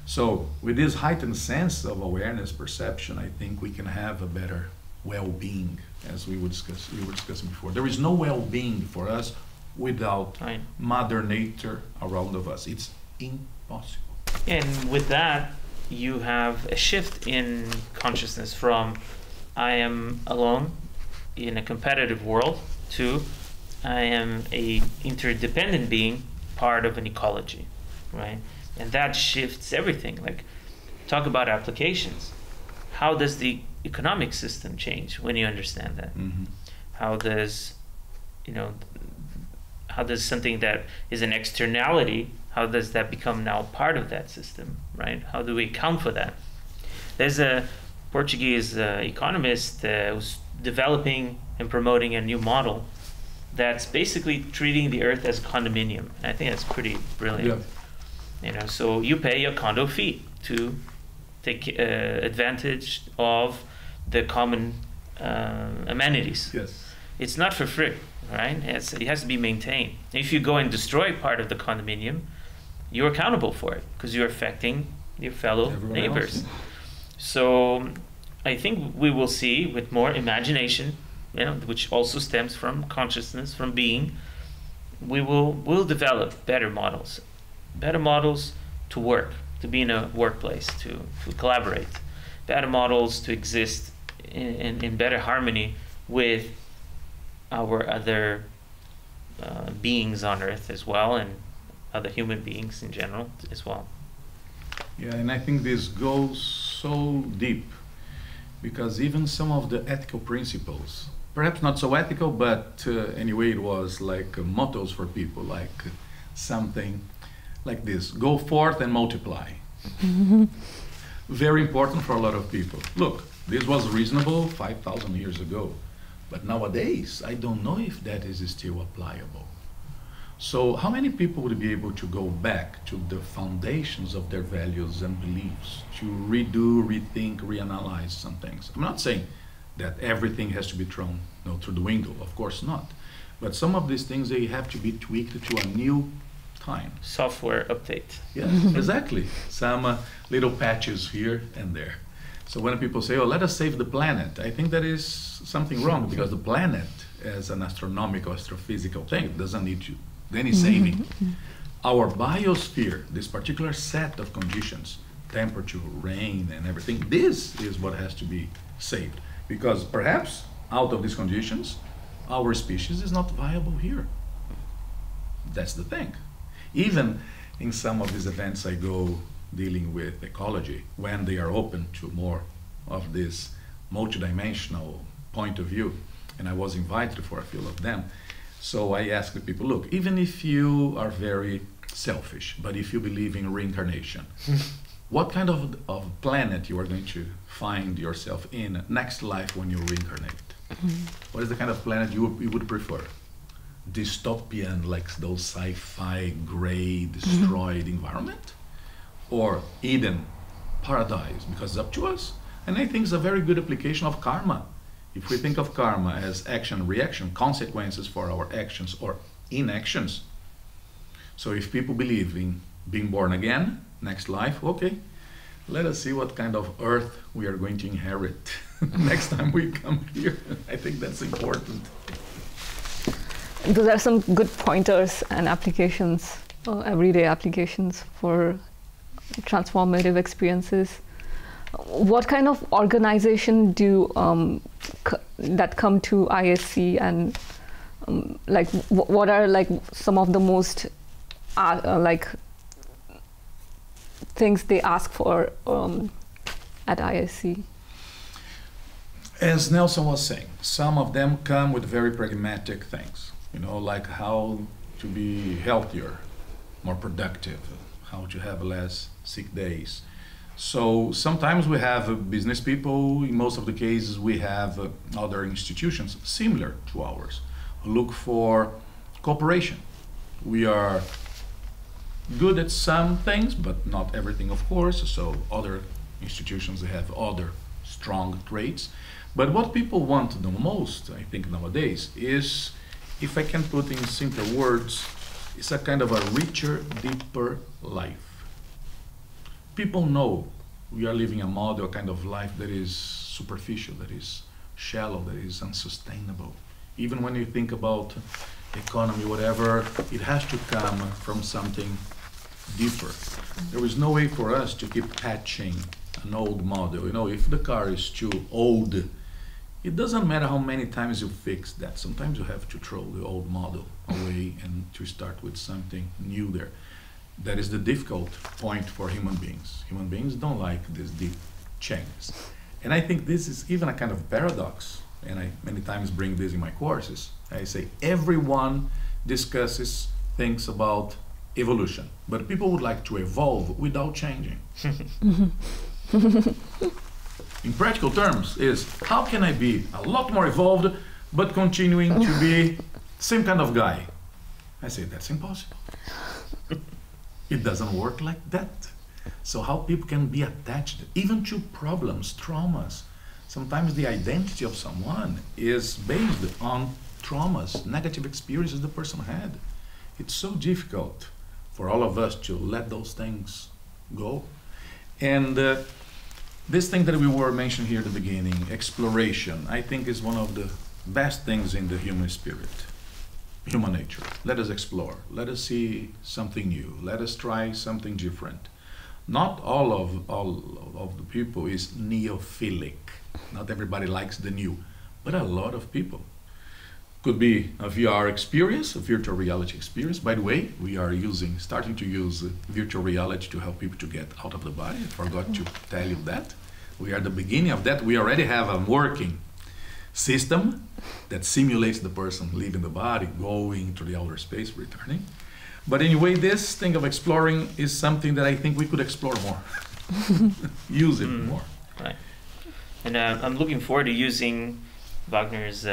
So with this heightened sense of awareness, perception, I think we can have a better well-being, as we were discussing before. There is no well-being for us without Mother Nature around of us. It's impossible. And with that, you have a shift in consciousness from I am alone in a competitive world to I am a interdependent being, part of an ecology, right? And that shifts everything. Like, talk about applications. How does the economic system change when you understand that? Mm-hmm. How does something that is an externality, how does that become now part of that system, right? How do we account for that? There's a Portuguese economist who's developing and promoting a new model that's basically treating the earth as a condominium. I think that's pretty brilliant. Yeah. So you pay a condo fee to take advantage of the common amenities. Yes. it's not for free, right? It has to be maintained. If you go and destroy part of the condominium, you're accountable for it because you're affecting your fellow neighbors. So I think we will see with more imagination, which also stems from consciousness, from being, we'll develop better models to work, to be in a workplace, to collaborate, better models to exist in better harmony with our other beings on Earth as well, and other human beings in general as well. Yeah, and I think this goes so deep, because even some of the ethical principles, perhaps not so ethical, but anyway, it was like mottos for people, like something like this: go forth and multiply. Very important for a lot of people. Look, this was reasonable 5,000 years ago, but nowadays, I don't know if that is still applicable. So how many people would be able to go back to the foundations of their values and beliefs, to redo, rethink, reanalyze some things? I'm not saying that everything has to be thrown through the window, of course not. But some of these things, they have to be tweaked to a new time. Software update. Yeah, exactly. Some little patches here and there. So when people say, oh, let us save the planet, I think that is something wrong, because the planet, as an astronomical, astrophysical thing, doesn't need any saving. Our biosphere, this particular set of conditions, temperature, rain, and everything, this is what has to be saved. Because perhaps out of these conditions, our species is not viable here. That's the thing. Even in some of these events I go dealing with ecology, when they are open to more of this multidimensional point of view, and I was invited for a few of them. So I ask the people, look, even if you are very selfish, but if you believe in reincarnation, what kind of planet you are going to find yourself in next life when you reincarnate? What is the kind of planet you would prefer? Dystopian, like those sci-fi, gray, destroyed environment? Or Eden, paradise, because it's up to us? And I think it's a very good application of karma. If we think of karma as action, reaction, consequences for our actions or inactions. So if people believe in being born again, next life, okay, let us see what kind of earth we are going to inherit next time we come here. I think that's important. Those are some good pointers and applications, everyday applications for transformative experiences. What kind of organization do that come to IAC, and like what are like some of the most like things they ask for at IAC? As Nelson was saying, some of them come with very pragmatic things, like how to be healthier, more productive, how to have less sick days. So sometimes we have business people, in most of the cases we have other institutions similar to ours, look for cooperation. We are good at some things, but not everything, of course, so other institutions, they have other strong traits. But what people want the most, I think nowadays, is, if I can put in simpler words, it's a kind of a richer, deeper life. People know we are living a model, a kind of life that is superficial, that is shallow, that is unsustainable. Even when you think about economy, whatever, it has to come from something deeper. There is no way for us to keep patching an old model. If the car is too old, it doesn't matter how many times you fix that. Sometimes you have to throw the old model away and to start with something new there. That is the difficult point for human beings. Human beings don't like these deep changes. And I think this is even a kind of paradox, and I many times bring this in my courses. I say everyone discusses things about evolution, but people would like to evolve without changing. In practical terms, is how can I be a lot more evolved but continuing to be same kind of guy? I say that's impossible. It doesn't work like that. So how people can be attached even to problems, traumas. Sometimes the identity of someone is based on traumas, negative experiences the person had. It's so difficult for all of us to let those things go. And this thing that we were mentioning here at the beginning, exploration, I think is one of the best things in the human spirit, human nature. Let us explore. Let us see something new. Let us try something different. Not all of the people is neophilic. Not everybody likes the new, but a lot of people. Could be a VR experience, a virtual reality experience. By the way, we are starting to use virtual reality to help people to get out of the body. I forgot to tell you that. We are at the beginning of that. We already have a working system that simulates the person leaving the body, going to the outer space, returning. But anyway, this thing of exploring is something that I think we could explore more, use it more. Right. And I'm looking forward to using Wagner's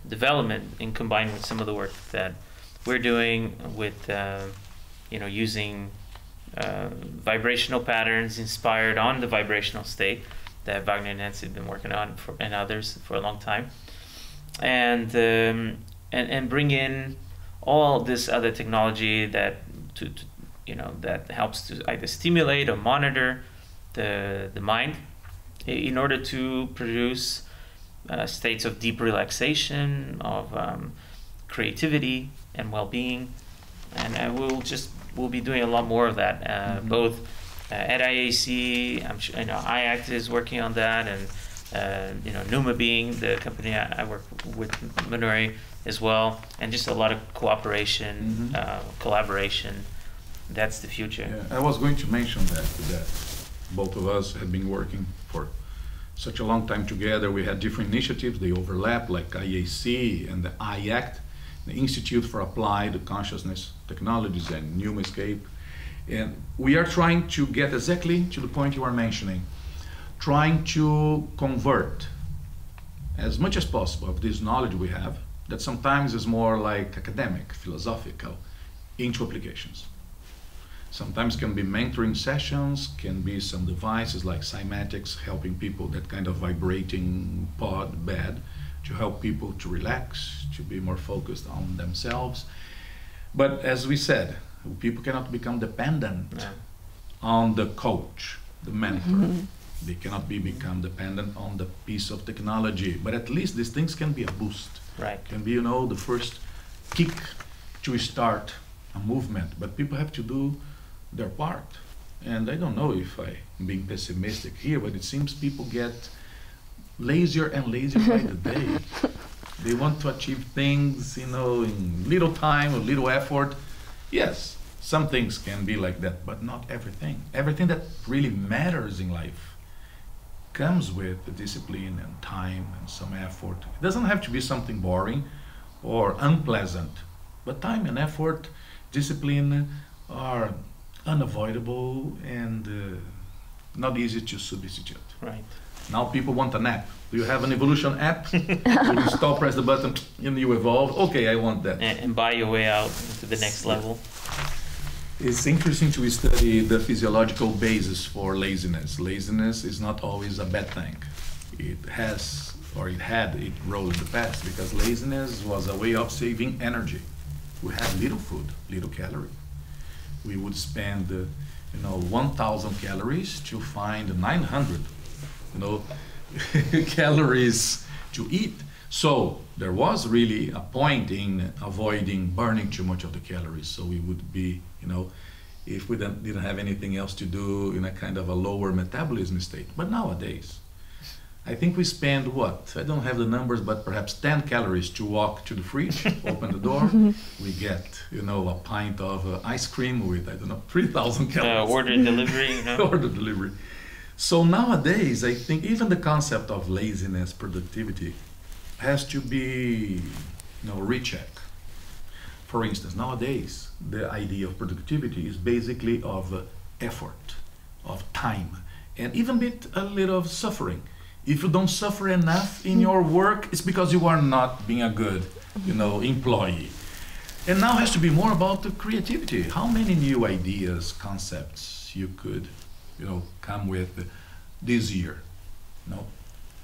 development in combined with some of the work that we're doing with, using vibrational patterns inspired on the vibrational state that Wagner and Nancy have been working on and others for a long time, and bring in all this other technology that that helps to either stimulate or monitor the mind in order to produce states of deep relaxation, of creativity and well-being, and we'll be doing a lot more of that, both at IAC. I'm sure I-ACT is working on that, and Neuma being the company I work with, Minori as well, and just a lot of cooperation, collaboration. That's the future. Yeah, I was going to mention that both of us had been working for such a long time together. We had different initiatives, they overlap, like IAC and the I-ACT, the Institute for Applied Consciousness Technologies, and Neumascape. And we are trying to get exactly to the point you are mentioning, trying to convert as much as possible of this knowledge we have, that sometimes is more like academic, philosophical, into applications. Sometimes can be mentoring sessions, can be some devices like cymatics, helping people, that kind of vibrating pod bed, to help people to relax, to be more focused on themselves. But as we said, people cannot become dependent on the coach, the mentor. They cannot become dependent on the piece of technology, but at least these things can be a boost. Right. Can be, the first kick to start a movement, but people have to do their part. And I don't know if I'm being pessimistic here, but it seems people get lazier and lazier by the day. They want to achieve things, in little time or little effort. Yes, some things can be like that, but not everything. Everything that really matters in life comes with the discipline and time and some effort. It doesn't have to be something boring or unpleasant, but time and effort, discipline are unavoidable and not easy to substitute. Right. Now people want an app. Do you have an evolution app? You install, press the button, and you evolve. Okay, I want that. And buy your way out into the next level. It's interesting to study the physiological basis for laziness. Laziness is not always a bad thing. It has, or it had its role in the past, because laziness was a way of saving energy. We had little food, little calorie. We would spend, 1,000 calories to find 900, calories to eat. So there was really a point in avoiding burning too much of the calories. So we would be, if we didn't have anything else to do, in a kind of a lower metabolism state. But nowadays, I think we spend what? I don't have the numbers, but perhaps 10 calories to walk to the fridge, open the door. We get, a pint of ice cream with, 3,000 calories. Order delivery, Order delivery. So nowadays, I think even the concept of laziness, productivity, has to be, rechecked. For instance, nowadays, the idea of productivity is basically of effort, of time, and even a little of suffering. If you don't suffer enough in your work, it's because you are not being a good, employee. And now has to be more about the creativity. How many new ideas, concepts you could, come with this year?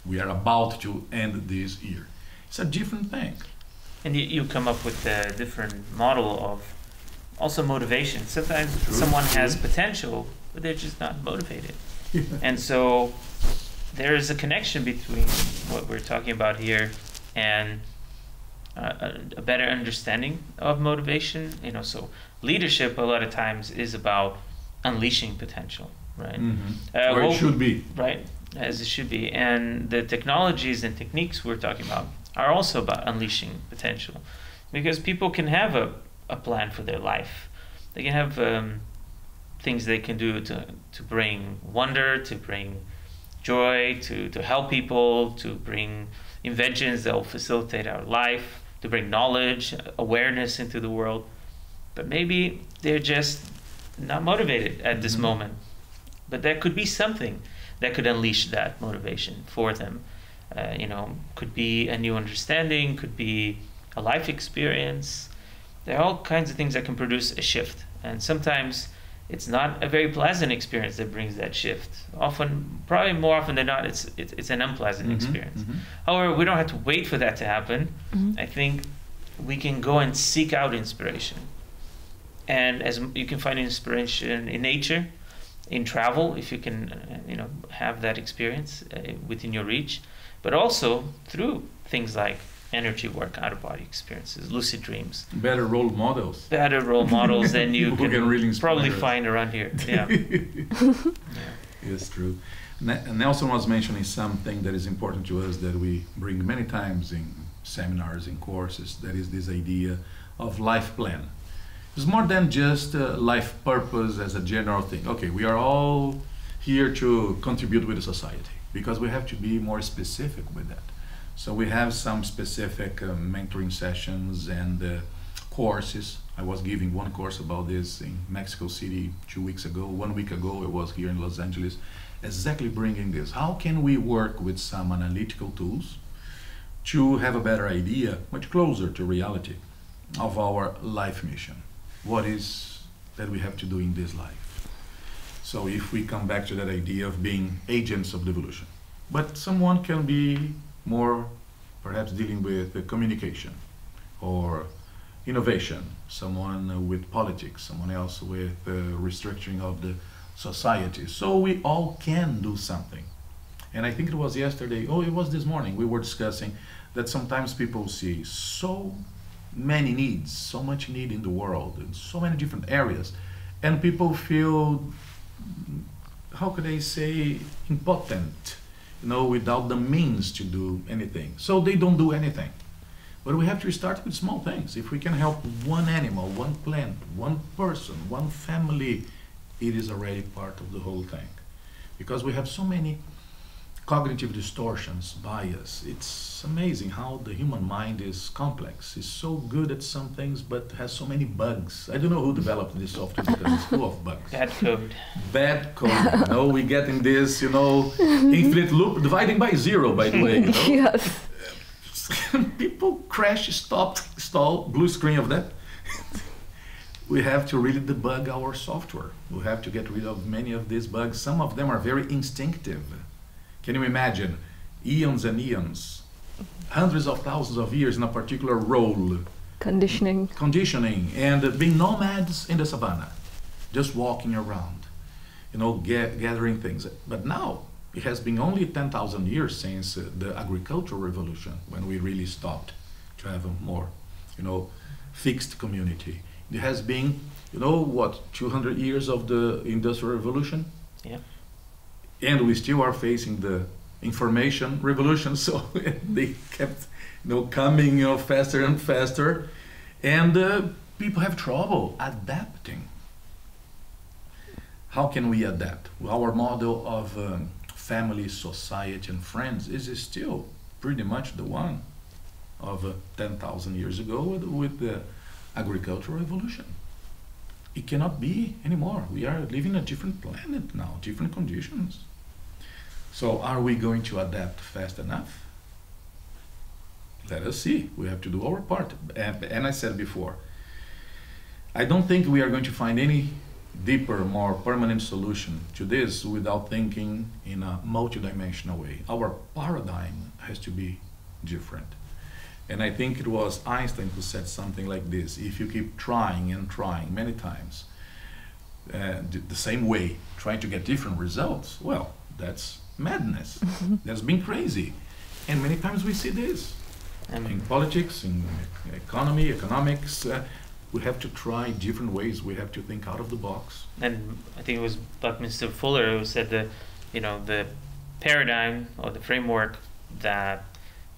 We are about to end this year. It's a different thing. And you come up with a different model of also motivation. Sometimes someone has potential, but they're just not motivated. And so there is a connection between what we're talking about here and a better understanding of motivation. You know, so leadership a lot of times is about unleashing potential, right? Or it should be. Right, as it should be. And the technologies and techniques we're talking about are also about unleashing potential, because people can have a plan for their life. They can have things they can do to bring wonder, to bring joy, to help people, to bring inventions that will facilitate our life, to bring knowledge, awareness into the world. But maybe they're just not motivated at this moment. But there could be something that could unleash that motivation for them. You know, could be a new understanding, could be a life experience. There are all kinds of things that can produce a shift. And sometimes it's not a very pleasant experience that brings that shift. Often, probably more often than not, it's an unpleasant experience. However, we don't have to wait for that to happen. I think we can go and seek out inspiration. And as you can find inspiration in nature, in travel, if you can, you know, have that experience within your reach, but also through things like energy work, out-of-body experiences, lucid dreams. Better role models. Better role models than you can really probably find around here. Yeah. It's true. Nelson was mentioning something that is important to us that we bring many times in seminars, in courses, that is this idea of life plan. It's more than just life purpose as a general thing. Okay, we are all here to contribute with the society, because we have to be more specific with that. So we have some specific mentoring sessions and courses. I was giving one course about this in Mexico City 2 weeks ago. 1 week ago, I was here in Los Angeles, exactly bringing this. How can we work with some analytical tools to have a better idea, much closer to reality, of our life mission? What is that we have to do in this life? So if we come back to that idea of being agents of evolution, but someone can be more perhaps dealing with communication or innovation, someone with politics, someone else with restructuring of the society. So we all can do something. And I think it was yesterday, it was this morning, we were discussing that sometimes people see so many needs, so much need in the world, in so many different areas, and people feel, how could I say, impotent, you know, without the means to do anything. So they don't do anything. But we have to start with small things. If we can help one animal, one plant, one person, one family, it is already part of the whole thing. Because we have so many cognitive distortions, bias. It's amazing how the human mind is complex. It's so good at some things, but has so many bugs. I don't know who developed this software because it's full of bugs. Bad code. Bad code. You know, we get in this, you know, infinite loop, dividing by zero, by the way. You know? Yes. People crash, stall, blue screen of that. We have to really debug our software. We have to get rid of many of these bugs. Some of them are very instinctive. Can you imagine eons and eons, hundreds of thousands of years in a particular role? Conditioning, and being nomads in the savannah, just walking around, you know, gathering things. But now, it has been only 10,000 years since the agricultural revolution, when we really stopped to have a more, you know, fixed community. It has been, you know, what, 200 years of the Industrial Revolution? Yeah. And we still are facing the information revolution, so they kept, you know, coming, you know, faster and faster, and people have trouble adapting. How can we adapt? Our model of family, society, and friends is still pretty much the one of 10,000 years ago with the agricultural revolution. It cannot be anymore. We are living a different planet now, different conditions. So are we going to adapt fast enough? Let us see. We have to do our part. And I said before, I don't think we are going to find any deeper, more permanent solution to this without thinking in a multidimensional way. Our paradigm has to be different. And I think it was Einstein who said something like this: if you keep trying and trying many times, the same way, trying to get different results, well, that's madness. That's being crazy. And many times we see this. In politics, in economy, economics, we have to try different ways. We have to think out of the box. And I think it was Buckminster Fuller who said that, you know, the paradigm or the framework that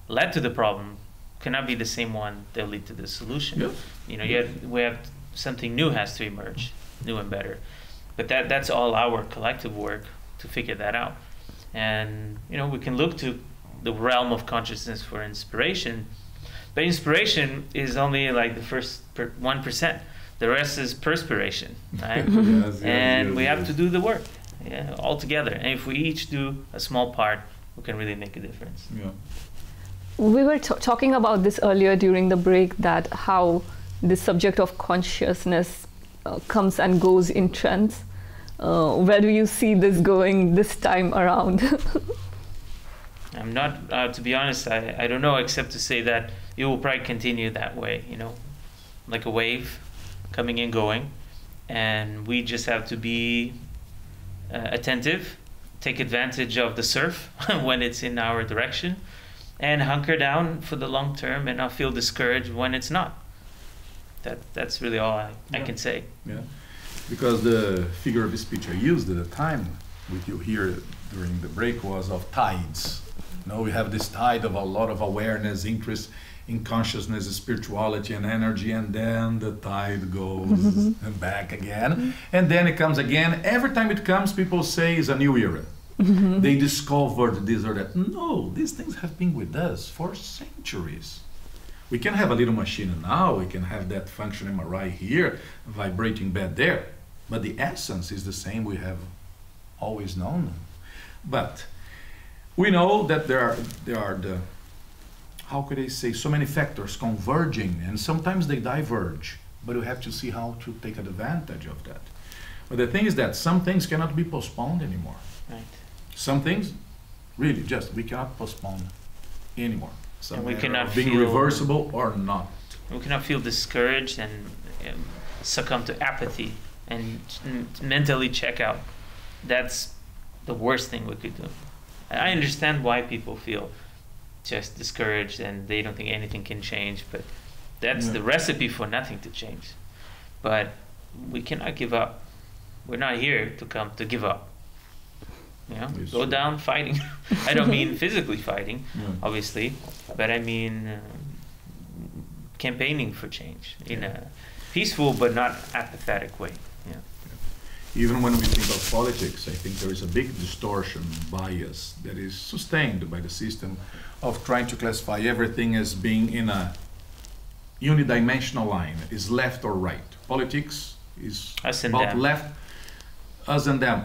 led to the problem cannot be the same one that lead to the solution. Yes. You know, we have something new has to emerge, new and better. But that's all our collective work to figure that out. And, you know, we can look to the realm of consciousness for inspiration, but inspiration is only like the first 1%. The rest is perspiration, right? And we have to do the work, all together. And if we each do a small part, we can really make a difference. Yeah. We were talking about this earlier during the break, that how the subject of consciousness comes and goes in trends. Where do you see this going this time around? I'm not, to be honest, I don't know, except to say that it will probably continue that way, you know, like a wave coming and going. And we just have to be attentive, take advantage of the surf when it's in our direction, and hunker down for the long term and not feel discouraged when it's not. That's really all I can say. Yeah, because the figure of speech I used at the time with you here during the break was of tides. You know, we have this tide of a lot of awareness, interest in consciousness, spirituality, and energy, and then the tide goes and back again, and then it comes again. Every time it comes, people say it's a new era. They discovered this or that. No, these things have been with us for centuries. We can have a little machine now, we can have that function MRI here, vibrating bed there, but the essence is the same we have always known. But we know that there are the, how could I say, so many factors converging, and sometimes they diverge, but we have to see how to take advantage of that. But the thing is that some things cannot be postponed anymore. Right. Some things, really, just we cannot postpone anymore. And we cannot being feel reversible or not. We cannot feel discouraged and succumb to apathy and mentally check out. That's the worst thing we could do. I understand why people feel just discouraged and they don't think anything can change, but that's the recipe for nothing to change. But we cannot give up. We're not here to come to give up. You know, go down fighting. I don't mean physically fighting, obviously, but I mean campaigning for change in a peaceful but not apathetic way. Yeah. Even when we think of politics, I think there is a big distortion, bias that is sustained by the system of trying to classify everything as being in a unidimensional line, is left or right. Politics is us and about them. Left, us and them.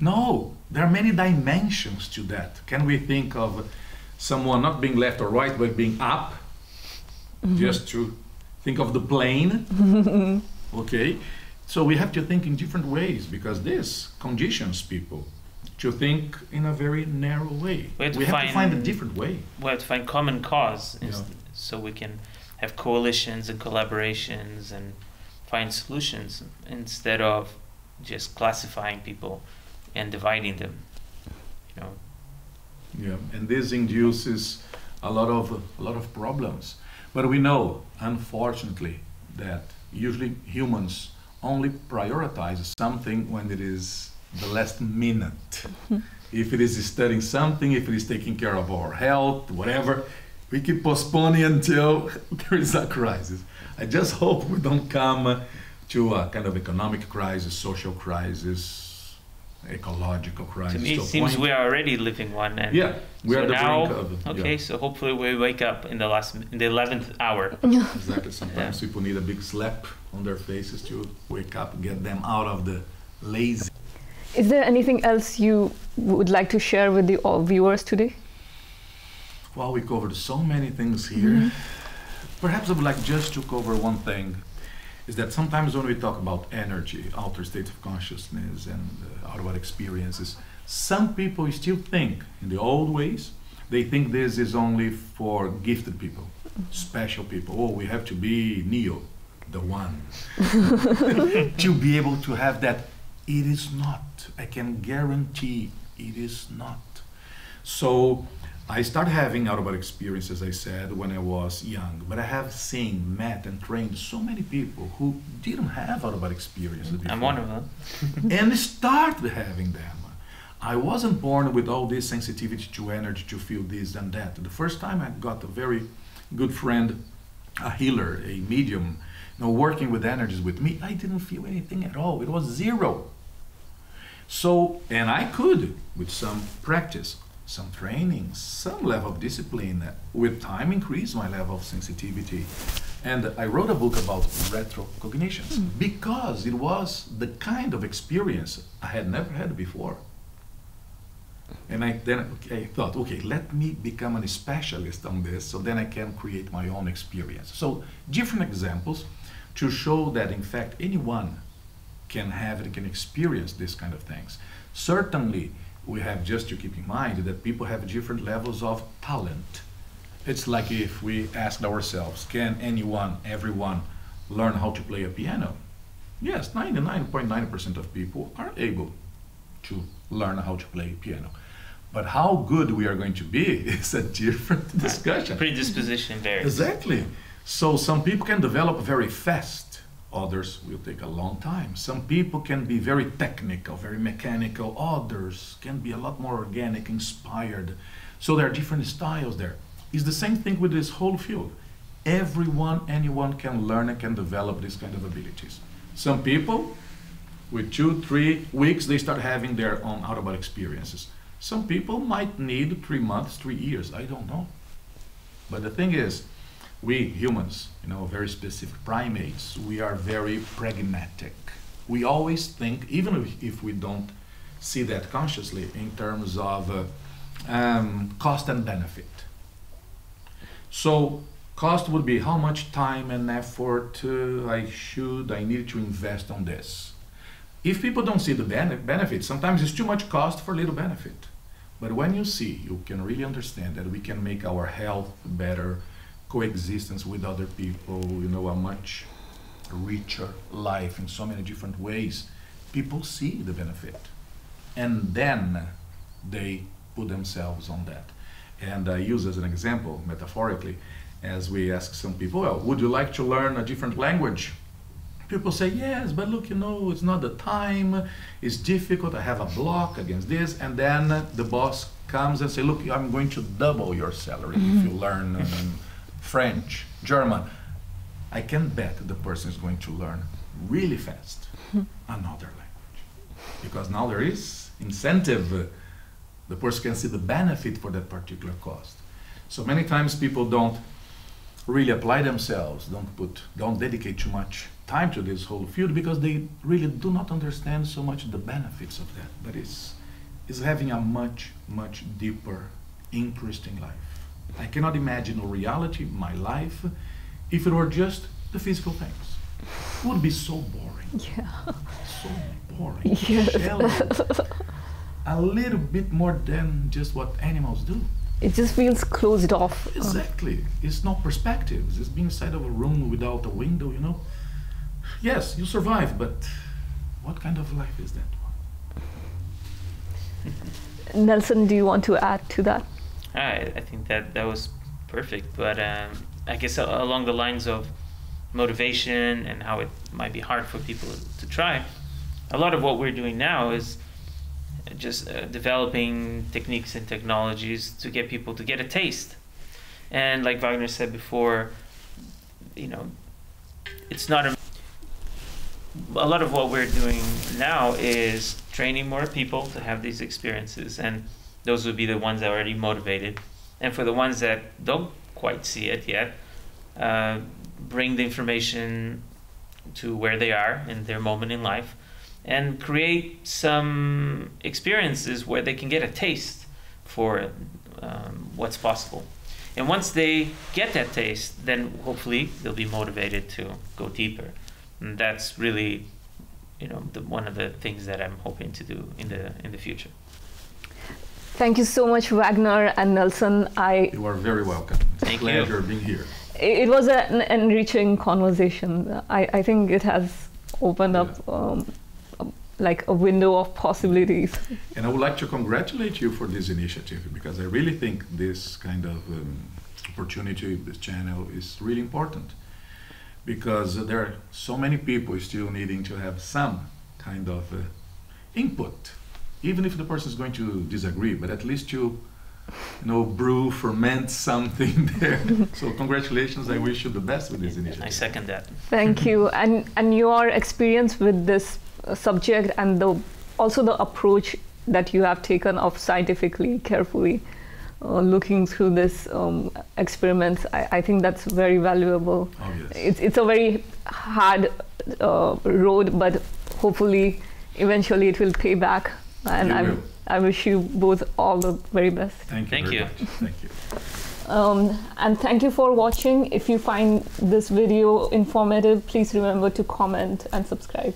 No, there are many dimensions to that. Can we think of someone not being left or right, but being up? Just to think of the plane. Okay, so we have to think in different ways, because this conditions people to think in a very narrow way. We have to find a different way. We have to find common cause, so we can have coalitions and collaborations and find solutions instead of just classifying people and dividing them, you know. Yeah, and this induces a lot of problems. But we know, unfortunately, that usually humans only prioritize something when it is the last minute. If it is studying something, if it is taking care of our health, whatever, we keep postponing until there is a crisis. I just hope we don't come to a kind of economic crisis, social crisis, ecological crisis. To me, it seems we are already living one. And we are the now, brink of it. Okay, so hopefully we wake up in the 11th hour. Exactly. Sometimes people need a big slap on their faces to wake up, get them out of the lazy. Is there anything else you would like to share with the viewers today? Well, we covered so many things here. Perhaps I would like just to cover one thing, is that sometimes when we talk about energy, altered states of consciousness and out-of-body experiences, some people still think in the old ways They think this is only for gifted people, special people. Oh, we have to be Neo, the one, to be able to have that. It is not. I can guarantee it is not. So I started having out-of-body experience, as I said, when I was young. But I have seen, met, and trained so many people who didn't have out-of-body experiences before. I'm one of them. And started having them. I wasn't born with all this sensitivity to energy, to feel this and that. The first time I got a very good friend, a healer, a medium, working with energies with me, I didn't feel anything at all. It was zero. So, and I could, with some practice, some training, some level of discipline, with time increase my level of sensitivity. And I wrote a book about retrocognitions because it was the kind of experience I had never had before. And I thought, okay, let me become a specialist on this so then I can create my own experience. So different examples to show that in fact anyone can have it, can experience this kind of things. Certainly we have just to keep in mind that people have different levels of talent. It's like if we asked ourselves, can anyone, everyone learn how to play a piano? Yes, 99.9% of people are able to learn how to play piano. But how good we are going to be is a different discussion. Predisposition varies. Exactly. So some people can develop very fast, others will take a long time. Some people can be very technical, very mechanical, others can be a lot more organic, inspired. So there are different styles there. It's the same thing with this whole field. Everyone, anyone can learn and can develop this kind of abilities. Some people, with 2-3 weeks, they start having their own out-of-body experiences. Some people might need 3 months, 3 years, I don't know. But the thing is, we humans, very specific primates, we are very pragmatic. We always think, even if we don't see that consciously, in terms of cost and benefit. So cost would be how much time and effort I need to invest on this. If people don't see the benefit, sometimes it's too much cost for little benefit. But when you see, you can really understand that we can make our health better, coexistence with other people, a much richer life in so many different ways. People see the benefit. And then they put themselves on that. And I use as an example, metaphorically, as we ask some people, well, would you like to learn a different language? People say, yes, but look, it's not the time, it's difficult, I have a block against this, and then the boss comes and say, look, I'm going to double your salary if you learn French, German. I can bet the person is going to learn really fast another language. Because now there is incentive. The person can see the benefit for that particular cost. So many times people don't really apply themselves, don't dedicate too much time to this whole field because they really do not understand so much the benefits of that. But it's having a much, much deeper, interesting life. I cannot imagine a reality, my life, if it were just the physical things. It would be so boring. Yeah. So boring. Yeah. Shallow. A little bit more than just what animals do. It just feels closed off. Exactly. It's no perspectives. It's being inside of a room without a window, Yes, you survive, but what kind of life is that one? Nelson, do you want to add to that? I think that was perfect, but I guess along the lines of motivation and how it might be hard for people to try, a lot of what we're doing now is just developing techniques and technologies to get people to get a taste. And like Wagner said before, it's not a lot of what we're doing now is training more people to have these experiences, and those would be the ones that are already motivated. And for the ones that don't quite see it yet, bring the information to where they are in their moment in life and create some experiences where they can get a taste for what's possible. And once they get that taste, then hopefully they'll be motivated to go deeper. And that's really, one of the things that I'm hoping to do in the future. Thank you so much, Wagner and Nelson. You are very welcome. It's Thank a pleasure being here. It was an enriching conversation. I think it has opened up like a window of possibilities. And I would like to congratulate you for this initiative, because I really think this kind of opportunity, this channel, is really important, because there are so many people still needing to have some kind of input, even if the person is going to disagree, but at least you brew, ferment something there. So congratulations, I wish you the best with this initiative. I second that. Thank you. And your experience with this subject, and also the approach that you have taken of scientifically, carefully looking through this experiments, I think that's very valuable. Oh, yes. It's a very hard road, but hopefully eventually it will pay back. And I wish you both all the very best. Thank you. Thank you. And thank you for watching. If you find this video informative, please remember to comment and subscribe.